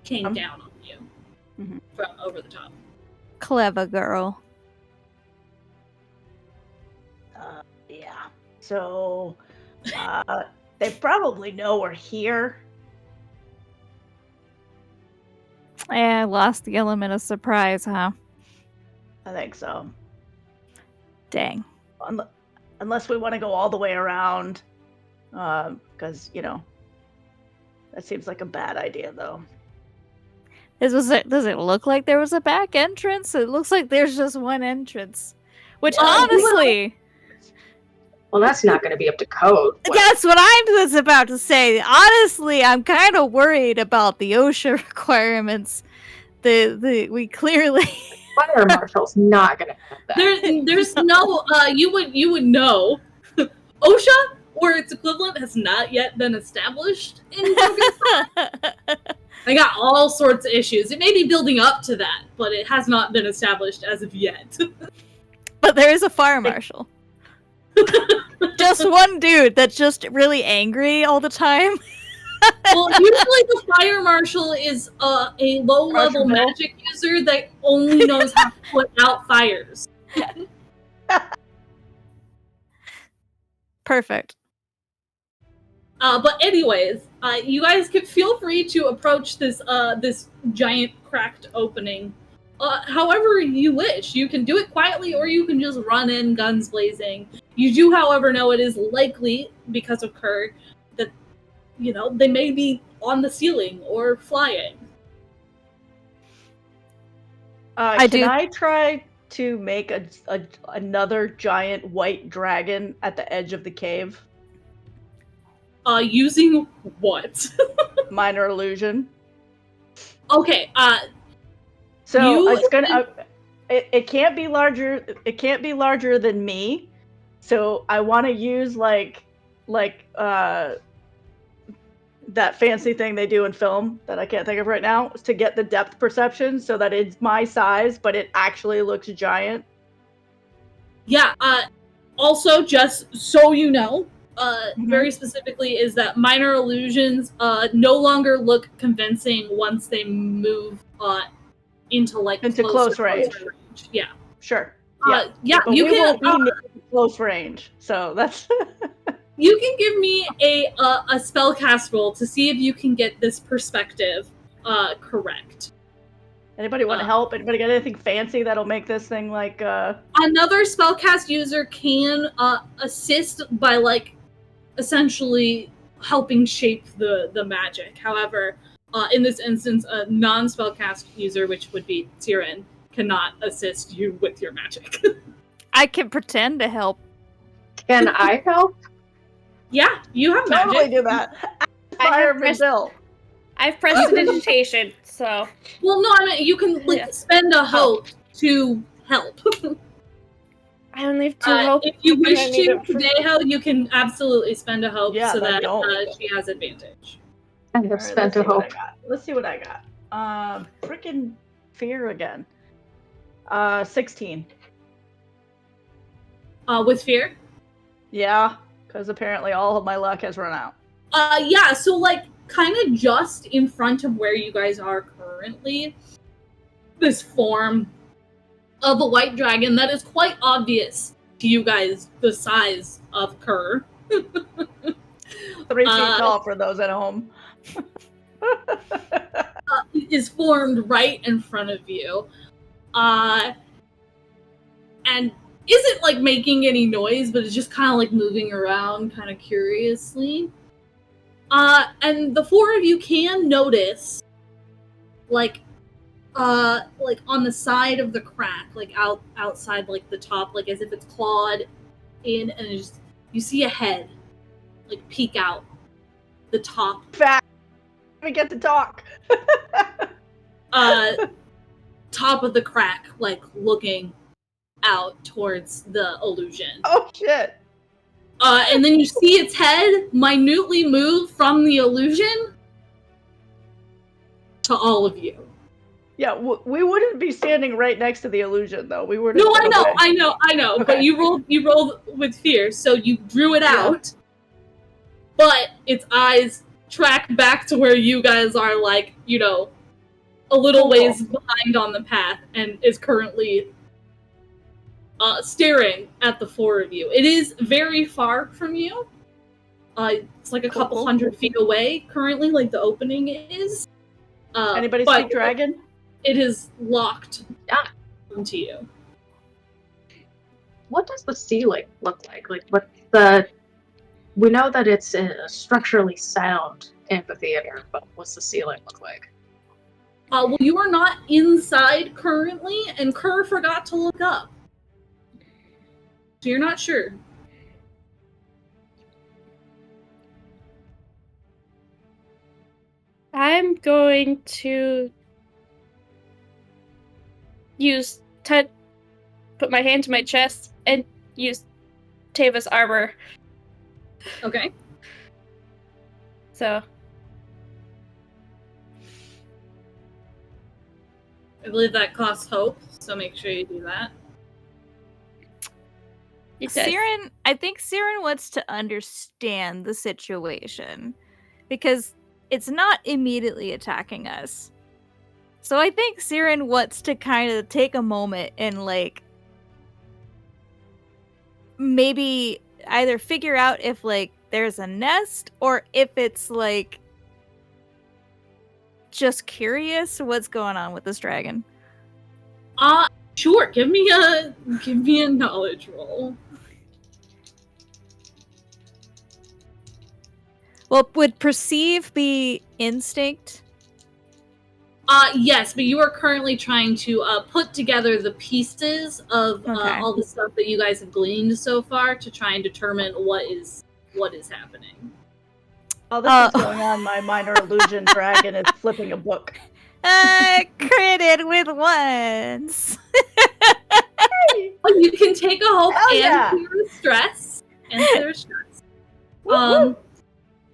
came down on you from over the top. Clever girl. Yeah. So, they probably know we're here. I lost the element of surprise, huh? I think so. Dang. Unless we want to go all the way around. Because, that seems like a bad idea, though. Does it look like there was a back entrance? It looks like there's just one entrance. Which, honestly... Well, that's not going to be up to code. That's what I was about to say. Honestly, I'm kind of worried about the OSHA requirements. We clearly... Fire marshal's not going to have that. There's no... you would know. OSHA, or its equivalent, has not yet been established in Broken. They got all sorts of issues. It may be building up to that, but it has not been established as of yet. But there is a fire marshal. Just one dude that's just really angry all the time. Well, usually the fire marshal is a low-level magic user that only knows how to put out fires. Perfect. But anyways, you guys can feel free to approach this giant cracked opening however you wish. You can do it quietly, or you can just run in guns blazing. You do, however, know it is likely, because of Kerr, that, they may be on the ceiling or flying. Can I try to make another giant white dragon at the edge of the cave? Using what? Minor illusion. Okay, So You- it's gonna. It can't be larger. It can't be larger than me. So I want to use like that fancy thing they do in film that I can't think of right now to get the depth perception so that it's my size, but it actually looks giant. yeah, also, just so you know, Mhm. very specifically, is that minor illusions no longer look convincing once they move into like Into close range. Yeah. Sure. Yeah, But you we can. won't be near close range, so that's. You can give me a spellcast roll to see if you can get this perspective correct. Anybody want to help? Anybody got anything fancy that'll make this thing like? Another spellcast user can assist by like essentially helping shape the magic. However, in this instance, a non-spellcast user, which would be Siren, cannot assist you with your magic. I can pretend to help. Can I help? Yeah, you have Totally magic. do that. I have Fireman Bill. I've prestidigitation, so Well, no, I mean you can like Yeah. spend a hope to help. I only have 2 hope. If you and I wish need to, it for- Deho, you can absolutely spend a hope Yeah, so then that don't. she has advantage. I have All right, spent a hope. Let's see what I got. Freaking fear again. 16. With fear? Yeah, because apparently all of my luck has run out. Yeah, so like kind of just in front of where you guys are currently, this form of a white dragon that is quite obvious to you guys the size of Kerr. 3 feet tall for those at home. Is formed right in front of you. And isn't like making any noise, but it's just kind of like moving around kind of curiously. And the 4 of you can notice like on the side of the crack, like outside like the top, like as if it's clawed in, and it's just, you see a head like peek out the top Fat. We get to talk. top of the crack, like looking out towards the illusion. Oh shit. And then you see its head minutely move from the illusion to all of you. Yeah, we wouldn't be standing right next to the illusion though. We would. No, I know. Okay. But you rolled with fear, so you drew it out. But its eyes track back to where you guys are, like, you know, a little ways behind on the path, and is currently staring at the 4 of you. It is very far from you. It's like a couple hundred feet away currently, like the opening is. Anybody but speak dragon? It is locked onto you. What does the ceiling look like? Like, what the? We know that it's a structurally sound amphitheater, but what's the ceiling look like? Well, you are not inside currently, and Kerr forgot to look up. So you're not sure. I'm going to put my hand to my chest and use Teva's armor. Okay. So I believe that costs hope, so make sure you do that. it does. I think Siren wants to understand the situation because it's not immediately attacking us. So I think Siren wants to kind of take a moment and like maybe either figure out if like there's a nest or if it's like just curious what's going on with this dragon. Sure. Give me a knowledge roll. Well, would perceive be instinct? Yes, but you are currently trying to put together the pieces of all the stuff that you guys have gleaned so far to try and determine what is happening. While this is going on, my minor illusion dragon is flipping a book. Critted with ones. Well, you can take a hope Hell and yeah. clear stress.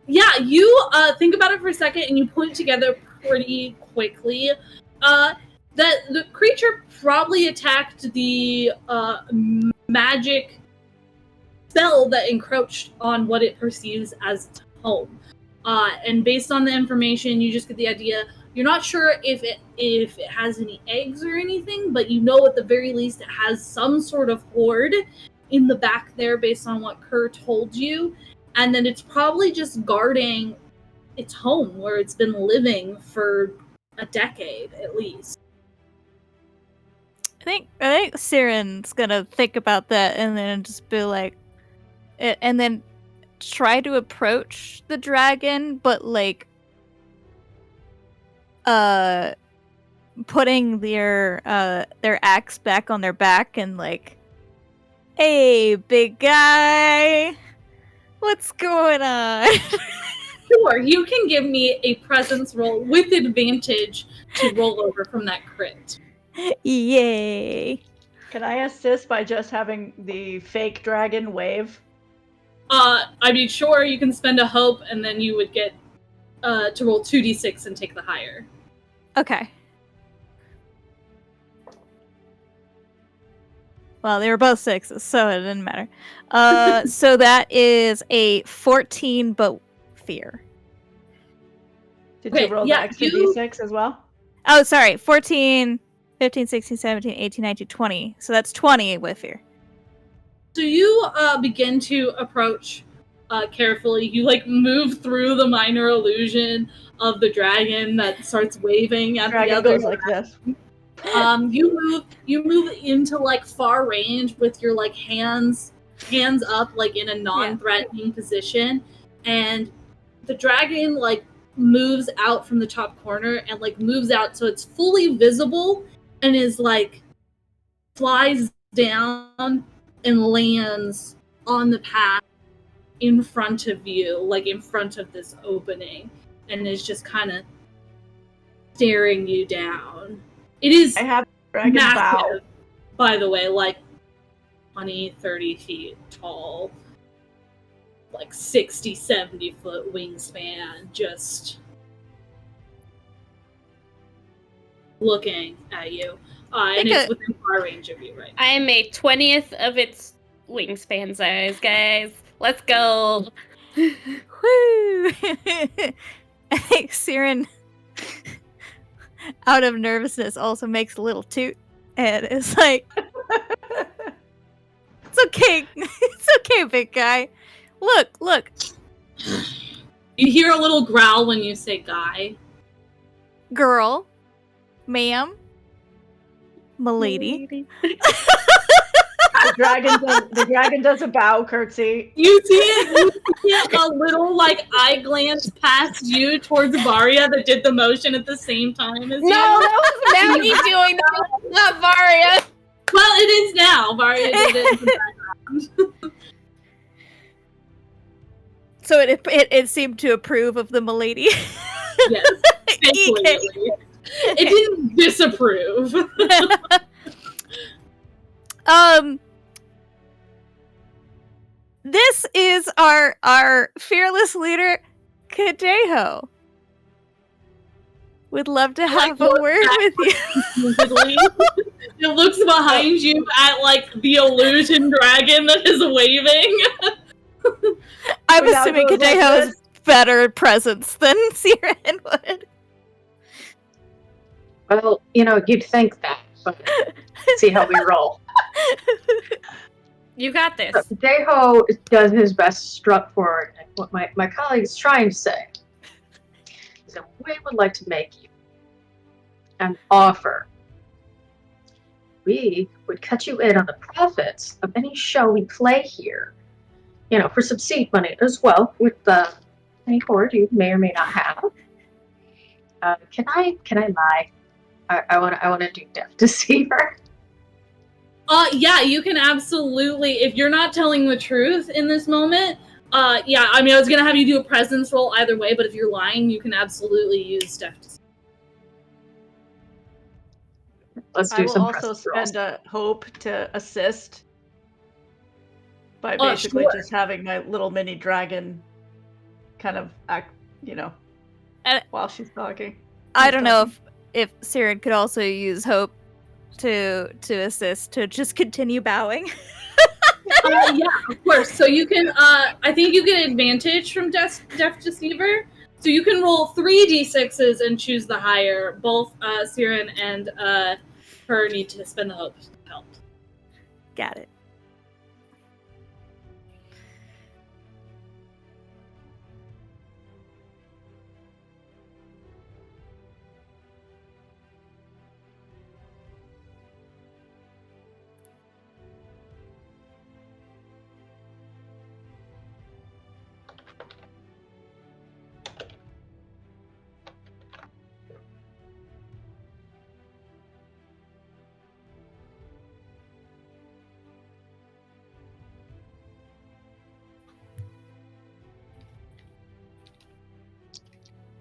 Yeah, you think about it for a second and you put it together pretty quickly. That the creature probably attacked the magic spell that encroached on what it perceives as home. And based on the information, you just get the idea. You're not sure if it has any eggs or anything, but you know at the very least it has some sort of hoard in the back there based on what Kerr told you. And then it's probably just guarding its home where it's been living for a decade at least. I think Siren's gonna think about that and then just be like, and then try to approach the dragon, but like, putting their axe back on their back and like, hey, big guy, what's going on? Sure, you can give me a presence roll with advantage to roll over from that crit. Yay. Can I assist by just having the fake dragon wave? I mean, sure, you can spend a hope, and then you would get to roll 2d6 and take the higher. Okay. Well, they were both 6s, so it didn't matter. So that is a 14, but fear. Did you roll the extra d6 as well? Oh, sorry. 14, 15, 16, 17, 18, 19, 20. So that's 20 with fear. So you begin to approach carefully. You like move through the minor illusion of the dragon that starts waving at the other. Goes like this. You move into like far range with your like hands up like in a non-threatening position, and the dragon like moves out from the top corner and like moves out so it's fully visible and is like flies down and lands on the path in front of you, like in front of this opening, and is just kind of staring you down. It is dragon massive, bow. by the way, like 20, 30 feet tall, like 60, 70 foot wingspan, just looking at you. And it's within far range of you right now. I am a 20th of its wingspan size, guys. Let's go. Woo! I think Siren, out of nervousness, also makes a little toot and is like, it's okay. It's okay, big guy. Look. You hear a little growl when you say guy. Girl. Ma'am. M'lady. The dragon does a bow curtsy. You see a little like eye glance past you towards Varia that did the motion at the same time as you. No, that was Maggie doing that, not Varia. Well, it is now. Varia did it in the background. So it seemed to approve of the M'lady. Yes, thankfully. It didn't disapprove. This is our fearless leader, Kadeho. Would love to have a word with you. It looks behind you at like the illusion dragon that is waving. I'm assuming Kadeho has better presence than Siren would. Well, you'd think that, but see how we roll. You got this. Deho does his best to strut forward, and what my colleague is trying to say is that we would like to make you an offer. We would cut you in on the profits of any show we play here, for some seed money as well, with any hoard you may or may not have. Can I lie? I want to do death deceiver. Yeah, you can absolutely. If you're not telling the truth in this moment, Yeah, I mean, I was gonna have you do a presence roll either way, but if you're lying, you can absolutely use Death Deceiver. Let's I do will some also presence rolls. spend a hope to assist by basically Sure. just having my little mini dragon kind of act, And- while she's talking. I don't know if Siren could also use hope to assist to just continue bowing. Yeah, of course. So you can, I think you get advantage from Death Deceiver. So you can roll 3 d6s and choose the higher. Both Siren and her need to spend the hope to help. Got it.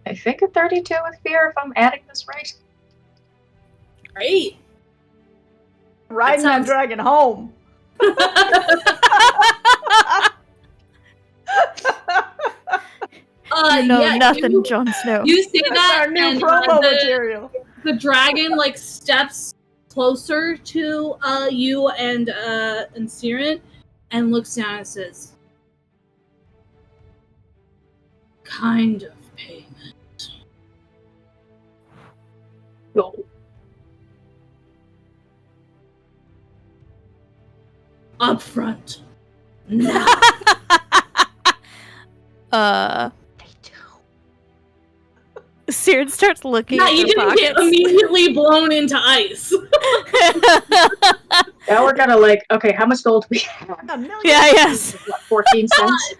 I think a 32 with fear if I'm adding this right. Great. Riding sounds- that dragon home. You know yeah, nothing, Jon Snow. You say That's that, our new and promo material. the dragon like steps closer to you and Siren, and looks down and says, "Kind of payment." No. Up front. Now. Siren starts looking Yeah, at you her didn't get pockets. immediately blown into ice. Now we're gonna okay, how much gold do we have? A million. Yeah, yes. What, 14 cents?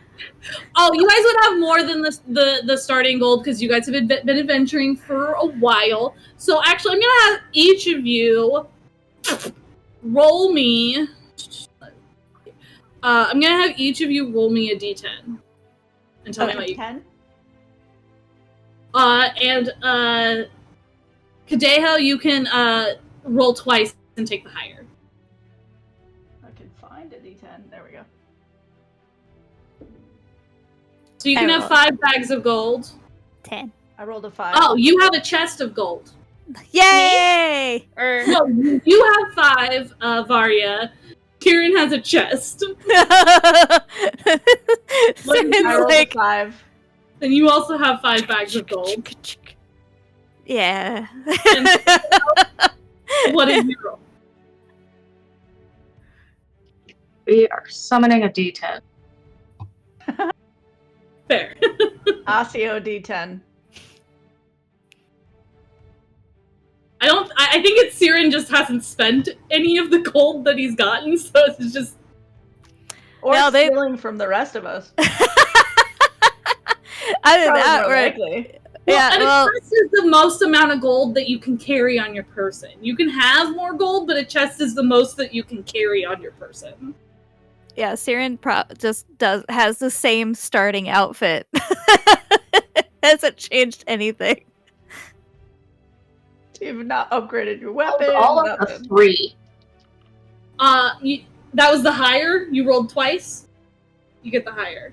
Oh, you guys would have more than the starting gold because you guys have been adventuring for a while. So actually, I'm gonna have each of you roll me. I'm gonna have each of you roll me a d10 and tell me what you. 10? And Kadeho, you can roll twice and take the higher. I can find a d10. There we go. So you can I have roll. 5 bags of gold. 10. I rolled a 5. Oh, you have a chest of gold. Yay! Or No, you have 5, Varya. Kieran has a chest. Siren's I rolled like, a 5. And you also have 5 bags of gold. yeah. What did you roll? We are summoning a D10. Fair. Asio d10. I think it's Siren just hasn't spent any of the gold that he's gotten, so it's just. Or No, they- stealing from the rest of us. Either Probably that more or likely. yeah, and well, a chest is the most amount of gold that you can carry on your person. You can have more gold, but a chest is the most that you can carry on your person. yeah, Siren just has the same starting outfit. Hasn't changed anything. You've not upgraded your weapon. All of the nothing. 3. That was the higher. You rolled twice. You get the higher.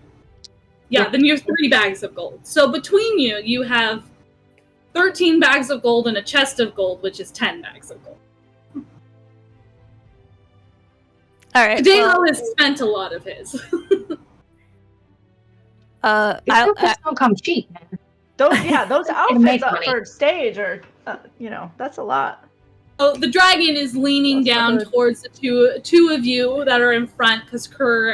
Yeah, then you have 3 bags of gold. So between you, you have 13 bags of gold and a chest of gold, which is 10 bags of gold. All right. Dano has spent a lot of his. These I outfits don't come cheap, man. Those make outfits up money. for stage are, that's a lot. Oh, the dragon is leaning That's down good. towards the two of you that are in front, because Kerr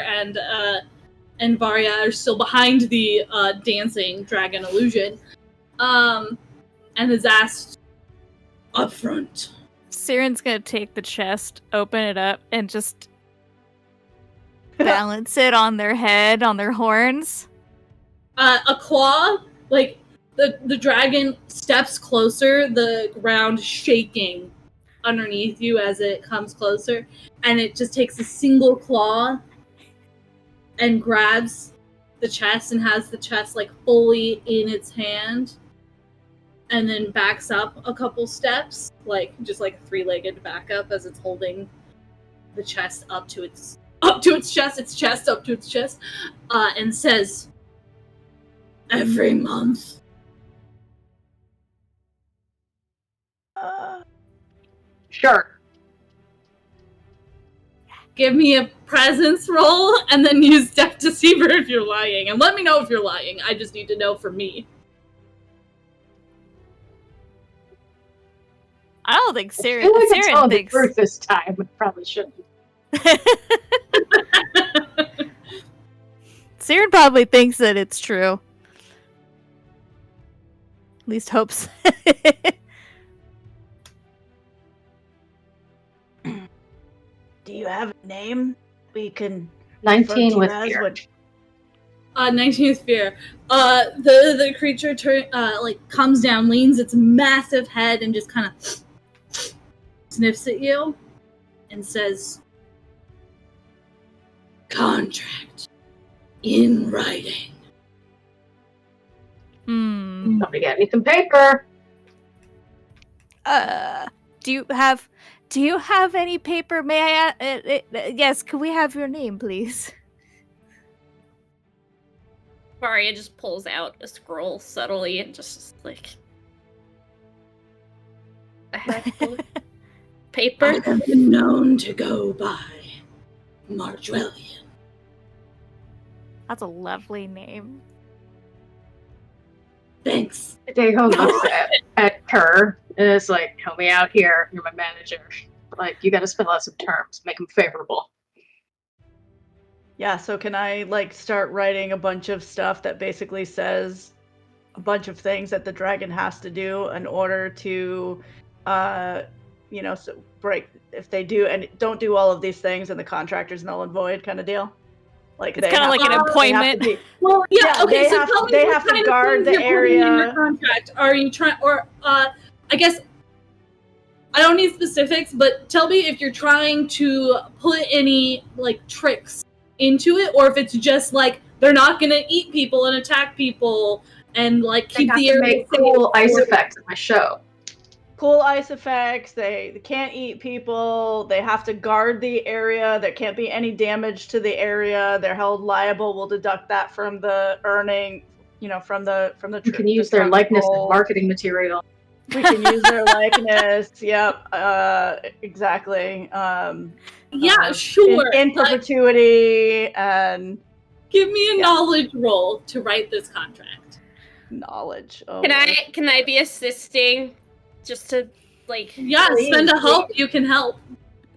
and Varya are still behind the dancing dragon illusion, and has asked up front. Siren's gonna take the chest, open it up, and just balance it on their head, on their horns. A claw, like the dragon steps closer, the ground shaking underneath you as it comes closer, and it just takes a single claw and grabs the chest and has the chest like fully in its hand, and then backs up a couple steps, like just like a three-legged backup as it's holding the chest up to its chest up to its chest, and says, "Every month." Sure. Give me a presence roll, and then use Death Deceiver if you're lying. And let me know if you're lying. I just need to know for me. I don't think I feel like I'm Siren telling the thinks. truth this time. I probably shouldn't. Siren probably thinks that it's true. At least hopes. Do you have a name we can 19 with refer to you as fear. when- 19th fear. The creature comes down, leans its massive head, and just kind of sniffs at you, and says, "Contract in writing." Hmm. Somebody get me some paper. Do you have any paper? May I? Yes. Can we have your name, please? Varia just pulls out a scroll subtly and just like a half full paper. I have been known to go by Marjwellian. That's a lovely name. Thanks. Deho looks at her and is like, "Help me out here. You're my manager. Like, you got to spell out some terms, make them favorable." Yeah, so can I like start writing a bunch of stuff that basically says a bunch of things that the dragon has to do in order to so break if they do and don't do all of these things and the contractor's null and void kind of deal? Like It's they kind of have like an to- they have to appointment. be- Well, yeah, Yeah, okay, they so have- tell me they what have to kind of guard things the you're putting in your area. contract. Are you trying, or, I guess, I don't need specifics, but tell me if you're trying to put any, like, tricks into it, or if it's just, like, they're not gonna eat people and attack people, and, like, They keep have the to area make safe. cool ice or- effects in my show. Cool ice effects, they can't eat people, they have to guard the area, there can't be any damage to the area, they're held liable, we'll deduct that from the earning, from the You can use their trunk likeness roll. as marketing material. We can use their likeness, yep, exactly. Yeah, sure. In perpetuity and Give me a Yeah. knowledge roll to write this contract. knowledge. Oh, Can I be assisting just to like Yeah, Please, spend a please. hope, you can help.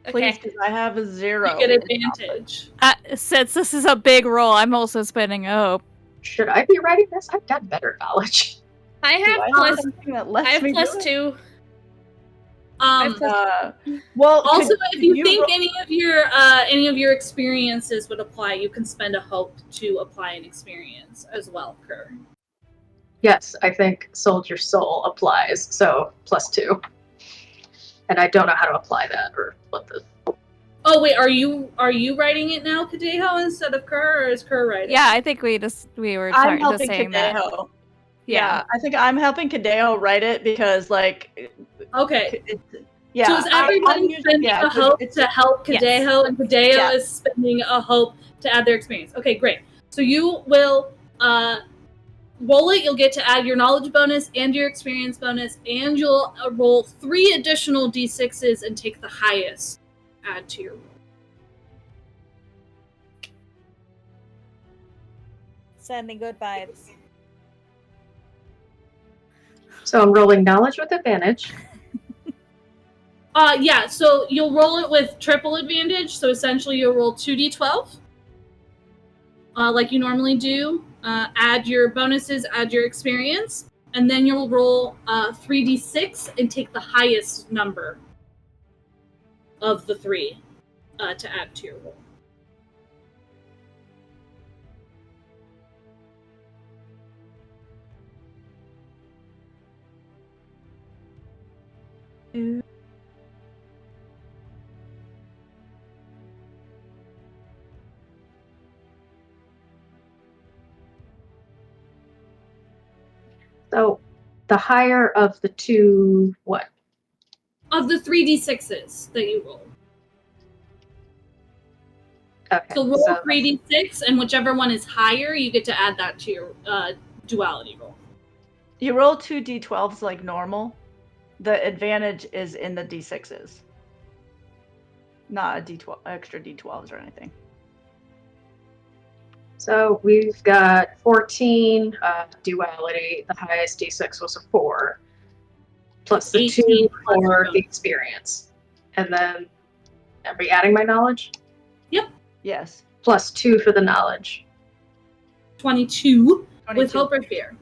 please, okay. because I have a 0. You get advantage. Since this is a big roll, I'm also spending a hope. Should I be writing this? I've got better knowledge. I Do have I have plus something that I lets have me plus do it? 2. Well, Also, if you think ro- any of your experiences would apply, you can spend a hope to apply an experience as well, Kerr. Yes, I think Soldier Soul applies, so +2. And I don't know how to apply that or what the. Oh wait, are you writing it now, Kadeho, instead of Kerr, or is Kerr writing? Yeah, I think we were I'm just helping saying that. Kadeho. Yeah. I think I'm helping Kadeho write it because, like, Okay. yeah. So is everybody spending a hope to help Yes. Kadeho, and Kadeho Yes. is spending a hope to add their experience? Okay, great. So you will roll it. You'll get to add your knowledge bonus and your experience bonus, and you'll roll 3 additional d6s and take the highest. Add to your roll. Sending good vibes. So I'm rolling knowledge with advantage. Yeah, so you'll roll it with triple advantage, so essentially you'll roll 2d12, like you normally do, add your bonuses, add your experience, and then you'll roll 3d6 and take the highest number of the 3 to add to your roll. So, the higher of the two, what? Of the 3d6s that you roll. Okay. So roll 3d6, and whichever one is higher, you get to add that to your duality roll. You roll 2 d12s like normal. The advantage is in the d6s. Not a d12, extra d12s or anything. So we've got 14 duality. The highest d6 was a 4. Plus the 2 for the experience. And then, are we adding my knowledge? Yep. Yes. Plus 2 for the knowledge. 22 with 22. hope or fear.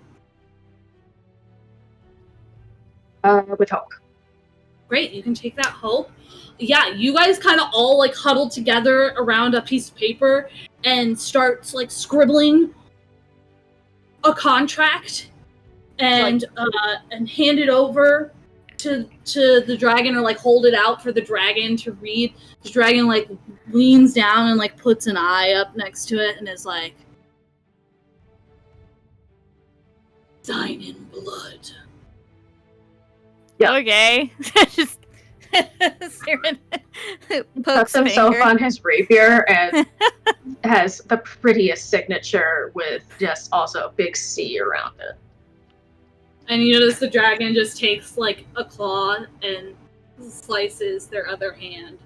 With hope. Great, you can take that hope. Yeah, you guys kind of all like huddle together around a piece of paper and start like scribbling a contract and hand it over to the dragon, or like hold it out for the dragon to read. The dragon like leans down and like puts an eye up next to it and is like, "Thine in blood." Yeah. Okay. Just Siren Puts pokes himself finger. on his rapier and has the prettiest signature with just also a big C around it. And you notice the dragon just takes like a claw and slices their other hand,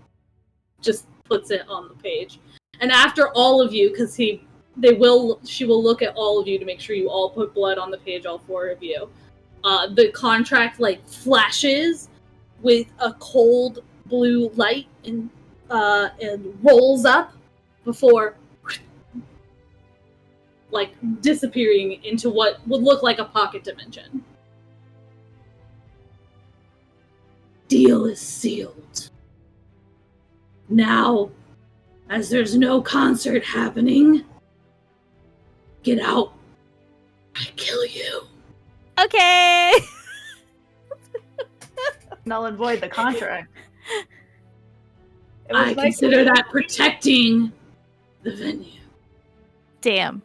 just puts it on the page. And after all of you, because she will look at all of you to make sure you all put blood on the page, all 4 of you. The contract like flashes with a cold blue light and rolls up before like disappearing into what would look like a pocket dimension. Deal is sealed. Now, as there's no concert happening, get out. I kill you. Okay. Null and void the contract. It was I nice consider that protecting the venue. Damn.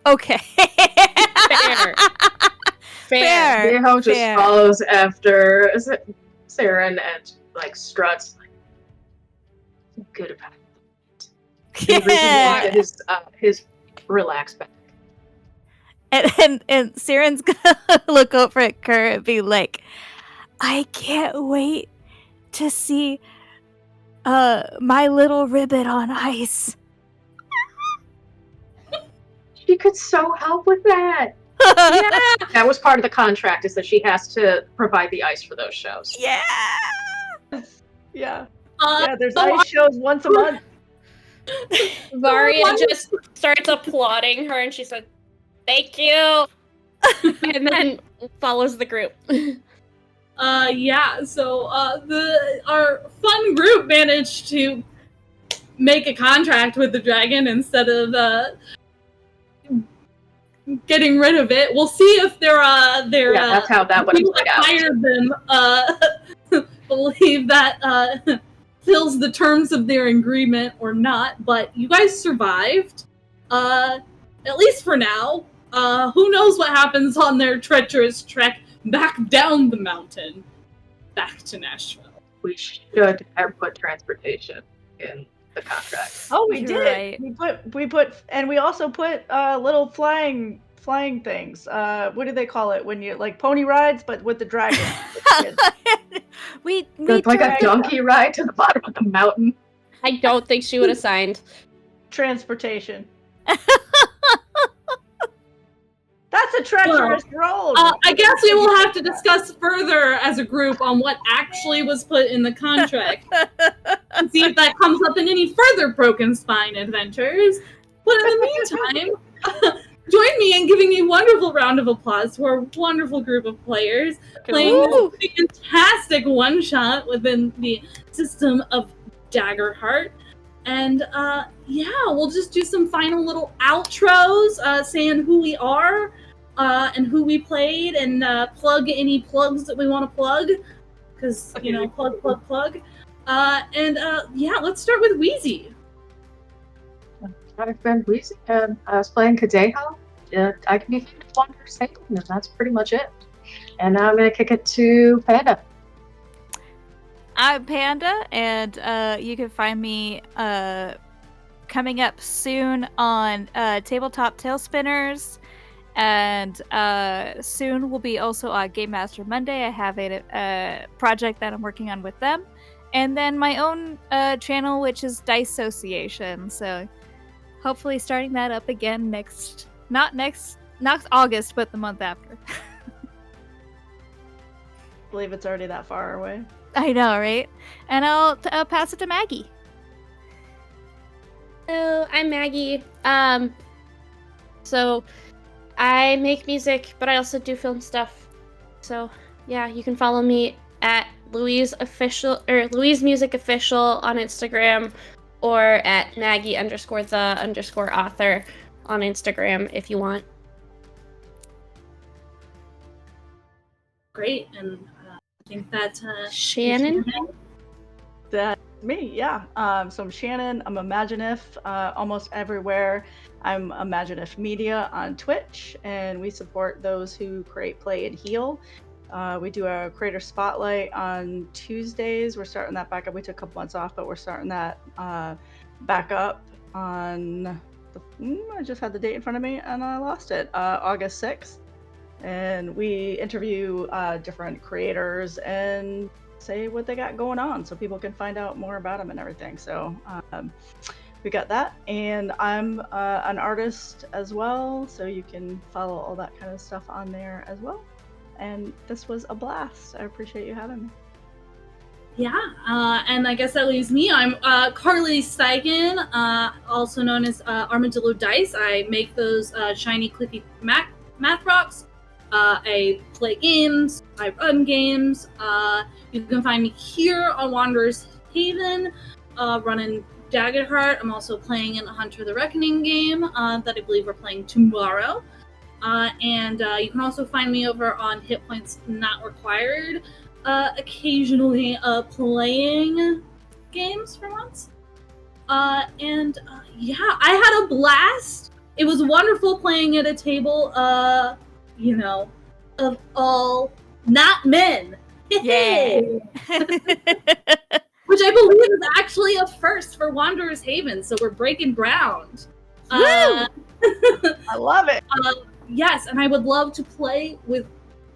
Okay. Fair. Fair. Viejo just Fair. follows after Saren and like struts. Like, good about it. He Yeah. reaches his relaxed back. And Siren's gonna look over at Kerr and be like, I can't wait to see my little ribbit on ice. She could so help with that. Yeah, that was part of the contract, is that she has to provide the ice for those shows. Yeah. Yeah. Yeah, there's ice I shows once a month. Varia just starts applauding her, and she said, "Thank you," and then follows the group. Yeah, so our fun group managed to make a contract with the dragon instead of getting rid of it. We'll see if That's how that would have people played that out. hired them believe that fills the terms of their agreement or not. But you guys survived, at least for now. Who knows what happens on their treacherous trek back down the mountain, back to Nashville. We should have put transportation in the contract. Oh, we You're did. right. We put, and we also put little flying things. What do they call it when you like pony rides, but with the dragon? we It's like a tried- donkey ride to the bottom of the mountain. I don't think she would have signed. Transportation. That's a treacherous roll. I guess we will have to discuss further as a group on what actually was put in the contract and see if that comes up in any further Broken Spine adventures. But in the meantime, join me in giving a wonderful round of applause to our wonderful group of players playing this fantastic one-shot within the system of Daggerheart. And yeah, we'll just do some final little outros saying who we are and who we played, and plug any plugs that we want to plug, because plug. And yeah, let's start with Wheezy. I've been Wheezy, and I was playing Kadeho, I can be found at Wanderer's Haven, and that's pretty much it. And now I'm going to kick it to Panda. I'm Panda, and you can find me coming up soon on Tabletop Tail Spinners, and soon will be also on Game Master Monday. I have a project that I'm working on with them, and then my own channel, which is Dice Association. So hopefully starting that up again not next August, but the month after. I believe it's already that far away. I know, right? And I'll pass it to Maggie. Hello, I'm Maggie. So I make music, but I also do film stuff. So yeah, you can follow me at Louise Music Official on Instagram, or at Maggie_the_author on Instagram if you want. Great, and I think that Shannon? That's me, yeah. So I'm Shannon. I'm Imaginif almost everywhere. I'm Imaginif Media on Twitch, and we support those who create, play, and heal. We do a creator spotlight on Tuesdays. We're starting that back up. We took a couple months off, but we're starting that back up on I just had the date in front of me and I lost it. August 6th. And we interview different creators and say what they got going on so people can find out more about them and everything. So we got that. And I'm an artist as well, so you can follow all that kind of stuff on there as well. And this was a blast. I appreciate you having me. Yeah, and I guess that leaves me. I'm Carly Steigen, also known as Armadillo Dice. I make those shiny, clicky math rocks. I play games. I run games. You can find me here on Wanderer's Haven, running Daggerheart. I'm also playing in a Hunter the Reckoning game that I believe we're playing tomorrow. And you can also find me over on Hit Points Not Required, occasionally playing games for once. And yeah, I had a blast. It was wonderful playing at a table, of all not men. Yay. Which I believe is actually a first for Wanderer's Haven, so we're breaking ground. I love it. Yes, and I would love to play with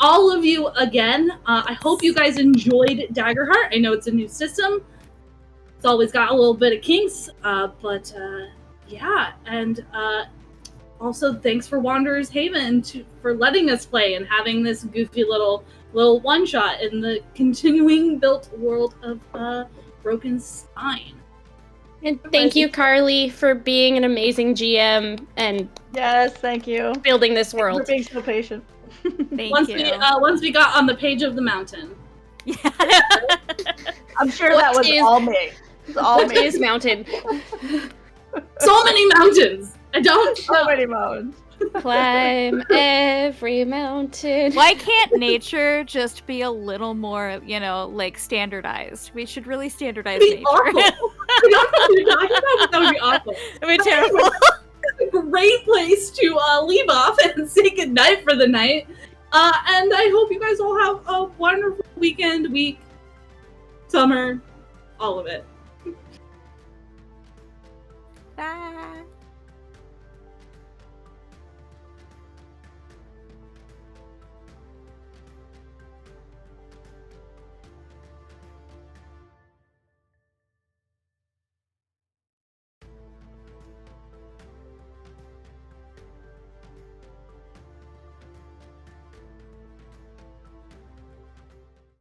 all of you again. I hope you guys enjoyed Daggerheart. I know it's a new system. It's always got a little bit of kinks, but yeah, and also thanks for Wanderer's Haven for letting us play and having this goofy little one-shot in the continuing built world of Broken Spine. And thank you, Carly, for being an amazing GM and Yes, thank you. building this Thanks world. for being so patient. Thank Once you. once we got on the page of the mountain. I'm sure What that was is- all me. It was all What me. is mountain? So many mountains! I don't So know. many mountains. Climb every mountain. Why can't nature just be a little more, like standardized? We should really standardize It'd be nature. awful. I don't know what you're talking about, but that would be awful. It'd be terrible. A great place to leave off and say goodnight for the night. And I hope you guys all have a wonderful weekend, week, summer, all of it.